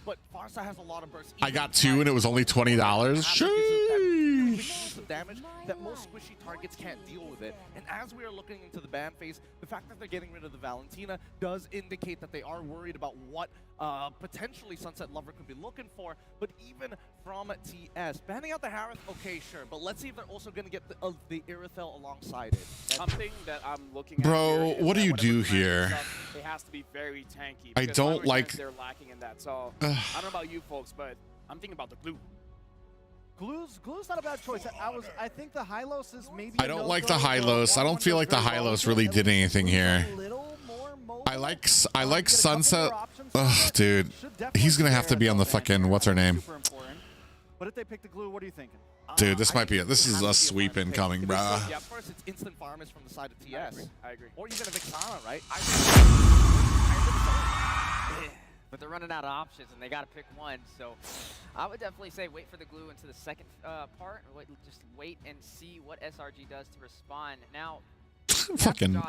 Speaker 3: But Farsa has a lot of bursts.
Speaker 2: I got 2 and it was only $20.
Speaker 3: Sheesh. Damage that most squishy targets can't deal with it. And as we are looking into the ban phase, the fact that they're getting rid of the Valentina does indicate that they are worried about what potentially Sunset Lover could be looking for. But even from TS, banning out the Harith, okay, sure. But let's see if they're also going to get the Irithel alongside it.
Speaker 1: Something that I'm looking
Speaker 2: Bro,
Speaker 1: at.
Speaker 2: what do you do here?
Speaker 1: It has to be very tanky.
Speaker 2: I don't like.
Speaker 1: They're lacking in that. So I don't know about you folks, but I'm thinking about the glue.
Speaker 6: Glue's not a bad choice. I think the Hylos is maybe.
Speaker 2: I don't like the Hylos. I don't feel like the Hylos really did anything here. I like Sunset. Ugh, dude, he's gonna have to be on the fucking what's her name?
Speaker 6: But if they pick the glue, what are you thinking?
Speaker 2: Dude, this might be it. This is a sweep incoming, bruh.
Speaker 3: Yeah, first it's instant farmers from the side of TS.
Speaker 1: I agree.
Speaker 3: Or even a Vixana, right?
Speaker 4: But they're running out of options, and they got to pick one. So I would definitely say wait for the glue into the second part. Just wait and see what SRG does to respond. Now,
Speaker 2: fucking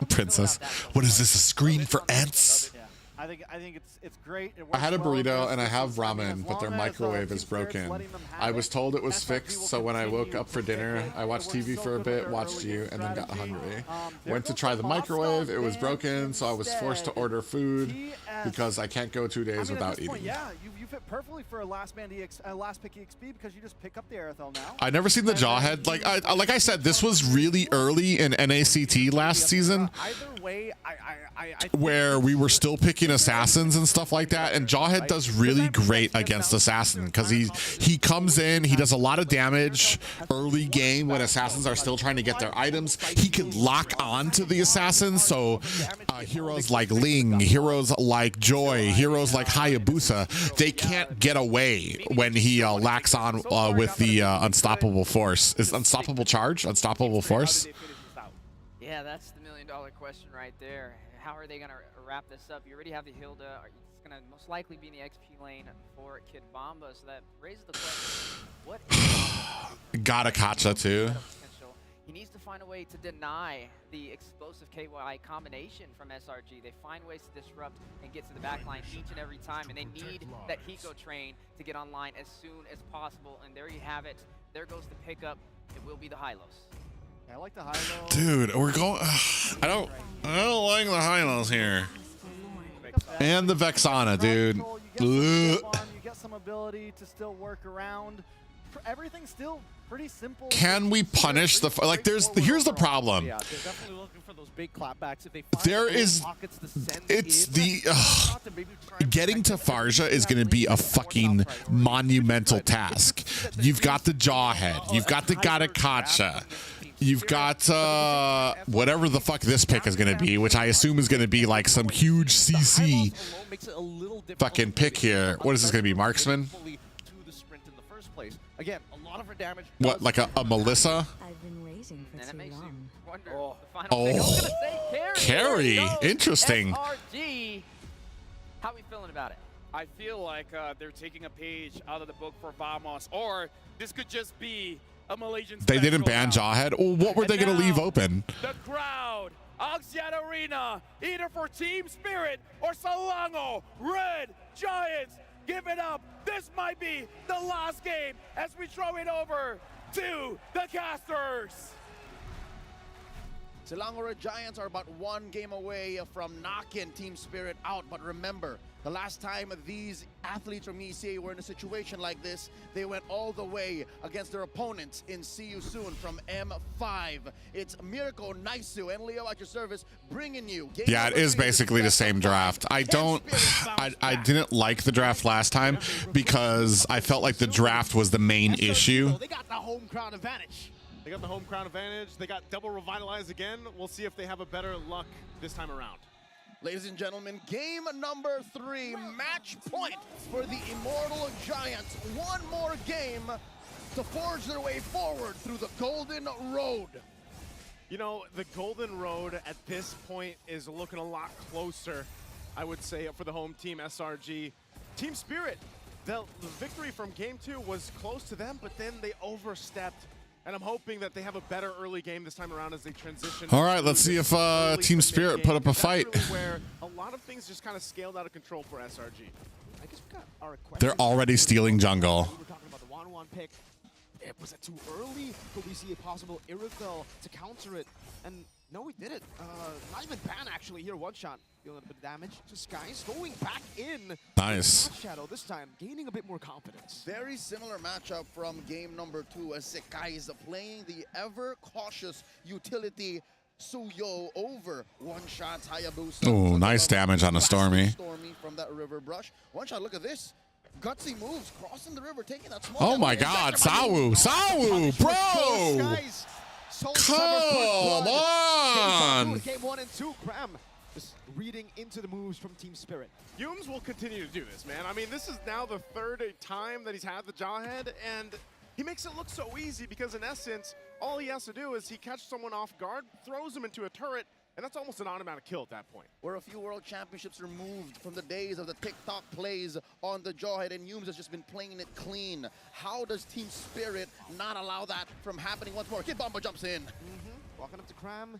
Speaker 2: princess. What is this? A screen for ants?
Speaker 6: Yeah. I think it's great.
Speaker 2: I had a burrito and I have ramen, but their microwave is broken. I was told it was fixed, so when I woke up for dinner, I watched TV for a bit, watched you, and then got hungry. Went to try the microwave, it was broken, so I was forced to order food because I can't go 2 days without eating.
Speaker 6: Yeah, you fit perfectly for a last pick EXP because you just pick up the Aerithel now.
Speaker 2: I never seen the Jawhead. Like I said, this was really early in NACT last season, where we were still picking assassins and stuff like that, and Jawhead does really great against assassin because he comes in, he does a lot of damage early game when assassins are still trying to get their items. He can lock on to the assassins, so heroes like Ling, heroes like Joy, heroes like Hayabusa, they can't get away when he locks on with the unstoppable force. Is unstoppable charge? Unstoppable force?
Speaker 4: Yeah, that's the $1 million question right there. How are they going to wrap this up? You already have the Hilda. It's going to most likely be in the XP lane for Kid Bomba. So that raises the question, what is
Speaker 2: Got a Kacha too.
Speaker 4: potential? He needs to find a way to deny the explosive KY combination from SRG. They find ways to disrupt and get to the backline each and every time, and they need that Hiko train to get online as soon as possible. And there you have it. There goes the pickup. It will be the Hylos.
Speaker 6: I like the high-low.
Speaker 2: Dude, we're going. I don't like the Hylos here. And the Vexana, dude.
Speaker 6: You get some ability to still work around. Everything's still pretty simple.
Speaker 2: Can we punish the like? Here's the problem.
Speaker 3: Yeah, they're definitely looking for those big clapbacks. If they find
Speaker 2: There
Speaker 3: those
Speaker 2: is.
Speaker 3: pockets to send
Speaker 2: It's
Speaker 3: in,
Speaker 2: the.
Speaker 3: not to maybe try and
Speaker 2: Getting to
Speaker 3: protect them.
Speaker 2: Farja is going to be a fucking monumental task. You've got the Jawhead. You've got the Gadakacha. You've got whatever the fuck this pick is going to be, which I assume is going to be like some huge CC fucking pick here. What is this going to be, Marksman?
Speaker 3: Again, a lot of her damage.
Speaker 2: What, like a Melissa?
Speaker 11: I've been racing for
Speaker 4: And it
Speaker 11: too
Speaker 4: makes you
Speaker 11: long.
Speaker 4: wonder the final pick. I was gonna say
Speaker 2: Carry.
Speaker 4: There it goes.
Speaker 2: Interesting.
Speaker 4: SRG. How are we feeling about it?
Speaker 1: I feel like they're taking a page out of the book for Vamos, or this could just be a Malaysian
Speaker 2: They didn't
Speaker 1: special
Speaker 2: ban
Speaker 1: now.
Speaker 2: Jawhead. Oh, what were they going to leave open?
Speaker 1: The crowd, Axiat Arena, either for Team Spirit or Selangor Red Giants. Give it up. This might be the last game as we throw it over to the casters.
Speaker 7: Selangor Giants are about one game away from knocking Team Spirit out. But remember, the last time these athletes from ECA were in a situation like this, they went all the way against their opponents in See You Soon from M5. It's Mirko, Naisu, and Leo at your service bringing you.
Speaker 2: Yeah, it is basically the same draft. I didn't like the draft last time because I felt like the draft was the main issue.
Speaker 9: They got the home crowd advantage.
Speaker 8: They got the home crowd advantage. They got double revitalize again. We'll see if they have a better luck this time around.
Speaker 7: Ladies and gentlemen, game number 3, match point for the Immortal Giants. One more game to forge their way forward through the Golden Road.
Speaker 8: You know, the Golden Road at this point is looking a lot closer, I would say, for the home team, SRG. Team Spirit, the victory from game 2 was close to them, but then they overstepped. And I'm hoping that they have a better early game this time around as they transition.
Speaker 2: All right, let's see if Team Spirit put up a fight.
Speaker 8: That's really where a lot of things just kind of scaled out of control for SRG.
Speaker 9: I guess we got our question.
Speaker 2: They're already stealing jungle.
Speaker 9: We were talking about the 1-1 pick. Was it too early? Could we see a possible Irithel to counter it? And no, we did it. Not even ban actually here. One shot. Dealing a bit of damage to Skies. Going back in.
Speaker 2: Nice.
Speaker 9: Shadow this time. Gaining a bit more confidence.
Speaker 7: Very similar matchup from game number 2 as Sekai is playing the ever-cautious utility Suyo over one-shots Hayabusa.
Speaker 2: Oh, nice damage on a Stormy.
Speaker 7: Stormy from that river brush. One shot, look at this. Gutsy moves, crossing the river, taking that smoke.
Speaker 2: Oh my God, Sawu, bro!
Speaker 9: Skies.
Speaker 2: Come on!
Speaker 9: Game 1 and 2, Cram. Just reading into the moves from Team Spirit.
Speaker 8: Yumes will continue to do this, man. I mean, this is now the third time that he's had the Jawhead, and he makes it look so easy because, in essence, all he has to do is he catches someone off guard, throws him into a turret, and that's almost an automatic kill at that point.
Speaker 7: We're a few World Championships removed from the days of the TikTok plays on the Jawhead, and Yumes has just been playing it clean. How does Team Spirit not allow that from happening once more? Kid Bomba jumps in.
Speaker 9: Walking up to Cram.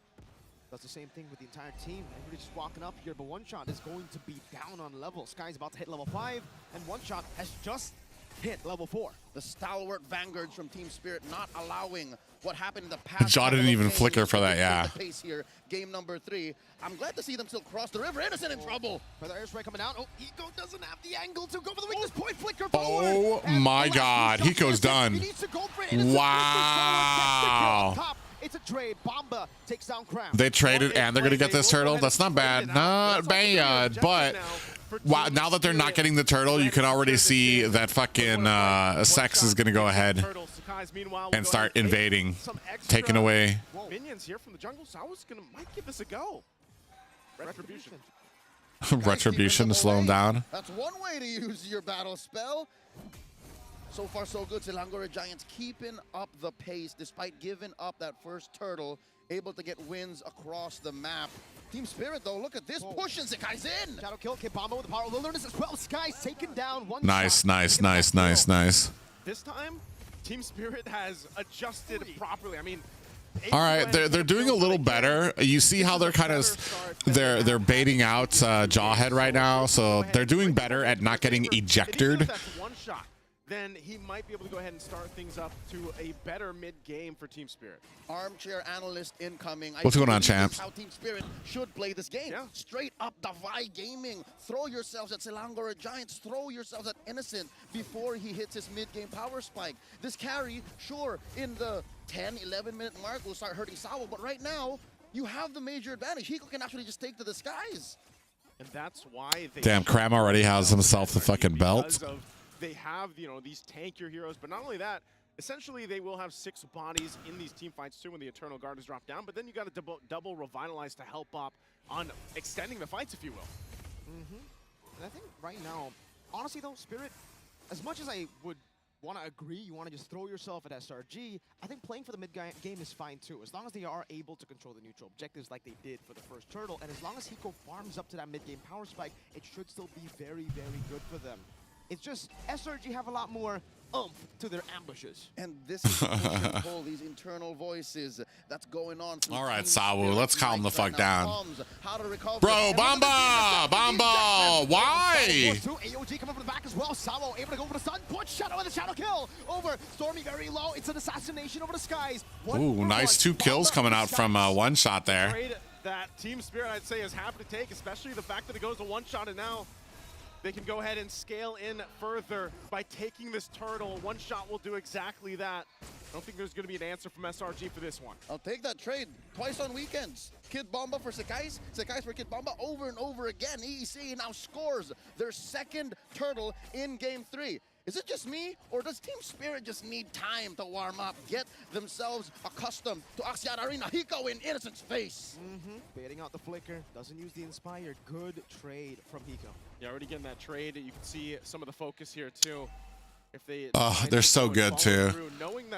Speaker 9: Does the same thing with the entire team. Everybody's just walking up here, but One Shot is going to be down on level. Sky's about to hit level 5, and One Shot has just hit level 4.
Speaker 7: The stalwart vanguards from Team Spirit not allowing what happened in the past.
Speaker 2: Jaw didn't even flicker for that, yeah.
Speaker 7: The pace here, game number 3. I'm glad to see them still cross the river. Innocent in trouble.
Speaker 9: Feather airstrike coming down. Oh, Hiko doesn't have the angle to go for the weakness point. Flicker
Speaker 2: Oh
Speaker 9: forward.
Speaker 2: my God, Hiko's done.
Speaker 9: He needs to go for it. Innocent
Speaker 2: Wow.
Speaker 9: gets the kill on top. It's a trade. Bomba takes down Cram.
Speaker 2: They traded and they're going to get this turtle. That's not bad. Not bad. But wow, now that they're not getting the turtle, you can already see that fucking Sex is going to go ahead and start invading, taking away.
Speaker 8: Minions here from the jungle, so I was might give this a go. Retribution.
Speaker 2: Retribution to slow him down.
Speaker 7: That's one way to use your battle spell. So far, so good. Selangor Giants keeping up the pace despite giving up that first turtle, able to get wins across the map. Team Spirit, though, look at this. Pushing Sekai's in.
Speaker 9: Shadow kill, Kid Bomba with the power of wilderness as well. Sky's taken down one
Speaker 2: Nice,
Speaker 9: shot.
Speaker 2: nice, nice, nice, nice.
Speaker 8: This time, Team Spirit has adjusted properly. I mean,
Speaker 2: All right, they're doing a little better. You see how they're kind of they're baiting out Jawhead right now, so they're doing better at not getting ejected.
Speaker 8: If that's one shot, then he might be able to go ahead and start things up to a better mid-game for Team Spirit.
Speaker 7: Armchair analyst incoming.
Speaker 2: What's going on,
Speaker 7: This is
Speaker 2: champs?
Speaker 7: how Team Spirit should play this game.
Speaker 8: Yeah.
Speaker 7: Straight up Davai Gaming. Throw yourselves at Selangor Giants. Throw yourselves at Innocent before he hits his mid-game power spike. This carry, sure, in the 10, 11-minute mark will start hurting Sawa, but right now, you have the major advantage. Hiko can actually just take to the skies.
Speaker 8: And that's why they
Speaker 2: Damn, Cram already has himself the fucking belt.
Speaker 8: because of they have, you know, these tankier heroes, but not only that, essentially they will have 6 bodies in these team fights too when the Eternal Guard is dropped down, but then you got to double Revitalize to help up on extending the fights, if you will.
Speaker 9: And I think right now, honestly though, Spirit, as much as I would want to agree, you want to just throw yourself at SRG, I think playing for the mid-game is fine too, as long as they are able to control the neutral objectives like they did for the first turtle, and as long as Hiko farms up to that mid-game power spike, it should still be very, very good for them. It's just, SRG have a lot more oomph to their ambushes.
Speaker 7: And this is the pull, these internal voices that's going on.
Speaker 2: All right, Sawu, let's calm the fuck down.
Speaker 7: How to recover.
Speaker 2: Bro, Bomba! Bomba! Why?
Speaker 9: AOG coming from the back as well. Sawo able to go for the stun. Put Shadow and the Shadow kill over. Stormy very low. It's an assassination over the skies.
Speaker 2: Ooh, nice 2 kills coming out from one shot there.
Speaker 8: Trade that Team Spirit, I'd say, is happy to take, especially the fact that it goes to one shot, and now they can go ahead and scale in further by taking this turtle. One shot will do exactly that. I don't think there's going to be an answer from SRG for this one.
Speaker 7: I'll take that trade twice on weekends. Kid Bomba for Sekai's, Sekai's for Kid Bomba over and over again. EEC now scores their 2nd turtle in Game 3. Is it just me, or does Team Spirit just need time to warm up, get themselves accustomed to Axiata Arena? Hiko in Innocent's face.
Speaker 9: Baiting out the flicker, doesn't use the Inspire. Good trade from Hiko.
Speaker 8: Yeah, already getting that trade. You can see some of the focus here, too. If they
Speaker 2: They're so good, too.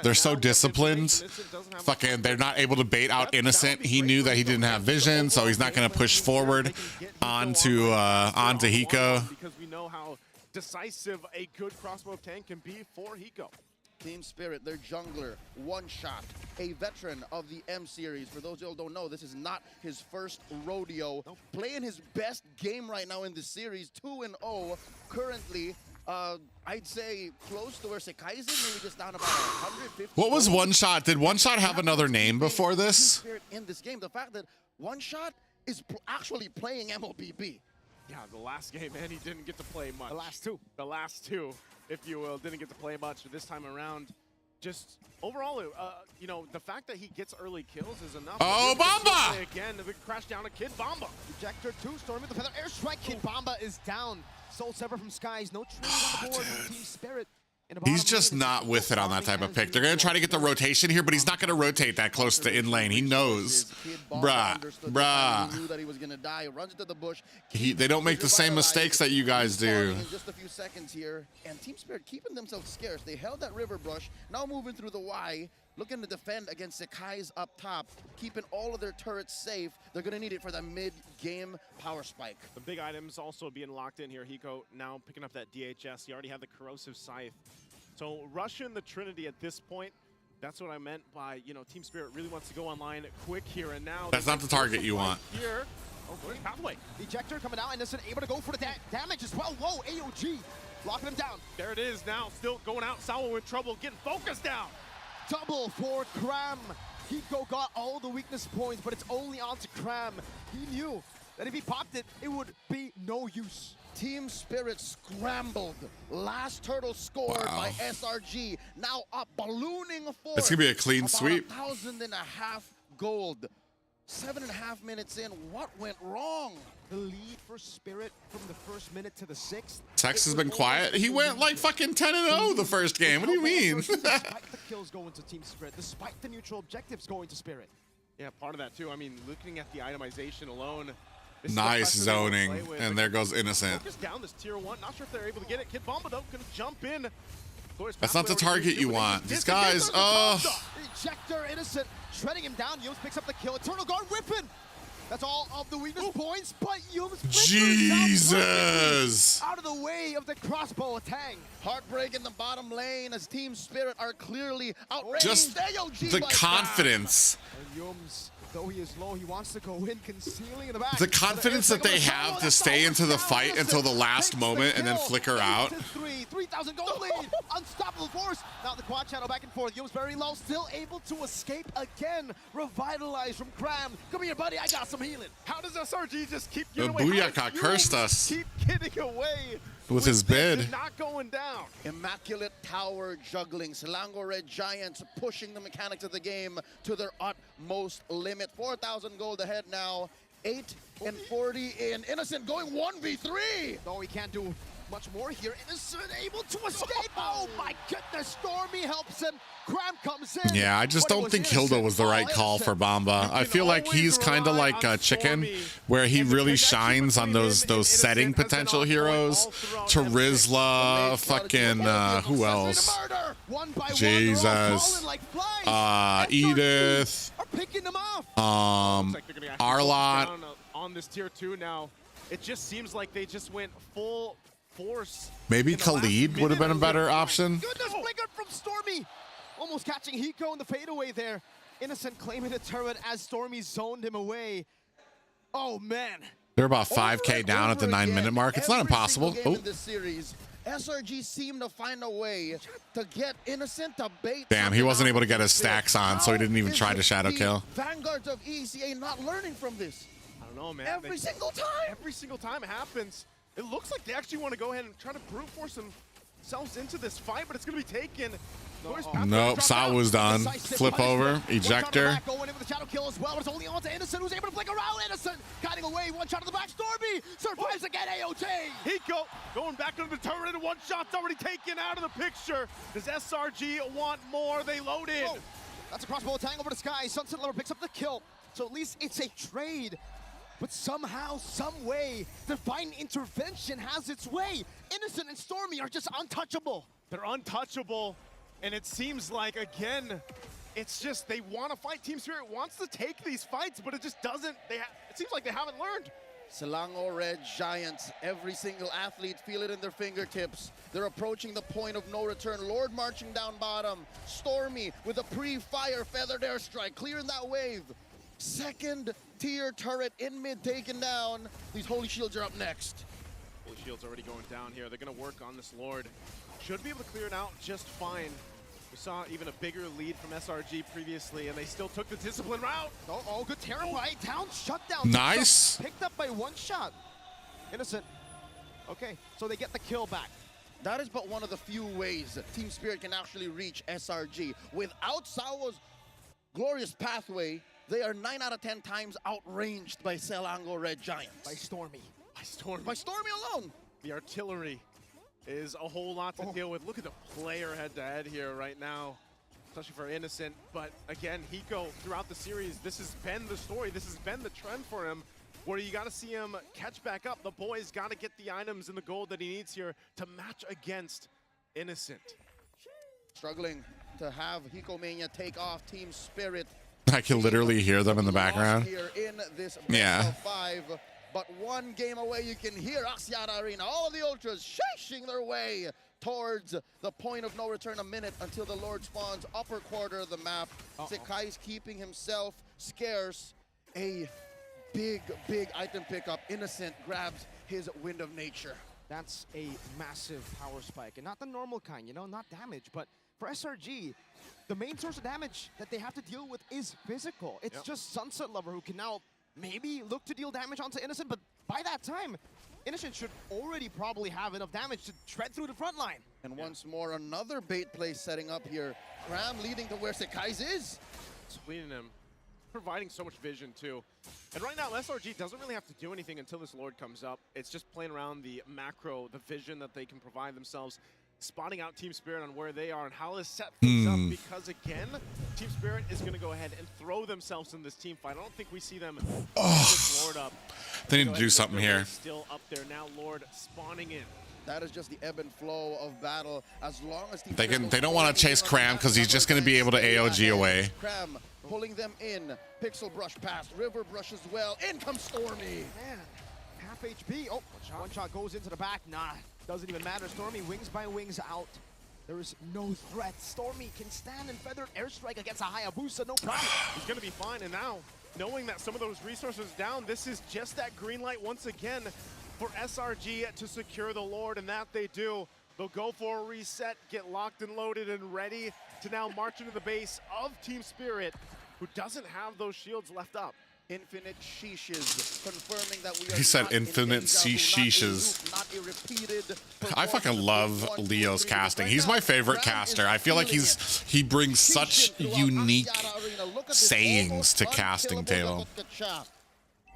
Speaker 2: They're so disciplined. Fucking, they're not able to bait out Innocent. He knew that he didn't have vision, so he's not going to push forward onto Hiko.
Speaker 8: Because we know how decisive a good crossbow tank can be for Hiko.
Speaker 7: Team Spirit, their jungler, one shot, a veteran of the M series. For those who don't know, this is not his first rodeo. Playing his best game right now in the series, 2-0 currently. I'd say close to where Sekai's in, maybe just down about 150.
Speaker 2: What was One Shot? Did One Shot have another name before this?
Speaker 7: Spirit in this game, the fact that One Shot is actually playing MLBB.
Speaker 8: Yeah, the last game, man, he didn't get to play much.
Speaker 9: The last two.
Speaker 8: The last 2, if you will, didn't get to play much. This time around, just overall, you know, the fact that he gets early kills is enough.
Speaker 2: Oh, Bomba!
Speaker 8: Again, the crash down a Kid Bomba.
Speaker 9: Ejector 2, Stormy with the feather airstrike. Kid Bomba is down. Soul Sever from Skies. No trade on the board from Team Spirit.
Speaker 2: He's just not with it on that type of pick. They're going to try to get the rotation here, but he's not going to rotate that close to in lane. He knows. Bruh.
Speaker 7: He knew that he was going to die. Runs into the bush.
Speaker 2: They don't make the same mistakes that you guys do.
Speaker 7: In just a few seconds here. And Team Spirit keeping themselves scarce. They held that river brush. Now moving through the Y. Looking to defend against Sekai's up top. Keeping all of their turrets safe. They're going to need it for the mid-game power spike.
Speaker 8: The big items also being locked in here. Hiko now picking up that DHS. He already had the Corrosive Scythe. So rushing the Trinity at this point, that's what I meant by, you know, Team Spirit really wants to go online quick here and now.
Speaker 2: That's not the target you want.
Speaker 8: Here. Oh, where's Pathway?
Speaker 9: Ejector coming out, Innocent able to go for the damage as well. Whoa, AOG locking him down.
Speaker 8: There it is now, still going out. Sawo in trouble, getting focused down.
Speaker 9: Double for Cram. Hiko got all the weakness points, but it's only on to Cram. He knew that if he popped it, it would be no use.
Speaker 7: Team Spirit scrambled. Last turtle scored by SRG. Now up, ballooning forward.
Speaker 2: It's going to be a clean sweep.
Speaker 7: 1,500 gold. 7.5 minutes in, what went wrong?
Speaker 9: The lead for Spirit from the first minute to the 6th.
Speaker 2: Tex has been quiet. He went like fucking 10-0 the first game. What do you mean?
Speaker 9: Despite the kills going to Team Spirit, despite the neutral objectives going to Spirit.
Speaker 8: Yeah, part of that too. I mean, looking at the itemization alone.
Speaker 2: Nice zoning. And there goes Innocent.
Speaker 8: Focus down this tier 1. Not sure if they're able to get it. Kid Bomba though, gonna jump in.
Speaker 2: That's not the target you want. These guys,
Speaker 9: Ejector Innocent, shredding him down. Yos picks up the kill. Eternal Guard whipping. That's all of the weakness points, but Yums
Speaker 2: Jesus!
Speaker 9: out of the way of the crossbow attack.
Speaker 7: Heartbreak in the bottom lane as Team Spirit are clearly outraged.
Speaker 2: Just
Speaker 7: AOG
Speaker 2: the
Speaker 7: like
Speaker 2: confidence.
Speaker 9: And Yums, though he is low, he wants to go in, concealing in the back.
Speaker 2: The confidence that they have to stay into the fight until the last moment and then flicker out.
Speaker 9: 3,000 gold lead, unstoppable force. Now the quad channel back and forth. Yums very low, still able to escape again. Revitalized from Cram. Come here, buddy, I got some healing.
Speaker 8: How does SRG just keep
Speaker 2: The
Speaker 8: getting away? How
Speaker 2: Booyaka
Speaker 8: does
Speaker 2: cursed
Speaker 8: Yums
Speaker 2: us
Speaker 8: keep getting away
Speaker 2: with his
Speaker 8: this
Speaker 2: bid.
Speaker 8: and not going down?
Speaker 7: Immaculate tower juggling. Selangor Red Giants pushing the mechanics of the game to their utmost limit. 4,000 gold ahead now. 8 and 40 in. Innocent going 1v3.
Speaker 9: No, he can't do much more here. Innocent able to escape. Oh my goodness, Stormy helps him. Cram comes in.
Speaker 2: Yeah, I just
Speaker 9: But it
Speaker 2: don't
Speaker 9: was
Speaker 2: think Hilda was the right call for Bamba. I feel like he's kind of like a chicken, where he really shines on those setting potential heroes. Terizla, fucking who else?
Speaker 9: One by
Speaker 2: Jesus.
Speaker 9: one, they're all falling like flies.
Speaker 2: Edith.
Speaker 9: Are picking them off.
Speaker 8: Looks like they're gonna have to go
Speaker 2: Arlott.
Speaker 8: down on this tier 2 now. It just seems like they just went full force.
Speaker 2: Maybe
Speaker 8: in the last
Speaker 2: Khalid would have been a
Speaker 8: minute
Speaker 2: better
Speaker 8: of the
Speaker 2: option.
Speaker 9: Goodness, blinker from Stormy. Almost catching Hiko in the fadeaway there. Innocent claiming the turret as Stormy zoned him away. Oh man.
Speaker 2: They're about 5K down at the 9-minute mark. It's not impossible.
Speaker 7: Every single game in this series, SRG seemed to find a way to get Innocent to bait.
Speaker 2: Damn, he
Speaker 7: something
Speaker 2: wasn't
Speaker 7: out
Speaker 2: able to
Speaker 7: of
Speaker 2: get
Speaker 7: the
Speaker 2: his
Speaker 7: pit.
Speaker 2: stacks on, so he didn't even
Speaker 7: How
Speaker 2: try to
Speaker 7: is
Speaker 2: shadow
Speaker 7: the
Speaker 2: kill.
Speaker 7: Vanguards of ECA not learning from this?
Speaker 8: I don't know, man.
Speaker 7: Every single time.
Speaker 8: Every single time it happens. It looks like they actually want to go ahead and try to brute force themselves into this fight, but it's going to be taken.
Speaker 2: Nope, Sawa's done. Flip over, ejector.
Speaker 9: Going in with the shadow kill as well, but it's only on to Innocent, who's able to flick around. Innocent guiding away, one shot to the back. Stormy survives again. AOT.
Speaker 8: Hiko going back under the turret, and one shot's already taken out of the picture. Does SRG want more? They load in.
Speaker 9: Oh, that's a crossbow attack over the sky. Sunset Lover picks up the kill, so at least it's a trade. But somehow, some way, Divine Intervention has its way. Innocent and Stormy are just untouchable.
Speaker 8: They're untouchable, and it seems like, again, it's just they want to fight. Team Spirit wants to take these fights, but it just doesn't. It seems like they haven't learned.
Speaker 7: Selangor Red Giants, every single athlete feel it in their fingertips. They're approaching the point of no return. Lord marching down bottom. Stormy with a pre-fire feathered airstrike, clearing that wave. Second tier turret in mid taken down. These holy shields are up next.
Speaker 8: Holy shield's already going down here. They're going to work on this Lord. Should be able to clear it out just fine. We saw even a bigger lead from SRG previously, and they still took the discipline route.
Speaker 9: Oh, good Terrify down, shutdown.
Speaker 2: Nice.
Speaker 9: Picked up by one shot. Innocent. Okay, so they get the kill back.
Speaker 7: That is but one of the few ways that Team Spirit can actually reach SRG. Without Sawa's glorious pathway, they are 9 out of 10 times outranged by Selangor Red Giants.
Speaker 9: By Stormy.
Speaker 7: By Stormy alone.
Speaker 8: The artillery is a whole lot to deal with. Look at the player head-to-head here right now, especially for Innocent. But again, Hiko, throughout the series, this has been the story. This has been the trend for him, where you got to see him catch back up. The boy's got to get the items and the gold that he needs here to match against Innocent.
Speaker 7: Struggling to have Hiko Mania take off Team Spirit.
Speaker 2: I can literally hear them in the background.
Speaker 7: Here in this
Speaker 2: Yeah.
Speaker 7: 5, but one game away, you can hear Axiata Arena, all of the Ultras chasing their way towards the point of no return. A minute until the Lord spawns upper quarter of the map. Sekai's keeping himself scarce. A big item pickup. Innocent grabs his Wind of Nature.
Speaker 9: That's a massive power spike, and not the normal kind, you know, not damage, but for SRG, the main source of damage that they have to deal with is physical. It's just Sunset Lover who can now maybe look to deal damage onto Innocent, but by that time, Innocent should already probably have enough damage to tread through the front line.
Speaker 7: And once more, another bait play setting up here. Cram leading to where Sekai's is.
Speaker 8: Screening him, providing so much vision too. And right now, SRG doesn't really have to do anything until this Lord comes up. It's just playing around the macro, the vision that they can provide themselves, spotting out Team Spirit on where they are and how to set things up, because again, Team Spirit is going to go ahead and throw themselves in this team fight. I don't think we see them pick this Lord up.
Speaker 2: They need to do something here.
Speaker 8: Still up there now, Lord spawning in.
Speaker 7: That is just the ebb and flow of battle. As long as
Speaker 2: They don't want to chase Cram because he's just going to be able to AOG away.
Speaker 7: Cram pulling them in. Pixel brush past, River brush as well. In comes Stormy.
Speaker 9: Man, half HP. Oh, one shot goes into the back. Nah, doesn't even matter. Stormy wings by wings out. There is no threat. Stormy can stand and feathered airstrike against a Hayabusa, no problem.
Speaker 8: He's going to be fine, and now, knowing that some of those resources down, this is just that green light once again for SRG to secure the Lord, and that they do. They'll go for a reset, get locked and loaded and ready to now march into the base of Team Spirit, who doesn't have those shields left up.
Speaker 7: Infinite sheeshes, confirming that we are
Speaker 2: He said
Speaker 7: not
Speaker 2: infinite
Speaker 7: in deja vu,
Speaker 2: sheeshes.
Speaker 7: not a repeated
Speaker 2: I fucking love Leo's casting. He's my favorite caster. I feel like he brings such unique sayings to casting table.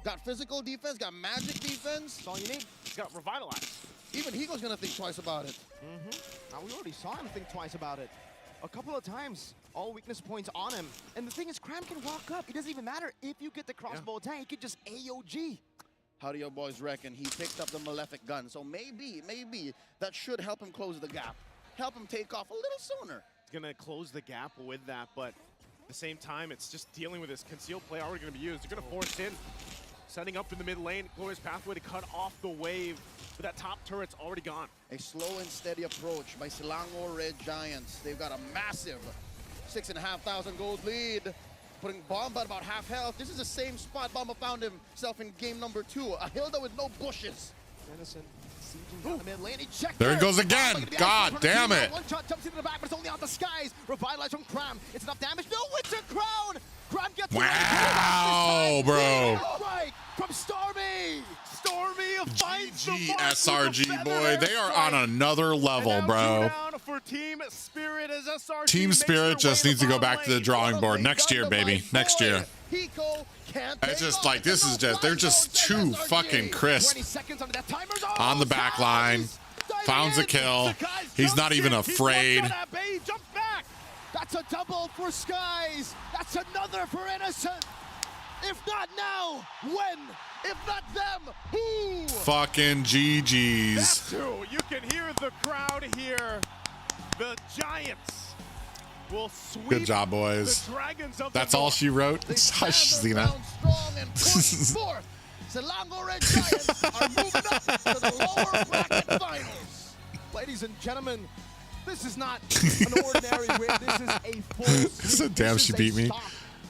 Speaker 7: Got physical defense, got magic defense.
Speaker 8: That's all you need. He's got Revitalize.
Speaker 7: Even Higo's gonna think twice about it.
Speaker 9: Now we already saw him think twice about it. A couple of times, all weakness points on him. And the thing is, Cram can walk up. It doesn't even matter if you get the crossbow attack, he could just AOG.
Speaker 7: How do your boys reckon? He picked up the Malefic gun, so maybe that should help him close the gap. Help him take off a little sooner.
Speaker 8: He's gonna close the gap with that, but at the same time, it's just dealing with this concealed play already gonna be used. They're gonna force in, setting up in the mid lane, Glorious Pathway to cut off the wave, but that top turret's already gone.
Speaker 7: A slow and steady approach by Selangor Red Giants. They've got a massive 6,500 gold lead, putting Bomba at about half health. This is the same spot Bomba found himself in game number 2. A Hilda with no bushes.
Speaker 9: Innocent sieging down the mid lane. He checked
Speaker 2: There it goes again. God damn it.
Speaker 9: One shot jumps into the back, but it's only out the skies. Revitalize from Cram. It's enough damage. No Winter Crown. Cram gets
Speaker 2: Wow, bro.
Speaker 9: Right from Stormy.
Speaker 8: Stormy finds the
Speaker 2: GG
Speaker 8: mark
Speaker 2: SRG,
Speaker 8: with a
Speaker 2: boy.
Speaker 8: feather
Speaker 2: They are
Speaker 8: airstrike.
Speaker 2: on another level,
Speaker 8: And now
Speaker 2: bro.
Speaker 8: 2 down for Team Spirit as SRG
Speaker 2: Team
Speaker 8: makes
Speaker 2: Spirit
Speaker 8: their
Speaker 2: just
Speaker 8: way
Speaker 2: needs to go
Speaker 8: bottom
Speaker 2: back to the
Speaker 8: lane.
Speaker 2: drawing board next year, baby. Next year.
Speaker 7: Hiko can't
Speaker 2: It's
Speaker 7: take
Speaker 2: just
Speaker 7: off.
Speaker 2: like, this is just, they're just too fucking crisp
Speaker 9: 20 seconds under that timer's
Speaker 2: on the back line. Founds a kill. He's not even afraid.
Speaker 8: He jumps back.
Speaker 9: That's a double for Skies. That's another for Innocent. If not now, when? If not them, who?
Speaker 2: Fucking GG's.
Speaker 8: That's who. You can hear the crowd here. The Giants will sweep
Speaker 2: Good job, boys.
Speaker 8: the Dragons of
Speaker 2: That's
Speaker 8: the
Speaker 2: all
Speaker 8: North.
Speaker 2: she wrote. Hush, Xena.
Speaker 7: Strong and push forth. Selangor Red Giants are moving up to the lower bracket finals.
Speaker 9: Ladies and gentlemen, this is not an ordinary win. This is a full sweep.
Speaker 2: Damn,
Speaker 9: This
Speaker 2: she
Speaker 9: is
Speaker 2: beat
Speaker 9: a
Speaker 2: me.
Speaker 9: stop.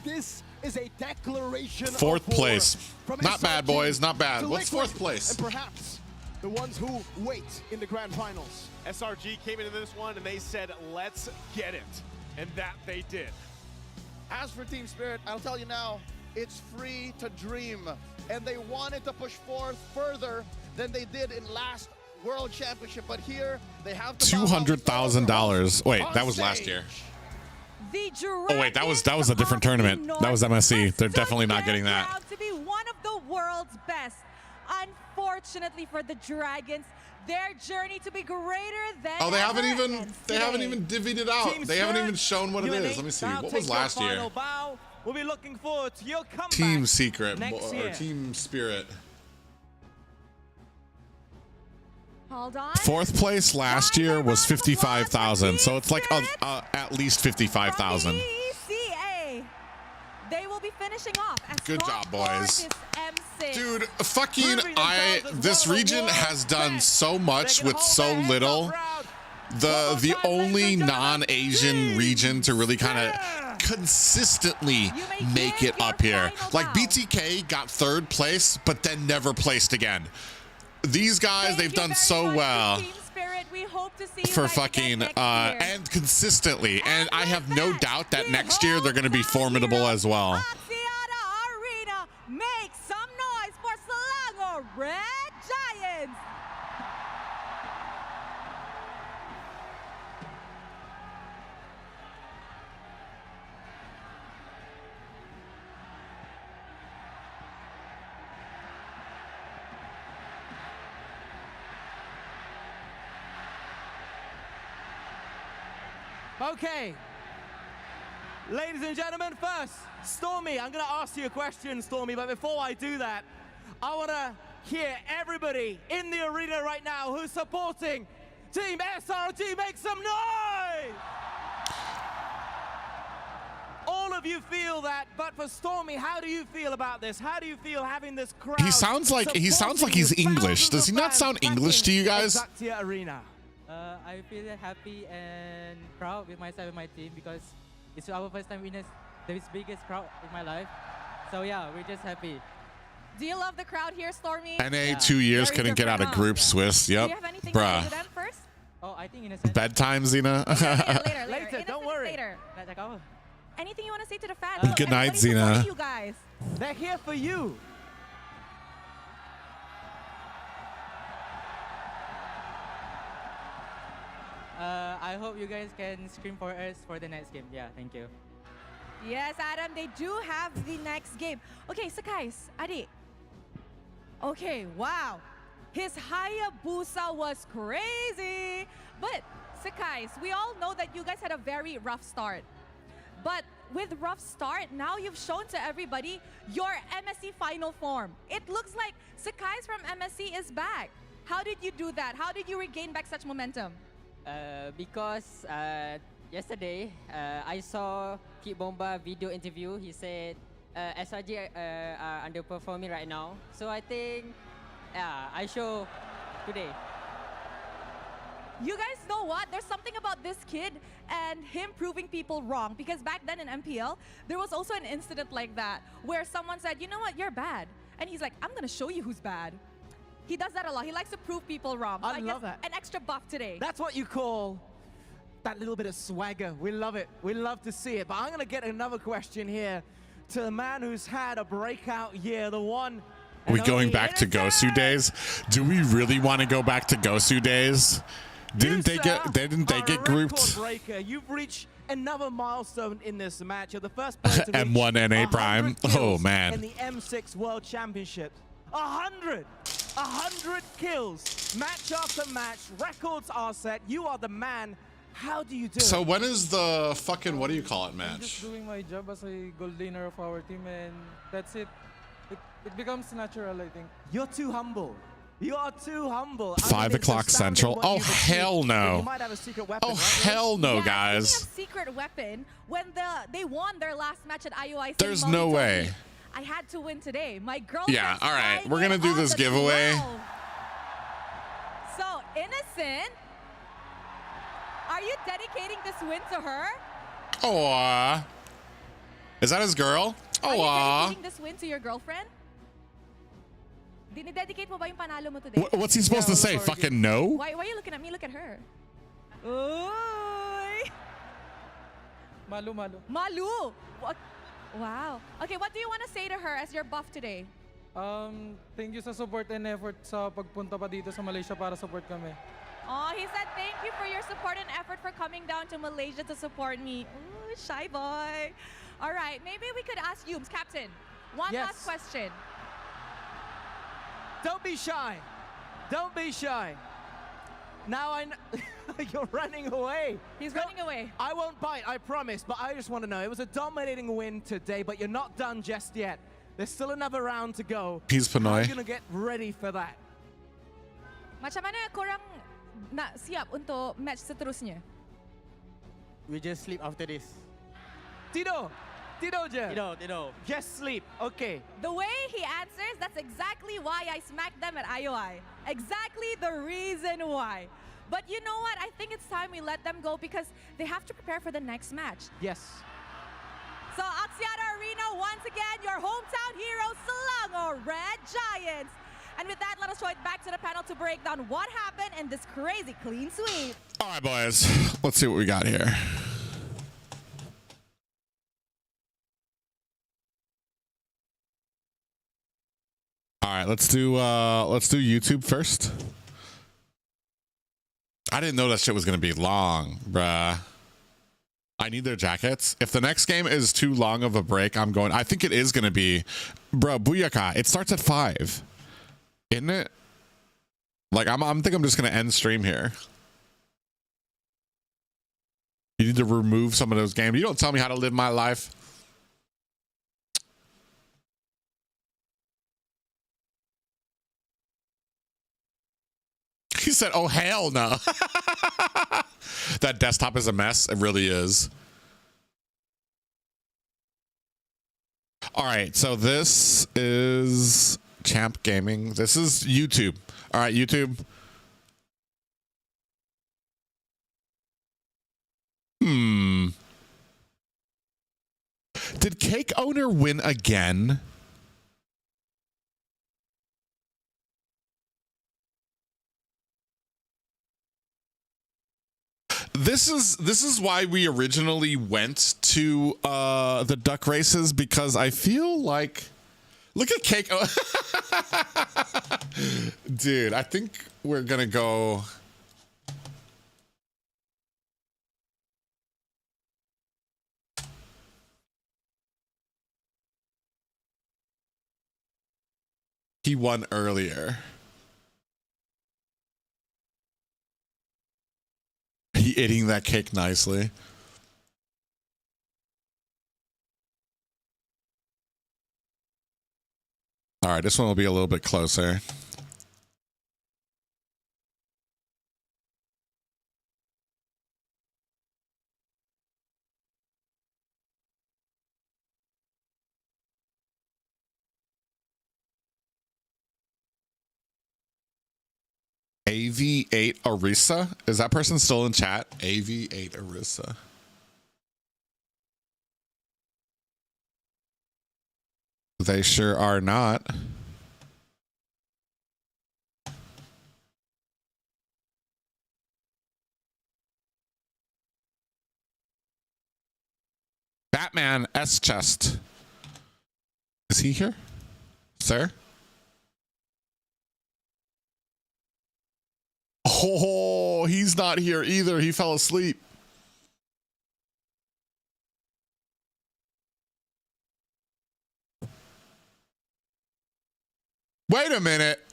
Speaker 9: This is a declaration of
Speaker 2: 4th
Speaker 9: war
Speaker 2: place.
Speaker 9: from
Speaker 2: Not bad,
Speaker 9: SRG
Speaker 2: boys. Not bad.
Speaker 9: to
Speaker 2: What's
Speaker 9: Liquid,
Speaker 2: 4th place?
Speaker 9: And perhaps the ones who wait in the grand finals.
Speaker 8: SRG came into this one and they said, let's get it. And that they did.
Speaker 7: As for Team Spirit, I'll tell you now, it's free to dream. And they wanted to push forth further than they did in last World Championship. But here, they have to
Speaker 2: $200,000. Wait, that was last year. Oh wait, that was a different tournament. That was MSC. They're definitely not getting that.
Speaker 14: Proud to be one of the world's best. Unfortunately for the Dragons, their journey to be greater than
Speaker 2: Oh, they haven't
Speaker 14: ever
Speaker 2: even
Speaker 14: ends
Speaker 2: divvied it out. They haven't even shown what it is. Let me see. What was last year?
Speaker 15: We'll be looking forward to your comeback.
Speaker 2: Team Secret
Speaker 15: next
Speaker 2: or
Speaker 15: year.
Speaker 2: Team Spirit.
Speaker 11: Hold on.
Speaker 2: 4th place last year was 55,000, so it's like at least 55,000.
Speaker 14: ECA. They will be finishing off as
Speaker 2: Good
Speaker 14: strong
Speaker 2: job, boys.
Speaker 14: M6.
Speaker 2: Dude, fucking this region has done so much with so little. The only non-Asian region to really kind of consistently make it up here. Like BTK got 3rd place, but then never placed again. These guys, they've done so well for fucking and consistently, and I have no doubt that next year they're going to be formidable as well.
Speaker 14: Arena, make some noise for Selangor Red Giants.
Speaker 15: Okay. Ladies and gentlemen, first, Stormy, I'm going to ask you a question, Stormy, but before I do that, I want to hear everybody in the arena right now who's supporting Team SRG make some noise! All of of you feel that, but for Stormy, how do you feel about this? How do you feel having this crowd?
Speaker 2: He sounds like
Speaker 15: supporting
Speaker 2: he's
Speaker 15: you,
Speaker 2: English. Does he not
Speaker 15: thousands of
Speaker 2: sound
Speaker 15: fans
Speaker 2: English to you guys?
Speaker 15: backing Exactia Arena.
Speaker 16: I feel happy and proud with myself and my team because it's our first time in the biggest crowd in my life. So yeah, we're just happy.
Speaker 14: Do you love the crowd here, Stormy?
Speaker 2: NA 2 years
Speaker 14: Very
Speaker 2: couldn't get out of
Speaker 14: different.
Speaker 2: group Swiss.
Speaker 14: Do
Speaker 2: Yep.
Speaker 14: you have anything to say
Speaker 2: Bruh.
Speaker 14: to them first?
Speaker 16: Oh, I think in a sense.
Speaker 2: Bedtime, Xena.
Speaker 14: Later,
Speaker 15: don't worry.
Speaker 14: Later. Anything you want to say to the fans?
Speaker 2: Good night,
Speaker 14: Everybody's
Speaker 2: Xena.
Speaker 14: supporting you guys.
Speaker 15: They're here for you.
Speaker 16: I hope you guys can scream for us for the next game. Yeah, thank you.
Speaker 14: Yes, Adam, they do have the next game. Okay, Sakais, Adi. Okay, wow. His Hayabusa was crazy. But, Sakais, we all know that you guys had a very rough start. But with rough start, now you've shown to everybody your MSC final form. It looks like Sakais from MSC is back. How did you do that? How did you regain back such momentum?
Speaker 16: Because yesterday I saw Kid Bomba video interview. He said SRG are underperforming right now. So I think I show today.
Speaker 14: You guys know what? There's something about this kid and him proving people wrong. Because back then in MPL, there was also an incident like that where someone said, you know what, you're bad. And he's like, I'm going to show you who's bad. He does that a lot. He likes to prove people wrong. So
Speaker 15: I love that.
Speaker 14: An extra buff today.
Speaker 15: That's what you call that little bit of swagger. We love it. We love to see it. But I'm going to get another question here to the man who's had a breakout year, the one.
Speaker 2: Are we going back to Gosu days? Do we really want to go back to Gosu days? Didn't they get grouped?
Speaker 15: Breaker. You've reached another milestone in this match. You're the first player to reach
Speaker 2: M1 NA Prime.
Speaker 15: 100 kills
Speaker 2: Oh man.
Speaker 15: in the M6 World Championship. 100 kills, match after match. Records are set. You are the man. How do you do
Speaker 2: So
Speaker 15: it?
Speaker 2: when is the fucking what do you call it
Speaker 17: I'm
Speaker 2: match?
Speaker 17: just doing my job as a gold laner of our team, and that's it. It becomes natural, I think.
Speaker 15: You're too humble. You are too humble.
Speaker 2: 5 o'clock Central. Oh hell no.
Speaker 15: You might have a secret weapon,
Speaker 2: Oh
Speaker 15: right?
Speaker 2: hell no,
Speaker 14: Yeah,
Speaker 2: guys.
Speaker 14: speaking of secret weapon, when they won their last match at IUIC,
Speaker 2: There's
Speaker 14: Molly
Speaker 2: no
Speaker 14: told
Speaker 2: way.
Speaker 14: me, I had to win today. My girlfriend's
Speaker 2: Yeah, all right.
Speaker 14: flying
Speaker 2: We're gonna
Speaker 14: in
Speaker 2: do
Speaker 14: on
Speaker 2: this
Speaker 14: the
Speaker 2: giveaway.
Speaker 14: 12. So, Innocent, are you dedicating this win to her?
Speaker 2: Oh, is that his girl?
Speaker 14: Are you
Speaker 2: Oh,
Speaker 14: dedicating this win to your girlfriend? Dinidedicate mo ba yung panalo mo today?
Speaker 2: what's he supposed to say? Fucking no?
Speaker 14: Why are you looking at me? Look at her. Uy!
Speaker 17: Malu.
Speaker 14: Malu! What? Wow. Okay, what do you want to say to her as your buff today?
Speaker 17: Thank you sa support and effort sa pagpunta pa dito sa Malaysia para support kami.
Speaker 14: Oh, he said thank you for your support and effort for coming down to Malaysia to support me. Ooh, shy boy. All right, maybe we could ask Yums, Captain. One
Speaker 15: Yes.
Speaker 14: last question.
Speaker 15: Don't be shy. Don't be shy. Now I know you're running away.
Speaker 14: He's running away.
Speaker 15: I won't bite, I promise, but I just want to know. It was a dominating win today, but you're not done just yet. There's still another round to go.
Speaker 2: He's Pinoy.
Speaker 15: How are you going to get ready for that?
Speaker 14: Macam mana korang nak siap untuk match seterusnya?
Speaker 9: We just sleep after this.
Speaker 15: Tito je.
Speaker 9: Tito.
Speaker 15: Just sleep. Okay.
Speaker 14: The way he answers, that's exactly why I smacked them at IOI. Exactly the reason why. But you know what? I think it's time we let them go because they have to prepare for the next match.
Speaker 15: Yes.
Speaker 14: So Axiata Arena, once again, your hometown heroes, Selangor Red Giants. And with that, let us throw it back to the panel to break down what happened in this crazy clean sweep.
Speaker 2: All right, boys. Let's see what we got here. All right, let's do YouTube first. I didn't know that shit was gonna be long, bruh. I need their jackets. If the next game is too long of a break, I'm going. I think it is gonna be, bro. Booyaka. It starts at 5, isn't it? Like I'm think I'm just gonna end stream here. You need to remove some of those games. You don't tell me how to live my life. He said, oh, hell no. That desktop is a mess. It really is. All right, so this is Champ Gaming. This is YouTube. All right, YouTube. Did Cake Owner win again? This is why we originally went to the duck races, because I feel like, look at Cake. Dude, I think we're gonna go. He won earlier. He eating that cake nicely. All right, this one will be a little bit closer. AV8 Arisa? Is that person still in chat? AV8 Arisa. They sure are not. Batman S chest. Is he here? Sir? Oh, he's not here either. He fell asleep. Wait a minute.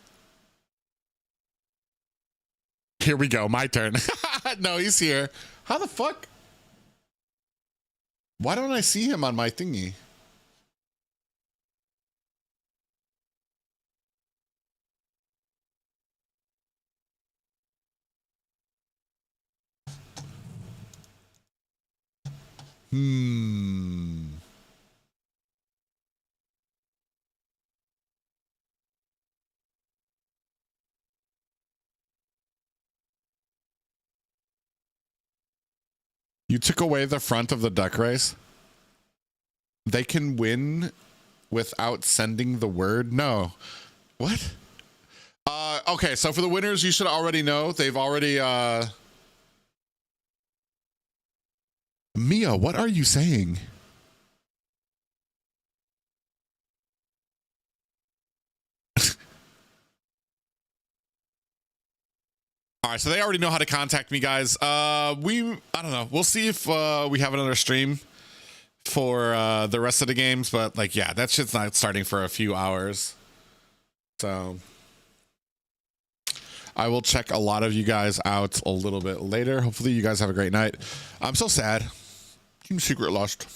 Speaker 2: Here we go. My turn. No, he's here. How the fuck? Why don't I see him on my thingy? You took away the front of the duck race? They can win without sending the word? No. What? Okay, so for the winners, you should already know. They've already, Mia, what are you saying? All right, so they already know how to contact me, guys. I don't know. We'll see if we have another stream for the rest of the games, but like, yeah, that shit's not starting for a few hours. So I will check a lot of you guys out a little bit later. Hopefully you guys have a great night. I'm so sad. Team Secret lost.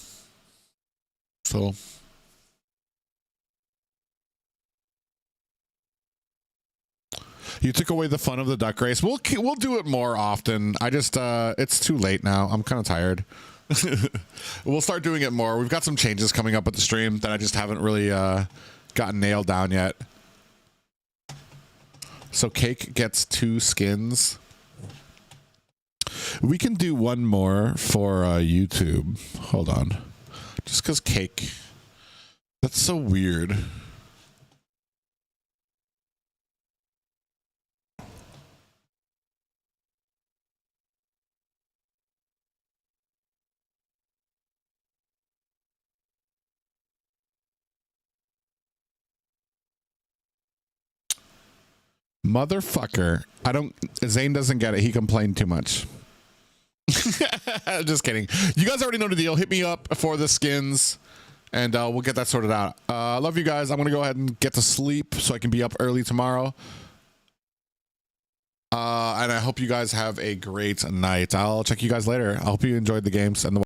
Speaker 2: So you took away the fun of the duck race. We'll do it more often. I just it's too late now. I'm kind of tired. We'll start doing it more. We've got some changes coming up with the stream that I just haven't really gotten nailed down yet. So Cake gets 2 skins. We can do one more for YouTube. Hold on. Just because Cake. That's so weird. Motherfucker. Zane doesn't get it. He complained too much. Just kidding. You guys already know the deal. Hit me up for the skins and we'll get that sorted out. I love you guys. I'm going to go ahead and get to sleep so I can be up early tomorrow. And I hope you guys have a great night. I'll check you guys later. I hope you enjoyed the games and the